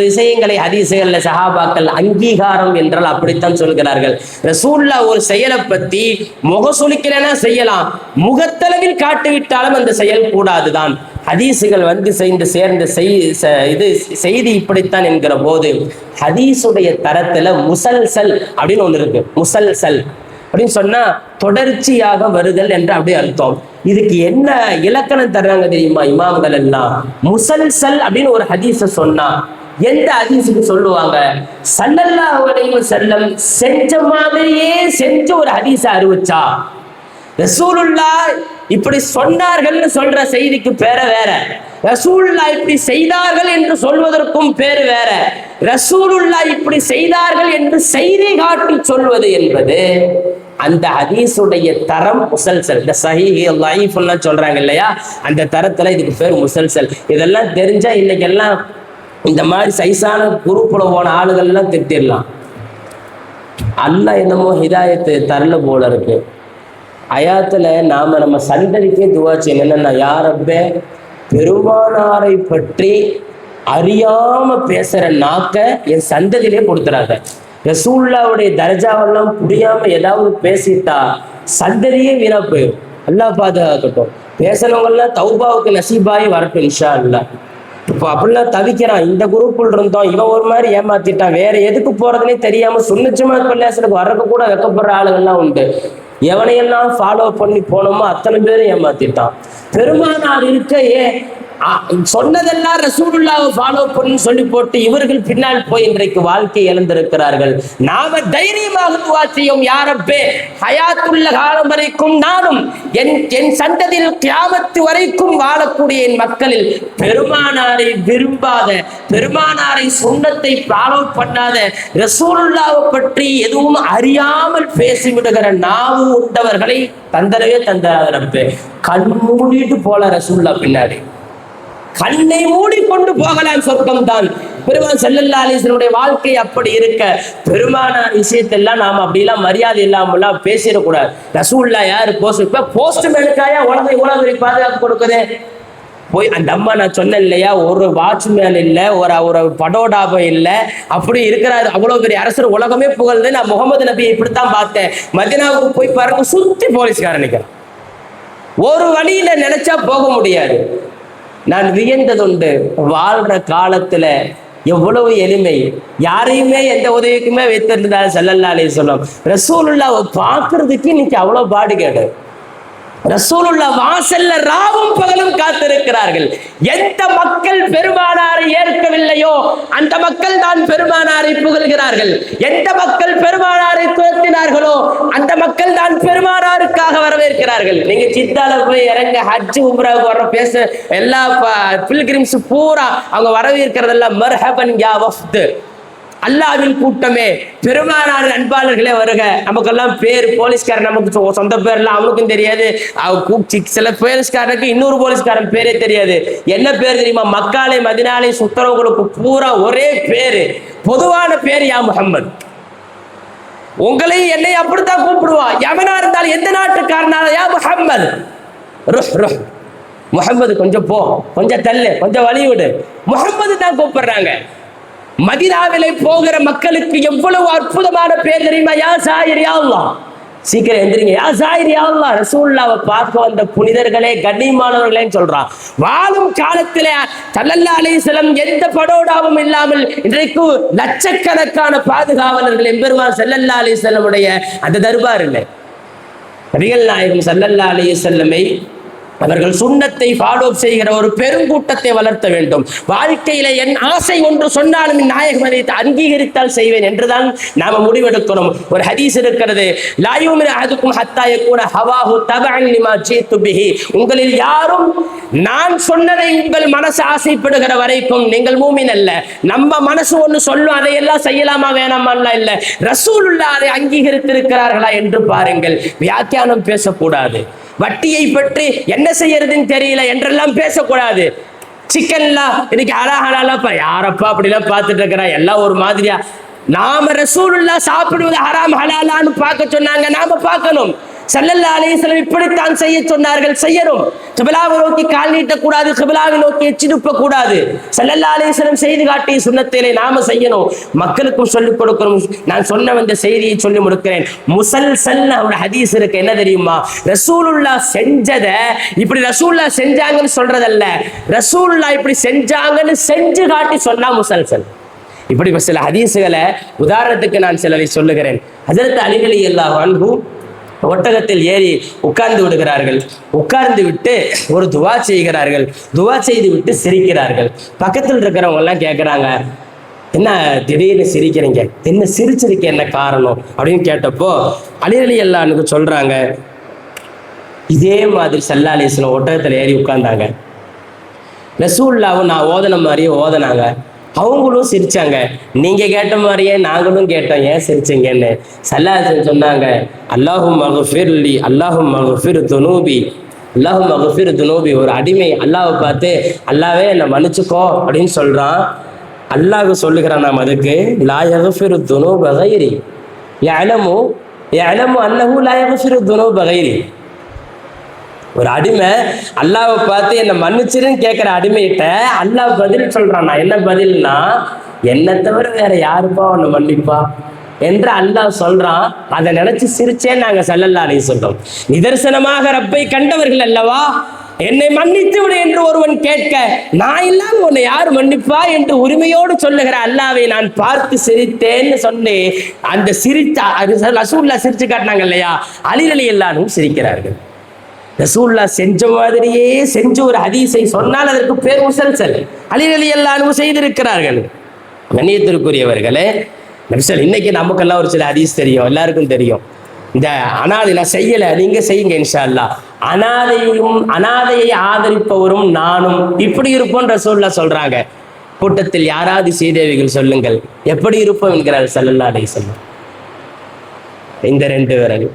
விஷயங்களை ஹதீஸுகள்ல சஹாபாக்கள் அங்கீகாரம் என்றால் அப்படித்தான் சொல்கிறார்கள். ரசூலுல்லாஹ் ஒரு செயலை பத்தி முகசுளிக்கிறேன்னா செய்யலாம், முகத்தளவில் காட்டிவிட்டாலும் அந்த செயல் கூடாதுதான். ஹதீஸுகள் சேர்ந்த செய்தி இப்படித்தான் என்கிற போது ஹதீஸுடைய தரத்துல முசல்சல் அப்படின்னு ஒண்ணு இருக்கு. முசல்சல் அப்படின்னு சொன்னா தொடர்ச்சியாக வருதல் என்று அப்படி அர்த்தம். இதுக்கு என்ன இலக்கணம் தர்றாங்க தெரியுமா இமாம்கள் எல்லாம்? முசல்சல் அப்படின்னு ஒரு ஹதீஸ சொன்னா எந்த ஹதீஸுக்கு சொல்லுவாங்க? ஸல்லல்லாஹு அலைஹி வஸல்லம் செஞ்ச மாதிரியே செஞ்சு ஒரு ஹதீஸ அறிவிச்சா, ரசூலுல்லாஹ் இப்படி சொன்னார்கள்னு சொல்ற செய்திக்கு பேரு வேற, ரசூலுல்லாஹ் இப்படி செய்தார்கள் என்று சொல்வதற்கும் பேரு வேற. ரசூலுல்லாஹ் இப்படி செய்தார்கள் என்று செய்தி காட்டி சொல்வது என்பது அந்த ஹதீஸுடைய தரம் முசல்சல். இந்த சஹீஹ் லைஃப் எல்லாம் சொல்றாங்க இல்லையா, அந்த தரத்துல இதுக்கு பேர் முசல்சல். இதெல்லாம் தெரிஞ்சா இன்னைக்கு எல்லாம் இந்த மாதிரி சைஸான குரூப்ல போன ஆளுகள் எல்லாம் திட்டிடலாம். அல்லாஹ் என்னமோ ஹிதாயத்து தரல போல இருக்கு. அயாத்துல நம்ம சந்ததிக்கே துவா செய்யணும். என்னன்னா, யா ரப்பே, பெருமானாரை பற்றி அறியாம பேசுற நாக்க என் சந்ததியிலே கொடுத்துறாங்க. ரசூலுல்லாஹ்வுடைய தர்ஜாவெல்லாம் புரியாம ஏதாவது பேசிட்டா சந்ததியே வீணா போயிடும். அல்லாஹ் பாதுகாக்கட்டும். பேசுனவங்கலாம் தௌபாவுக்கு நசீபாயி வரட்டும் இன்ஷா அல்லாஹ். இப்போ அப்படிலாம் தவிக்கிறான். இந்த குரூப்புல இருந்தோம், இவன் ஒரு மாதிரி ஏமாத்திட்டான், வேற எதுக்கு போறதுன்னே தெரியாம சுன்னச்சுமா பள்ளியாசனுக்கு வர்றதுக்கு கூட வெக்கப்படுற ஆளுங்கள்லாம் உண்டு. எவனையெல்லாம் ஃபாலோ பண்ணி போனோமோ அத்தனை பேரும் ஏமாத்திட்டான். பெருமானார் இருக்க சொன்னதெல்லாம் ரசூலுல்லாஹ்வை ஃபாலோ பண்ணி சொல்லி போட்டு இவர்கள் பின்னால் போய் இன்றைக்கு வாழ்க்கை இழந்திருக்கிறார்கள். நாம தைரியமாக துஆ செய்யும், யா ரப்பே ஹயாத்துள்ள காலம் வரைக்கும் நானும் என் சந்ததியில் கியாமத்து வரைக்கும் வாழக்கூடிய என் மக்களில் பெருமானாரை விரும்பாத, பெருமானாரை சுன்னத்தை ஃபாலோ பண்ணாத, ரசூலுல்லாஹ்வை பற்றி எதுவும் அறியாமல் பேசிவிடுகிற நாவு உண்டவர்களை தந்தரவே தந்தாத ரப்பே. கண் மூடிட்டு போல ரசூலுல்லாஹ் பின்னாடி, கண்ணை மூடிக்கொண்டு போகலாம், சொர்க்கம் தான். பெருமான் ஸல்லல்லாஹு அலைஹி வஸல்லம் வாழ்க்கை அப்படி இருக்க பெருமானார் விஷயத்தெல்லாம் நாம அப்படிலாம் மரியாதை இல்லாமலாம் பேசிடக்கூடாது. ரசூலுல்லாஹ் யாரு? போஸ்ட் மேனுக்காயா உலகை உலகை பாதுகாப்பு கொடுக்குது? போய் அந்த அம்மா நான் சொன்னேன் இல்லையா, ஒரு வாட்ச்மேன் இல்லை, ஒரு படோடாபம் இல்லை, அப்படி இருக்கிறாரு. அவ்வளவு பெரிய அரசர், உலகமே புகழ்ந்து. நான் முகமது நபியை இப்படித்தான் பார்த்தேன். மதீனாவுக்கு போய் பாருங்க, சுத்தி போலீஸ்காரன் நிற்கிறான். ஒரு வழியில நினைச்சா போக முடியாது. நான் வியந்ததுண்டு, வாழ்ற காலத்துல எவ்வளவு எளிமை, யாரையுமே எந்த உதவிக்குமே வைத்திருந்தார் ஸல்லல்லாஹு அலைஹி வஸல்லம். ரசூலுல்லாஹ்வை பார்க்கறதுக்கு இன்னைக்கு அவ்வளவு பாடுகேடு. ரசூலுல்லாஹ் வாசல்ல ராவும் பகலும் காத்திருக்கிறார்கள். எந்த மக்கள் பெருமானாரை ஏற்கவில்லையோ அந்த மக்கள் தான் பெருமானாரை புகழ்கிறார்கள். எந்த மக்கள் பெருமானாரை துரத்தினார்களோ அந்த மக்கள் தான் பெருமானாருக்காக வரவேற்கிறார்கள். நீங்க ஜித்தால போய் இறங்க, ஹஜ் உம்ராவுக்கு வர பேச எல்லா பில்கிரிம்ஸ் பூரா அவங்க வரவேற்கிறதெல்லாம் மர்ஹபன் யா வஃப்த், அல்லாஹ்வின் கூட்டமே, பெருமானார் அன்பாளர்களே வருக. நமக்கெல்லாம் பேர் போலீஸ்காரன், நமக்கு சொந்த பேர்லாம் அவனுக்கும் தெரியாது. சில போலீஸ்காரனுக்கு இன்னொரு போலீஸ்காரன் பேரே தெரியாது. என்ன பேர் தெரியுமா? மக்காலை மதினாலை சுத்தரவங்களுக்கு பூரா ஒரே பேரு, பொதுவான பேர் யா முஹம்மது. உங்களையும் என்னை அப்படித்தான் கூப்பிடுவான். எவனா இருந்தாலும் எந்த நாட்டுக்காரனால யா முஹம்மது, ருஹ் ருஹ் முஹம்மது, கொஞ்சம் போ, கொஞ்சம் தள்ளு, கொஞ்சம் வழி விடு, முஹம்மது தான் கூப்பிடுறாங்க. மதீனாவிலே போகிற மக்களுக்கு எவ்வளவு அற்புதமான பேர் தெரியுமா? யா சாயிர் யா அல்லாஹ், சீக்கிரம் எந்திரிங்க, யா சாயிர் யா அல்லாஹ். ரசூலுல்லாஹ்வை பார்க்க வந்த புனிதர்களே, கண்ணியமானவர்களேன்னு சொல்றான். வாழும் காலத்திலே ஸல்லல்லாஹு அலைஹி வஸல்லம் எந்த படோடாவும் இல்லாமல் இன்றைக்கு லட்சக்கணக்கான பாதுகாவலர்கள் எம்பெருமான் ஸல்லல்லாஹு அலைஹி வஸல்லமுடைய அந்த தர்பார் இல்லை. நபிகள் நாயகம் ஸல்லல்லாஹு அலைஹி வஸல்லமை அவர்கள் சுன்னத்தை ஃபாலோ செய்கிற ஒரு பெருங்கூட்டத்தை வளர்த்த வேண்டும். வாழ்க்கையில என் ஆசை ஒன்று சொன்னாலும் நாயகம் அதை அங்கீகரித்தால் செய்வேன் என்றுதான் நாம முடிவெடுக்கணும். ஒரு ஹதீஸ் இருக்கிறது, லா யுமினு அஹதுக்கும் ஹத்தா யகூன ஹவாஹு தபஅன் லிமா ஜீது பிஹி. உங்களில் யாரும் நான் சொன்னதை உங்கள் மனசு ஆசைப்படுகிற வரைக்கும் நீங்கள் மூமின் அல்ல. நம்ம மனசு ஒன்று சொல்லும், அதையெல்லாம் செய்யலாமா வேணாமா இல்ல, ரசூலுல்லாஹ் அதை அங்கீகரித்திருக்கிறார்களா என்று பாருங்கள். வியாக்கியானம் பேசக்கூடாது. வட்டியை பற்றி என்ன செய்யறதுன்னு தெரியல என்றெல்லாம் பேசக்கூடாது. சிக்கன்லாம் இன்னைக்கு ஹலாலப்பா, யாரப்பா அப்படிலாம் பார்த்துட்டு இருக்கிறா, எல்லாம் ஒரு மாதிரியா. நாம ரசூலுல்லாஹ் சாப்பிடுவது ஹராம் ஹலாலான்னு பார்க்க சொன்னாங்க, நாம பார்க்கணும். ஸல்லல்லாஹு அலைஹி வஸல்லம் இப்படித்தான் செய்ய சொன்னார்கள், செய்யணும். கிபிலாவை நோக்கி கால் நீட்டக்கூடாது, கிபிலாவை நோக்கி எச்சிடுப்ப கூடாது. ஸல்லல்லாஹு அலைஹி வஸல்லம் செய்து காட்டிய சுன்னத்திலே நாம செய்யணும், மக்களுக்கும் சொல்லிக் கொடுக்கணும். நான் சொன்ன அந்த செய்தியை சொல்லி முடிக்கிறேன். முசல்சல் ஒரு ஹதீஸ் இருக்கு, என்ன தெரியுமா? ரசூலுல்லாஹ் செஞ்சதை இப்படி ரசூலுல்லாஹ் செஞ்சாங்கன்னு சொல்றதல்ல, ரசூலுல்லாஹ் இப்படி செஞ்சாங்கன்னு செஞ்சு காட்டி சொன்னா முசல்சல். இப்படி சில ஹதீஸுகளை உதாரணத்துக்கு நான் சிலரை சொல்லுகிறேன். ஹஜ்ரத் அலி ரலியல்லாஹு அன்ஹு ஒட்டகத்தில் ஏறி உட்கார்ந்து விடுகிறார்கள். உட்கார்ந்து விட்டு ஒரு துவா செய்கிறார்கள். துவா செய்து விட்டு சிரிக்கிறார்கள். பக்கத்தில் இருக்கிறவங்க எல்லாம் கேட்கிறாங்க, என்ன திடீர்னு சிரிக்கிறீங்க, என்ன சிரிச்சிருக்க, என்ன காரணம் அப்படின்னு கேட்டப்போ அலி ரலியல்லாஹு அன்ஹு சொல்றாங்க, இதே மாதிரி ஸல்லல்லாஹு அலைஹி வஸல்லம் ஒட்டகத்தில் ஏறி உட்கார்ந்தாங்க, ரசூலுல்லாஹ் நான் ஓதன மாதிரியே ஓதனாங்க, அவங்களும் சிரிச்சாங்க, நீங்க கேட்ட மாதிரியே நாங்களும் கேட்டோம், ஏன் சிரிச்சீங்கன்னு. ஸல்லல்லாஹு அலைஹி வஸல்லம் சொன்னாங்க, அல்லாஹும் மக்ஃபிர்லி, அல்லாஹும் மக்ஃபிர் துனூபி, அல்லாஹும் மக்ஃபிர் துனூபி. ஒரு அடிமை அல்லாஹ்வை பார்த்து, அல்லாஹ்வே என்னை மன்னிச்சுக்கோ அப்படின்னு சொல்றான். அல்லாஹ் சொல்லுகிறான், நாம் அதுக்கு லா யக்ஃபிரு துனூப கைரி யஅலமு அன்னஹு லா யக்ஃபிரு துனூப கைரி. ஒரு அடிமை அல்லாஹ்வை பார்த்து என்னை மன்னிச்சிருன்னு கேட்கிற அடிமைகிட்ட அல்லாஹ் பதில் சொல்றான். நான் என்ன பதில்னா, என்னை தவிர வேற யாருப்பா உன்னை மன்னிப்பா என்று அல்லாஹ் சொல்றான். அதை நினைச்சு சிரிச்சேன்னு நாங்க ஸல்லல்லாஹு அலைஹி வஸல்லம். நிதர்சனமாக ரப்பை கண்டவர்கள் அல்லவா, என்னை மன்னித்து விடு என்று ஒருவன் கேட்க, நான் இல்லாம உன்னை யார் மன்னிப்பா என்று உரிமையோடு சொல்லுகிற அல்லாவை நான் பார்த்து சிரித்தேன்னு சொன்னே. அந்த ரசூலுல்லாஹ் சிரிச்சு காட்டினாங்க இல்லையா, அலி ரலியல்லாஹு சிரிக்கிறார்கள். ரசூலுல்லாஹ் செஞ்ச மாதிரியே செஞ்சு ஒரு ஹதீஸை சொன்னால் அதற்கு பேர் முசல்சல். அலி ரலியல்லாஹு செய்திருக்கிறார்கள். கண்ணியத்திற்குரியவர்களே, இன்னைக்கு நமக்கெல்லாம் ஒரு சில ஹதீஸ் தெரியும், எல்லாருக்கும் தெரியும். இந்த அனாதை நான் செய்யல, நீங்க செய்யுங்க இன்ஷா அல்லாஹ். அனாதையை ஆதரிப்பவரும் நானும் இப்படி இருப்போம் ரசூலுல்லாஹ் சொல்றாங்க. கூட்டத்தில் யாராவது சீதேவிகள் சொல்லுங்கள், எப்படி இருப்போம் என்கிறார் ஸல்லல்லாஹு அலைஹி வஸல்லம். இந்த 2 விரல்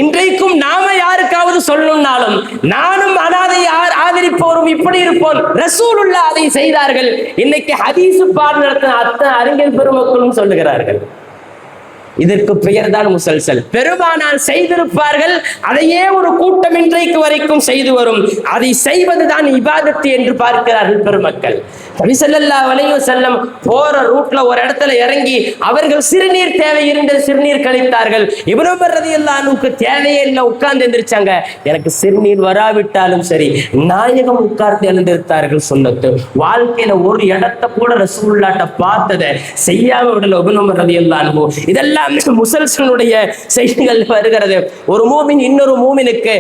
இன்றைக்கும் நாம யாருக்காவது சொல்லணும்னாலும் நானும் அனாதையை ஆதரிப்பவரும் இப்படி இருப்போம். ரசூலுல்லாஹ் அதை செய்தார்கள். இன்னைக்கு ஹதீஸ் பாடம் நடத்தின அத்தனை அறிஞர் பெருமக்களும் சொல்லுகிறார்கள். இதற்கு பெயர் தான் முசல்சல். பெருமானால் செய்திருப்பார்கள், அதையே ஒரு கூட்டம் இன்றைக்கு வரைக்கும் செய்து வரும். அதை செய்வதுதான் இபாதத்து என்று பார்க்கிறார்கள் பெருமக்கள். நபி ஸல்லல்லாஹு அலைஹி வஸல்லம் போற ரூட்ல ஒரு இடத்துல இறங்கி அவர்கள் சிறுநீர் தேவை இருந்த சிறுநீர் கழித்தார்கள். இப்னு உமர் ரலியல்லாஹு அன்ஹுக்கு தேவையே இல்லை, உட்கார்ந்து எந்திரிச்சாங்க. எனக்கு சிறுநீர் வராவிட்டாலும் சரி, நாயகம் உட்கார்ந்து எழுந்திருத்தார்கள். சுன்னத்து வாழ்க்கையில ஒரு இடத்தை கூட ரசூலுல்லாஹ்ட்ட பார்த்ததை செய்யாம விடல இப்னு உமர் ரலியல்லாஹு அன்ஹு. இதெல்லாம் முசல்சலுடைய செய்திகள் வருகிறது. ஒரு மூமின் இன்னொரு மூமினுக்கு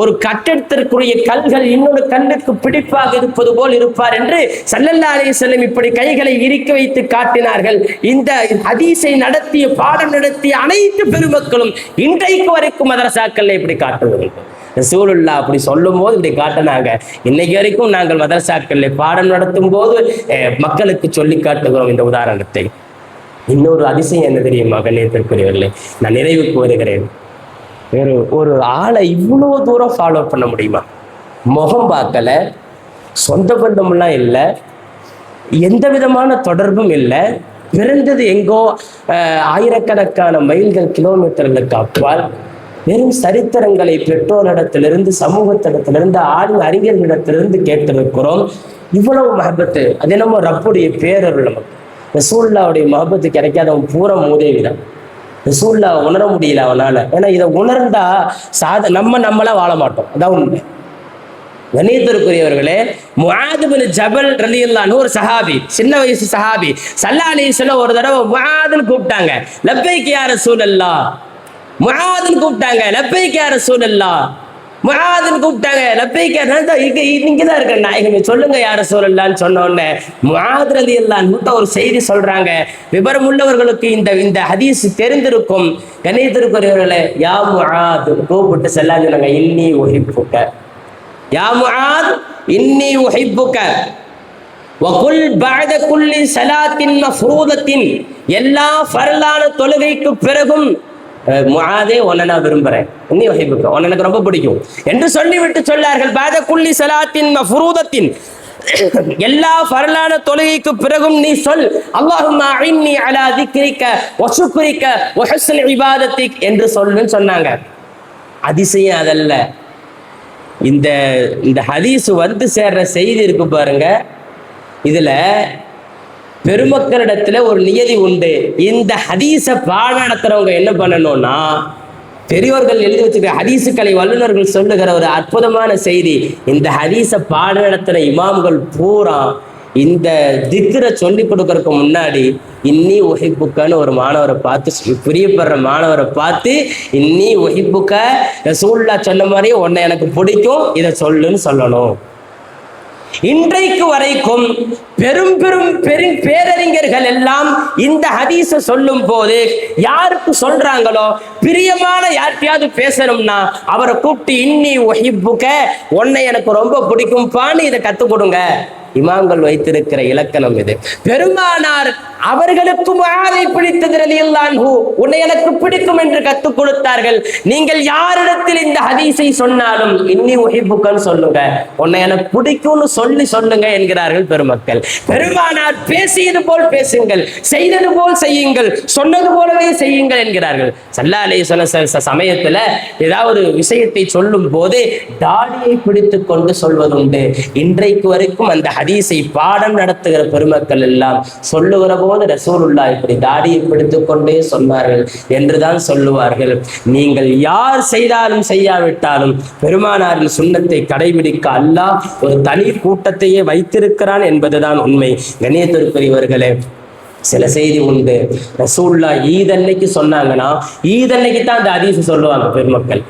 ஒரு கட்டடத்திற்குரிய கல்கள் இன்னொரு கல்லுக்கு பிடிப்பாக இருப்பது போல் இருப்பார் என்று ஸல்லல்லாஹு அலைஹி வஸல்லம் இப்படி கைகளை இறுக்கி வைத்து காட்டினார்கள். இந்த ஹதீஸை நடத்திய பாடம் நடத்திய அனைத்து பெருமக்களும் இன்றைக்கு வரைக்கும் மதரசாக்கள்ல இப்படி காட்டுவார்கள். ரசூலுல்லாஹ் அப்படி சொல்லும் போது இப்படி காட்டினாங்க. இன்னைக்கு வரைக்கும் நாங்கள் மதரசாக்கள்ல பாடம் நடத்தும் போது மக்களுக்கு சொல்லி காட்டுகிறோம் இந்த உதாரணத்தை. இன்னொரு அதிசயம் என்ன தெரியுமா கண்ணியத்திற்குரியவர்களே, நான் நிறைவுக்கு வருகிறேன். ஒரு ஆளை இவ்வளவு தூரம் ஃபாலோ பண்ண முடியுமா? முகம் பார்க்கல, சொந்த பந்தம்லாம் இல்லை, எந்த விதமான தொடர்பும் இல்லை, பிறந்தது எங்கோ ஆயிரக்கணக்கான மைல்கள் கிலோமீட்டர்களுக்கு அப்பால், வெறும் சரித்திரங்களை பெற்றோரிடத்திலிருந்து சமூகத்திடத்திலிருந்து அறிஞர்களிடத்திலிருந்து கேட்டிருக்கிறோம். இவ்வளவு மஹபத்து, அது என்னமோ ரப்புடைய பேரருள். நமக்கு ரசூலுல்லாஹ்வுடைய மஹபத்து கிடைக்காதவன் பூரா மூதேவிதான். ரசூலுல்லாஹ் உணர முடியல அவனால. ஏன்னா இதை உணர்ந்தா நம்மளா வாழ மாட்டோம். அதான் உண்மை. கண்ணியத்திற்குரியவர்களே, முஆத் பின் ஜபல் ரலியல்லாஹு அன்ஹு ஒரு சஹாபி, சின்ன வயசு சஹாபி. ஸல்லல்லாஹு அலைஹி வஸல்லம் ஒரு தடவை முஆத்னு கூப்பிட்டாங்க. லப்பைக் யா ரசூலல்லாஹ். முஆத்னு கூப்பிட்டாங்க. லப்பைக் யா ரசூலல்லாஹ். முஆத்னு கூப்பிட்டாங்க. லப்பைக் இங்க தான் இருக்க நாயகமே, சொல்லுங்க யா ரசூலல்லாஹ்னு சொன்ன உடனே முஆத் ரலியல்லாஹு அன்ஹு ஒரு செய்தி சொல்றாங்க. விபரம் உள்ளவர்களுக்கு இந்த ஹதீஸ் தெரிந்திருக்கும். கண்ணியத்திற்குரியவர்களே, யா முஆத் கூப்பிட்டு ஸல்லல்லாஹு அலைஹி வஸல்லம் இன்னி உஹிப்புக, யா முஆத் இன்னி உஹிப்புக வகுல் பஅத குல்லி ஸலாத்தின் மஃரூதத்தின், எல்லா ஃபர்லான தொழுகைக்கு பிறகும் முஆதே உன்னை நான் விரும்புறேன், இன்னி உஹிப்புக, உன்னை எனக்கு ரொம்ப பிடிக்கும் என்று சொல்லிவிட்டு சொன்னார்கள். பஅத குல்லி ஸலாத்தின் மஃரூதத்தின், எல்லா ஃபர்லான தொழுகைக்கு பிறகும் நீ சொல் அல்லாஹும்ம அஇன்னி அலா திக்ரிக வ ஷுக்ரிக வ ஹுஸ்னி இபாதத்திக் என்று சொல்லுன்னு சொன்னாங்க. அதிசயம் அதல்ல, இந்த ஹதீஸ் வந்து சேர்ற செய்தி இருக்கு பாருங்க. இதுல பெருமக்களிடத்துல ஒரு நியதி உண்டு. இந்த ஹதீஸை பாடம் நடத்துறவங்க என்ன பண்ணணும்னா, பெரியவர்கள் எழுதி வச்சுக்க ஹதீஸுக்களை வல்லுநர்கள் சொல்லுகிற ஒரு அற்புதமான செய்தி. இந்த ஹதீஸை பாடம் நடத்துற இமாம்கள் பூரா இந்த திக்ரை சொல்லி கொடுக்கறதுக்கு முன்னாடி இன்னி உஹிப்புக்கன்னு ஒரு மாணவரை பார்த்து, பிரியப்படுற மாணவரை பார்த்து இன்னி உஹிப்புக்க ரசூலுல்லாஹ் சொன்ன மாதிரி உன்னை எனக்கு பிடிக்கும், இதை சொல்லுன்னு சொல்லணும். இன்றைக்கு வரைக்கும் பெரும் பேரறிஞர்கள் எல்லாம் இந்த ஹதீஸை சொல்லும் போது யாருக்கு சொல்றாங்களோ, பிரியமான யார்கிட்டயாவது பேசணும்னா அவரை கூப்பிட்டு இன்னி உஹிப்புக்க, உன்னை எனக்கு ரொம்ப பிடிக்கும்பான்னு இதை கத்துக் கொடுங்க. இமாம்கள் வைத்திருக்கிற இலக்கணம் இது. பெருமானார் அவர்களுக்கு முஆதை பிடித்தது ரலியல்லாஹு அன்ஹு, உன்னை எனக்கு பிடிக்கும் என்று கற்றுக் கொடுத்தார்கள். நீங்கள் யாரிடத்தில் இந்த ஹதீஸை சொன்னாலும் இன்னி உஹிப்புக்கன்னு சொல்லுங்க, உன்னை எனக்கு பிடிக்கும்னு சொல்லுங்க என்கிறார்கள் பெருமக்கள். பெருமானார் பேசியது போல் பேசுங்கள், செய்தது போல் செய்யுங்கள், சொன்னது போலவே செய்யுங்கள் என்கிறார்கள். ஸல்லல்லாஹு அலைஹி வஸல்லம் சமயத்துல ஏதாவது விஷயத்தை சொல்லும் போது தாடியை பிடித்து கொண்டு சொல்வதுண்டு. இன்றைக்கு வரைக்கும் அந்த ஹதீஸை பாடம் நடத்துகிற பெருமக்கள் எல்லாம் சொல்லுகிற போது போது ரசூலுல்லாஹ் இப்படி தாடியை பிடித்துக் கொண்டே சொன்னார்கள் என்றுதான் சொல்லுவார்கள். நீங்கள் யார் செய்தாலும் செய்யாவிட்டாலும் பெருமானாரின் சுன்னத்தை கடைபிடிக்க அல்லாஹ் ஒரு தனி கூட்டத்தையே வைத்திருக்கிறான் என்பதுதான் உண்மை. கண்ணியத்திற்குரியவர்களே, சில செய்தி உண்டு. ரசூலுல்லாஹ் ஈத் அன்னைக்கு சொன்னாங்கன்னா ஈத் அன்னைக்கு தான் அந்த ஹதீஸ் சொல்லுவாங்க பெருமக்கள்.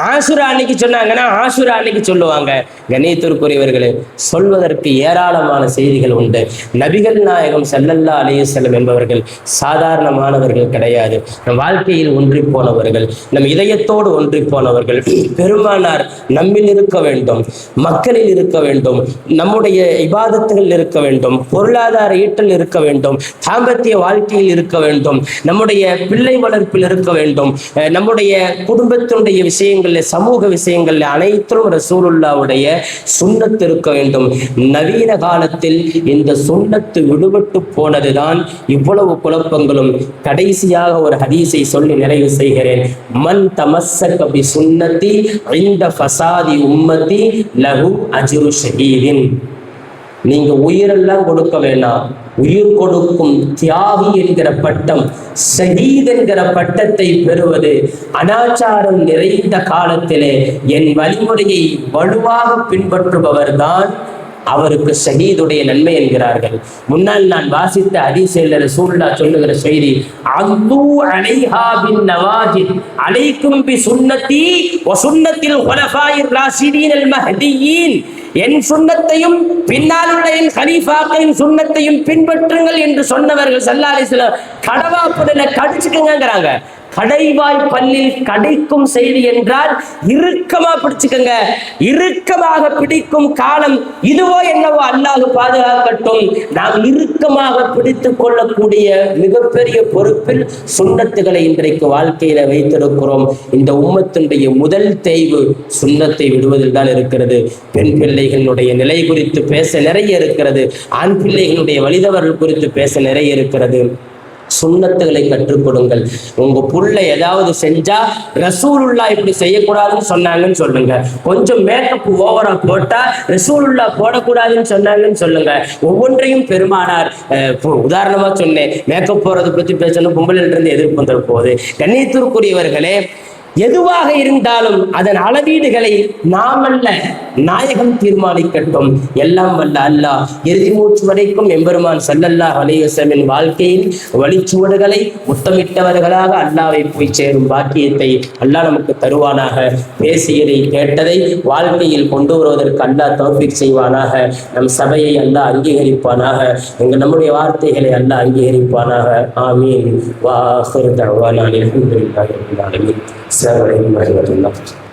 ஆசுரா அன்னைக்கு சொன்னாங்கன்னா ஆசுரா அன்னைக்கு சொல்லுவாங்க. கண்ணியத்திற்குரியவர்களே, சொல்வதற்கு ஏராளமான செய்திகள் உண்டு. நபிகள் நாயகம் ஸல்லல்லாஹு அலைஹி வஸல்லம் என்பவர்கள் சாதாரணமானவர்கள் கிடையாது. நம் வாழ்க்கையில் ஒன்றி போனவர்கள், நம் இதயத்தோடு ஒன்றி போனவர்கள். பெருமானார் நம்மில் இருக்க வேண்டும், மக்களில் இருக்க வேண்டும், நம்முடைய இபாதத்துகள் இருக்க வேண்டும், பொருளாதார ஈட்டல் இருக்க வேண்டும், தாம்பத்திய வாழ்க்கையில் இருக்க வேண்டும், நம்முடைய பிள்ளை வளர்ப்பில் இருக்க வேண்டும், நம்முடைய குடும்பத்தினுடைய விஷயங்கள், சமூக விஷயங்கள் அனைத்தும் ரசூலுல்லாஹ்வுடைய சுன்னத்து இருக்க வேண்டும். நவீன காலத்தில் இந்த சுன்னத்து விடுபட்டு போனதுதான் இவ்வளவு குழப்பங்களும். கடைசியாக ஒரு ஹதீஸை சொல்லி நிறைவு செய்கிறேன். மன் தமஸ்ஸக பி சுன்னதி இன்த ஃபசாதி உம்மதி லஹு அஜ்ரு ஷஹீதின். நீங்க உயிரெல்லாம் கொடுக்க வேண்டாம், உயிர் கொடுக்கும் தியாகி என்கிற பட்டம், ஷஹீத் என்கிற பட்டத்தை பெறுவது அனாச்சாரம் நிறைந்த காலத்திலே என் வழிமுறையை வலுவாக பின்பற்றுபவர் தான் அவருக்கு ஷஹீதுடைய நன்மை என்கிறார்கள். முன்னால் நான் வாசித்த ஹதீஸில் ரசூலுல்லாஹ் சொல்லுகிற செய்தி, அல்லு அலைஹா பின் நவாஜித் அலைக்கும் பி சுன்னதி வ சுன்னத்தில் குலஃபாயிர் ராஷிதீன் அல் மஹ்தியீன். என் சுன்னத்தையும் பின்னால் உள்ள என் கலீஃபாக்களின் சுன்னத்தையும் பின்பற்றுங்கள் என்று சொன்னவர்கள் ஸல்லல்லாஹு அலைஹி வஸல்லம் கடவாப்படல கடிச்சுக்கங்கிறாங்க. கடைவாய் பல்லில் கடைக்கும் செய்தி என்றால் இறுக்கமா பிடிச்சுக்கங்க. இறுக்கமாக பிடிக்கும் காலம் இதுவோ என்னவோ அல்லாஹ் பாதுகாக்கட்டும். நாம் இறுக்கமாக பிடித்துக் கொள்ளக்கூடிய மிகப்பெரிய பொறுப்பில் சுன்னத்துகளை இன்றைக்கு வாழ்க்கையில வைத்திருக்கிறோம். இந்த உம்மத்தினுடைய முதல் தேய்வு சுன்னத்தை விடுவதில் தான் இருக்கிறது. பெண் பிள்ளைகளுடைய நிலை குறித்து பேச நிறைய இருக்கிறது. ஆண் பிள்ளைகளுடைய வழிதவர்கள் குறித்து பேச நிறைய இருக்கிறது. சுன்னத்துகளை கற்றுக் கொடுங்கள். உங்க புள்ள ஏதாவது செஞ்சா ரசூலுல்லாஹ் இப்படி செய்யக்கூடாதுன்னு சொன்னாங்கன்னு சொல்லுங்க. கொஞ்சம் மேக்கப் ஓவரா போட்டா ரசூலுல்லாஹ் போடக்கூடாதுன்னு சொன்னாங்கன்னு சொல்லுங்க. ஒவ்வொன்றையும் பெருமானார் உதாரணமா சொன்னேன். மேக்கப் போறதை பத்தி பேசணும், பொம்பளையில இருந்து எதிர்ப்பு வந்துட போகுது. கண்ணியத்திற்குரியவர்களே, எதுவாக இருந்தாலும் அதன் அளவீடுகளை நாமல்ல நாயகம் தீர்மானிக்கட்டும். எல்லாம் வல்ல அல்லாஹ் இறுதி மூச்சு வரைக்கும் எம்பெருமான் ஸல்லல்லாஹு அலைஹி வஸல்லம் வாழ்க்கையில் வழிச்சுவடுகளை முத்தமிட்டவர்களாக அல்லாஹ்வை போய் சேரும் பாக்கியத்தை அல்லாஹ் நமக்கு தருவானாக. பேசியதை கேட்டதை வாழ்க்கையில் கொண்டு வருவதற்கு அல்லாஹ் தௌஃபீக் செய்வானாக. நம் சபையை அல்லாஹ் அங்கீகரிப்பானாக. நம்முடைய வார்த்தைகளை அல்லாஹ் அங்கீகரிப்பானாக. ஆமீன். வா ஆகிரு தஅவானா அல்ஹம்துலில்லாஹி ரப்பில் ஆலமீன். அஸ்ஸலாமு அலைக்கும் வரஹ்மத்துல்லாஹி.